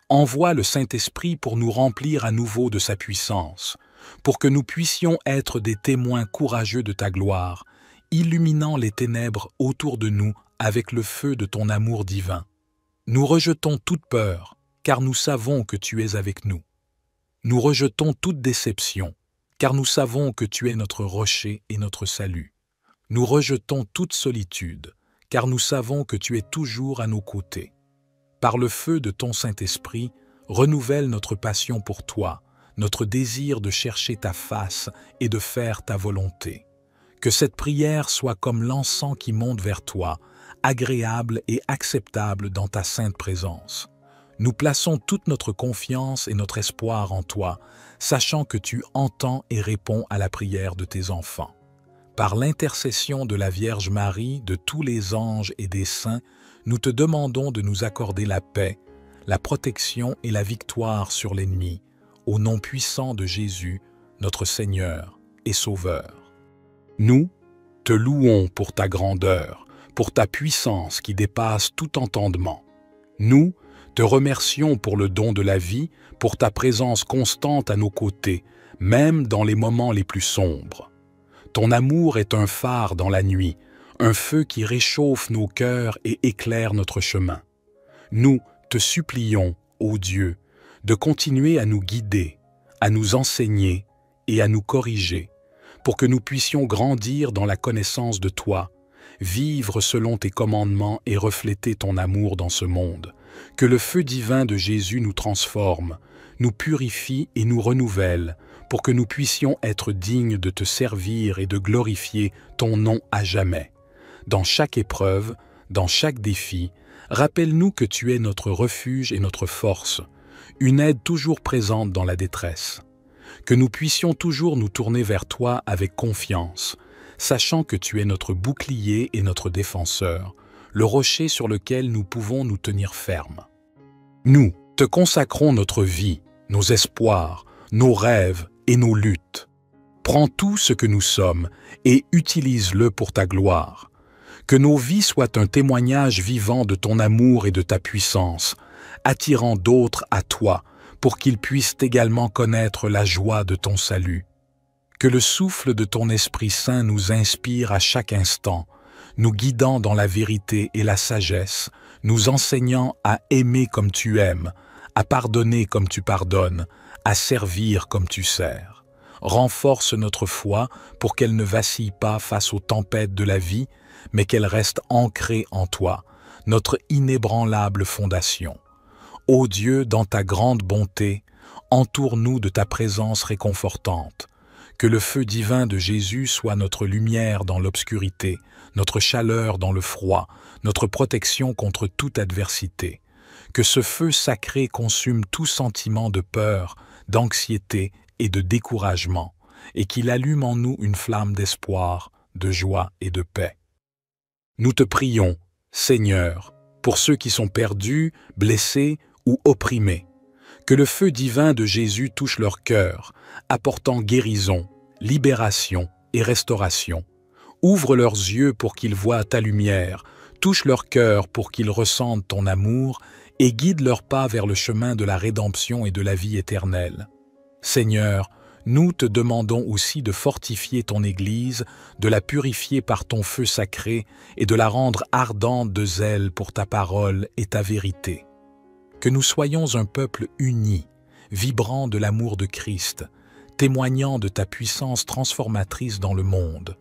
Envoie le Saint-Esprit pour nous remplir à nouveau de sa puissance, pour que nous puissions être des témoins courageux de ta gloire, illuminant les ténèbres autour de nous avec le feu de ton amour divin. Nous rejetons toute peur, car nous savons que tu es avec nous. Nous rejetons toute déception, car nous savons que tu es notre rocher et notre salut. Nous rejetons toute solitude, car nous savons que tu es toujours à nos côtés. Par le feu de ton Saint-Esprit, renouvelle notre passion pour toi, notre désir de chercher ta face et de faire ta volonté. Que cette prière soit comme l'encens qui monte vers toi, agréable et acceptable dans ta sainte présence. Nous plaçons toute notre confiance et notre espoir en toi, sachant que tu entends et réponds à la prière de tes enfants. Par l'intercession de la Vierge Marie, de tous les anges et des saints, nous te demandons de nous accorder la paix, la protection et la victoire sur l'ennemi, au nom puissant de Jésus, notre Seigneur et Sauveur. Nous te louons pour ta grandeur, pour ta puissance qui dépasse tout entendement. Nous te remercions pour le don de la vie, pour ta présence constante à nos côtés, même dans les moments les plus sombres. Ton amour est un phare dans la nuit, un feu qui réchauffe nos cœurs et éclaire notre chemin. nous te supplions, ô Dieu, de continuer à nous guider, à nous enseigner et à nous corriger, pour que nous puissions grandir dans la connaissance de toi, vivre selon tes commandements et refléter ton amour dans ce monde. Que le feu divin de Jésus nous transforme, nous purifie et nous renouvelle, pour que nous puissions être dignes de te servir et de glorifier ton nom à jamais. Dans chaque épreuve, dans chaque défi, rappelle-nous que tu es notre refuge et notre force, une aide toujours présente dans la détresse. Que nous puissions toujours nous tourner vers toi avec confiance, sachant que tu es notre bouclier et notre défenseur, le rocher sur lequel nous pouvons nous tenir fermes. Nous te consacrons notre vie, nos espoirs, nos rêves et nos luttes. Prends tout ce que nous sommes et utilise-le pour ta gloire. Que nos vies soient un témoignage vivant de ton amour et de ta puissance, attirant d'autres à toi pour qu'ils puissent également connaître la joie de ton salut. Que le souffle de ton Esprit Saint nous inspire à chaque instant, nous guidant dans la vérité et la sagesse, nous enseignant à aimer comme tu aimes, à pardonner comme tu pardonnes, à servir comme tu sers. Renforce notre foi pour qu'elle ne vacille pas face aux tempêtes de la vie, mais qu'elle reste ancrée en toi, notre inébranlable fondation. Ô Dieu, dans ta grande bonté, entoure-nous de ta présence réconfortante. Que le feu divin de Jésus soit notre lumière dans l'obscurité, notre chaleur dans le froid, notre protection contre toute adversité. Que ce feu sacré consume tout sentiment de peur, d'anxiété et de découragement, et qu'il allume en nous une flamme d'espoir, de joie et de paix. Nous te prions, Seigneur, pour ceux qui sont perdus, blessés ou opprimés. Que le feu divin de Jésus touche leur cœur, apportant guérison, libération et restauration. Ouvre leurs yeux pour qu'ils voient ta lumière, touche leur cœur pour qu'ils ressentent ton amour et guide leurs pas vers le chemin de la rédemption et de la vie éternelle. Seigneur, nous te demandons aussi de fortifier ton Église, de la purifier par ton feu sacré et de la rendre ardente de zèle pour ta parole et ta vérité. Que nous soyons un peuple uni, vibrant de l'amour de Christ, témoignant de ta puissance transformatrice dans le monde.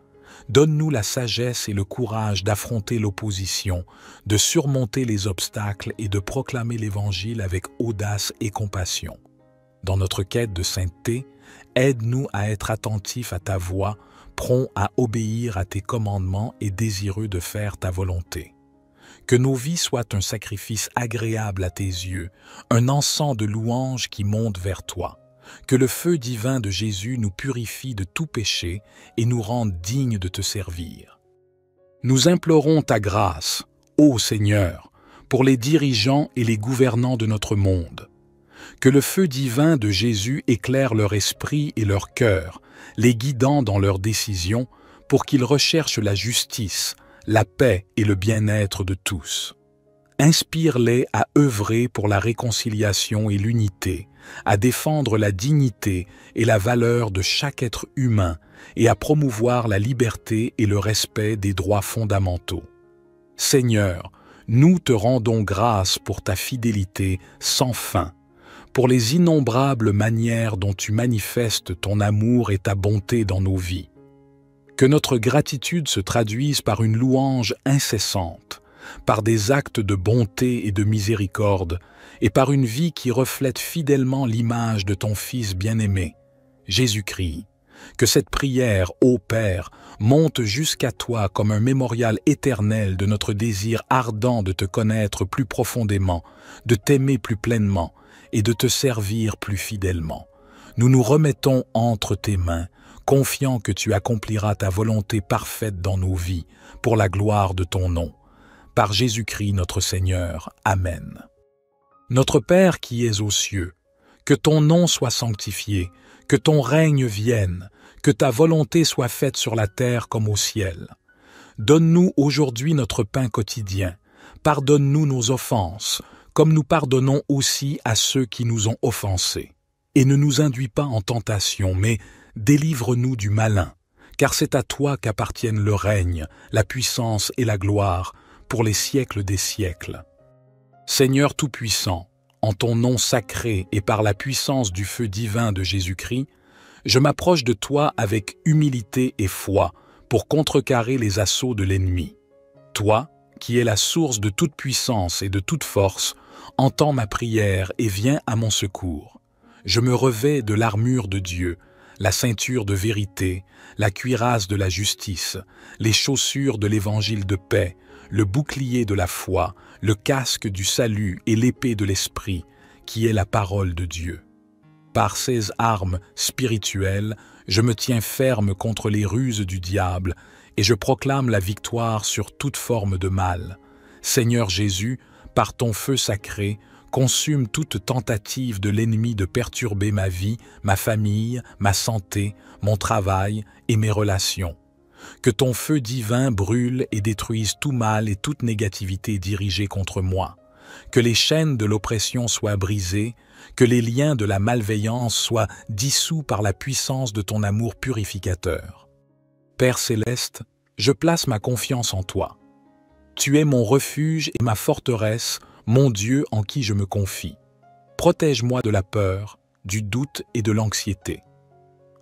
Donne-nous la sagesse et le courage d'affronter l'opposition, de surmonter les obstacles et de proclamer l'Évangile avec audace et compassion. Dans notre quête de sainteté, aide-nous à être attentifs à ta voix, prompts à obéir à tes commandements et désireux de faire ta volonté. Que nos vies soient un sacrifice agréable à tes yeux, un encens de louange qui monte vers toi. Que le feu divin de Jésus nous purifie de tout péché et nous rende dignes de te servir. Nous implorons ta grâce, ô Seigneur, pour les dirigeants et les gouvernants de notre monde. Que le feu divin de Jésus éclaire leur esprit et leur cœur, les guidant dans leurs décisions pour qu'ils recherchent la justice, la paix et le bien-être de tous. Inspire-les à œuvrer pour la réconciliation et l'unité, à défendre la dignité et la valeur de chaque être humain et à promouvoir la liberté et le respect des droits fondamentaux. Seigneur, nous te rendons grâce pour ta fidélité sans fin, pour les innombrables manières dont tu manifestes ton amour et ta bonté dans nos vies. Que notre gratitude se traduise par une louange incessante, par des actes de bonté et de miséricorde, et par une vie qui reflète fidèlement l'image de ton Fils bien-aimé, Jésus-Christ. Que cette prière, ô Père, monte jusqu'à toi comme un mémorial éternel de notre désir ardent de te connaître plus profondément, de t'aimer plus pleinement et de te servir plus fidèlement. Nous nous remettons entre tes mains, confiants que tu accompliras ta volonté parfaite dans nos vies, pour la gloire de ton nom. Par Jésus-Christ notre Seigneur. Amen. Notre Père qui es aux cieux, que ton nom soit sanctifié, que ton règne vienne, que ta volonté soit faite sur la terre comme au ciel. Donne-nous aujourd'hui notre pain quotidien. Pardonne-nous nos offenses, comme nous pardonnons aussi à ceux qui nous ont offensés. Et ne nous induis pas en tentation, mais délivre-nous du malin, car c'est à toi qu'appartiennent le règne, la puissance et la gloire, pour les siècles des siècles. Seigneur Tout-Puissant, en ton nom sacré et par la puissance du feu divin de Jésus-Christ, je m'approche de toi avec humilité et foi pour contrecarrer les assauts de l'ennemi. Toi, qui es la source de toute puissance et de toute force, entends ma prière et viens à mon secours. Je me revais de l'armure de Dieu, la ceinture de vérité, la cuirasse de la justice, les chaussures de l'évangile de paix, le bouclier de la foi, le casque du salut et l'épée de l'esprit, qui est la parole de Dieu. Par ces armes spirituelles, je me tiens ferme contre les ruses du diable et je proclame la victoire sur toute forme de mal. Seigneur Jésus, par ton feu sacré, consume toute tentative de l'ennemi de perturber ma vie, ma famille, ma santé, mon travail et mes relations. Que ton feu divin brûle et détruise tout mal et toute négativité dirigée contre moi. Que les chaînes de l'oppression soient brisées, que les liens de la malveillance soient dissous par la puissance de ton amour purificateur. Père céleste, je place ma confiance en toi. Tu es mon refuge et ma forteresse, mon Dieu en qui je me confie. Protège-moi de la peur, du doute et de l'anxiété.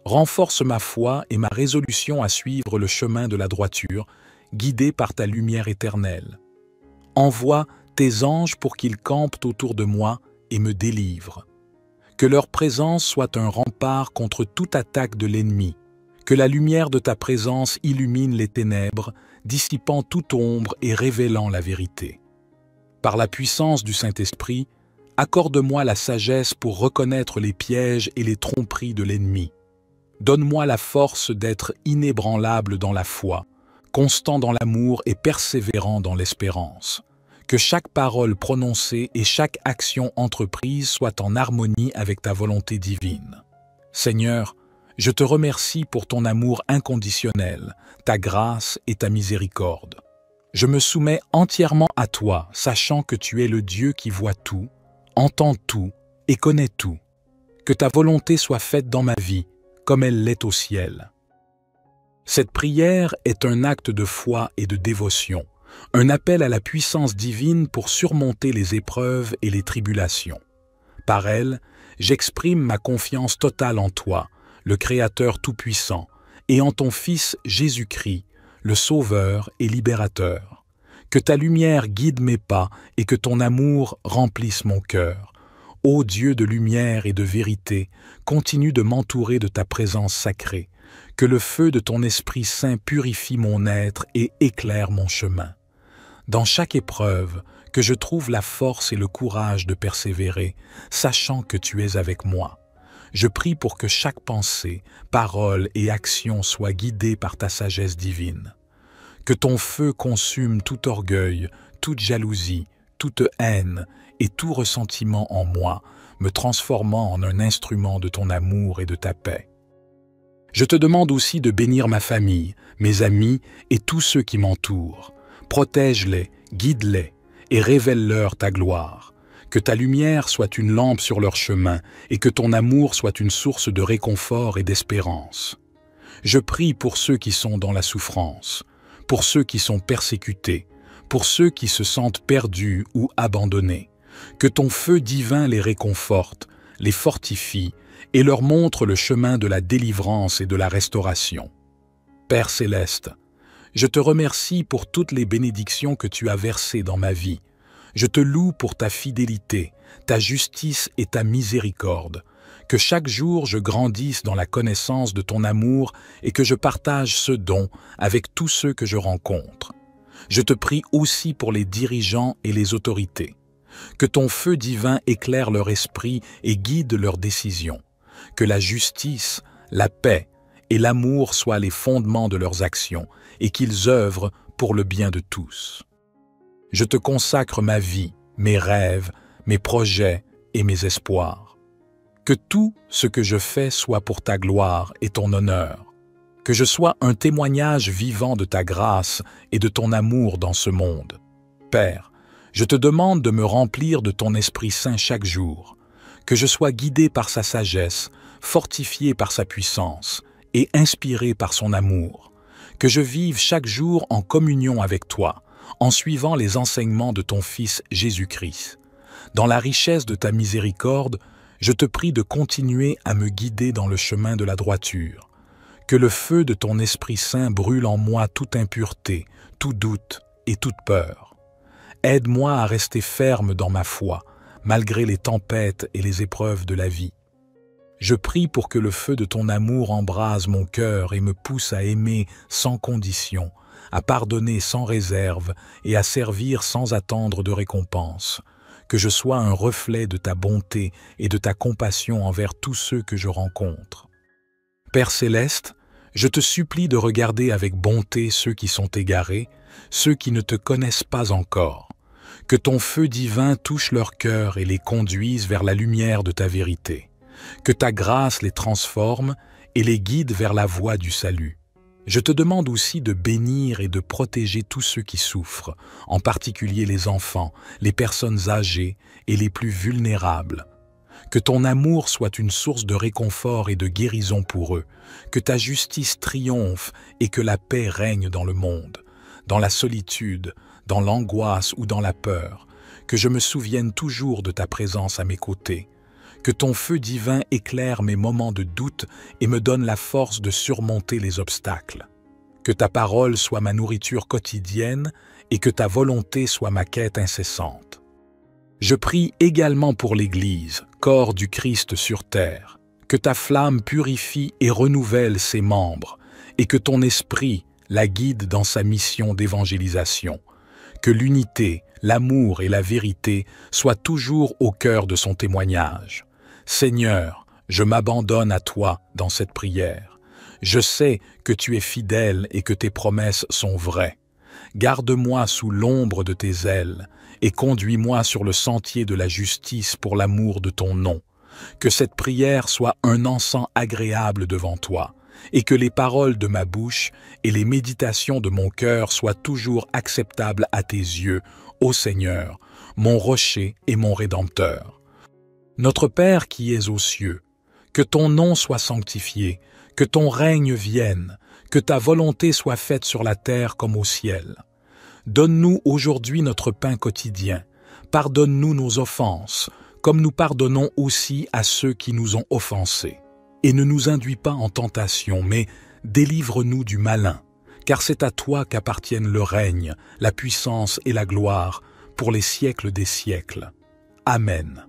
Renforce ma foi et ma résolution à suivre le chemin de la droiture, guidé par ta lumière éternelle. Envoie tes anges pour qu'ils campent autour de moi et me délivrent. Que leur présence soit un rempart contre toute attaque de l'ennemi. Que la lumière de ta présence illumine les ténèbres, dissipant toute ombre et révélant la vérité. Par la puissance du Saint-Esprit, accorde-moi la sagesse pour reconnaître les pièges et les tromperies de l'ennemi. Donne-moi la force d'être inébranlable dans la foi, constant dans l'amour et persévérant dans l'espérance. Que chaque parole prononcée et chaque action entreprise soit en harmonie avec ta volonté divine. Seigneur, je te remercie pour ton amour inconditionnel, ta grâce et ta miséricorde. Je me soumets entièrement à toi, sachant que tu es le Dieu qui voit tout, entend tout et connaît tout. Que ta volonté soit faite dans ma vie, comme elle l'est au ciel. Cette prière est un acte de foi et de dévotion, un appel à la puissance divine pour surmonter les épreuves et les tribulations. Par elle, j'exprime ma confiance totale en toi, le Créateur Tout-Puissant, et en ton Fils Jésus-Christ, le Sauveur et Libérateur. Que ta lumière guide mes pas et que ton amour remplisse mon cœur. Ô Dieu de lumière et de vérité, continue de m'entourer de ta présence sacrée. Que le feu de ton Esprit Saint purifie mon être et éclaire mon chemin. Dans chaque épreuve, que je trouve la force et le courage de persévérer, sachant que tu es avec moi. Je prie pour que chaque pensée, parole et action soient guidées par ta sagesse divine. Que ton feu consume tout orgueil, toute jalousie, toute haine et tout ressentiment en moi, me transformant en un instrument de ton amour et de ta paix. Je te demande aussi de bénir ma famille, mes amis et tous ceux qui m'entourent. Protège-les, guide-les et révèle-leur ta gloire. Que ta lumière soit une lampe sur leur chemin et que ton amour soit une source de réconfort et d'espérance. Je prie pour ceux qui sont dans la souffrance, pour ceux qui sont persécutés, pour ceux qui se sentent perdus ou abandonnés. Que ton feu divin les réconforte, les fortifie et leur montre le chemin de la délivrance et de la restauration. Père céleste, je te remercie pour toutes les bénédictions que tu as versées dans ma vie. Je te loue pour ta fidélité, ta justice et ta miséricorde. Que chaque jour je grandisse dans la connaissance de ton amour et que je partage ce don avec tous ceux que je rencontre. Je te prie aussi pour les dirigeants et les autorités. Que ton feu divin éclaire leur esprit et guide leurs décisions. Que la justice, la paix et l'amour soient les fondements de leurs actions et qu'ils œuvrent pour le bien de tous. Je te consacre ma vie, mes rêves, mes projets et mes espoirs. Que tout ce que je fais soit pour ta gloire et ton honneur. Que je sois un témoignage vivant de ta grâce et de ton amour dans ce monde. Père, je te demande de me remplir de ton Esprit Saint chaque jour. Que je sois guidé par sa sagesse, fortifié par sa puissance et inspiré par son amour. Que je vive chaque jour en communion avec toi, en suivant les enseignements de ton Fils Jésus-Christ. Dans la richesse de ta miséricorde, je te prie de continuer à me guider dans le chemin de la droiture. Que le feu de ton Esprit Saint brûle en moi toute impureté, tout doute et toute peur. Aide-moi à rester ferme dans ma foi, malgré les tempêtes et les épreuves de la vie. Je prie pour que le feu de ton amour embrase mon cœur et me pousse à aimer sans condition, à pardonner sans réserve et à servir sans attendre de récompense. Que je sois un reflet de ta bonté et de ta compassion envers tous ceux que je rencontre. Père céleste, je te supplie de regarder avec bonté ceux qui sont égarés, ceux qui ne te connaissent pas encore. Que ton feu divin touche leur cœur et les conduise vers la lumière de ta vérité. Que ta grâce les transforme et les guide vers la voie du salut. Je te demande aussi de bénir et de protéger tous ceux qui souffrent, en particulier les enfants, les personnes âgées et les plus vulnérables. Que ton amour soit une source de réconfort et de guérison pour eux, que ta justice triomphe et que la paix règne dans le monde, dans la solitude, dans l'angoisse ou dans la peur, que je me souvienne toujours de ta présence à mes côtés. Que ton feu divin éclaire mes moments de doute et me donne la force de surmonter les obstacles. Que ta parole soit ma nourriture quotidienne et que ta volonté soit ma quête incessante. Je prie également pour l'Église, corps du Christ sur terre. Que ta flamme purifie et renouvelle ses membres et que ton esprit la guide dans sa mission d'évangélisation. Que l'unité, l'amour et la vérité soient toujours au cœur de son témoignage. Seigneur, je m'abandonne à toi dans cette prière. Je sais que tu es fidèle et que tes promesses sont vraies. Garde-moi sous l'ombre de tes ailes et conduis-moi sur le sentier de la justice pour l'amour de ton nom. Que cette prière soit un encens agréable devant toi et que les paroles de ma bouche et les méditations de mon cœur soient toujours acceptables à tes yeux, ô Seigneur, mon rocher et mon Rédempteur. Notre Père qui es aux cieux, que ton nom soit sanctifié, que ton règne vienne, que ta volonté soit faite sur la terre comme au ciel. Donne-nous aujourd'hui notre pain quotidien. Pardonne-nous nos offenses, comme nous pardonnons aussi à ceux qui nous ont offensés. Et ne nous induis pas en tentation, mais délivre-nous du malin, car c'est à toi qu'appartiennent le règne, la puissance et la gloire, pour les siècles des siècles. Amen.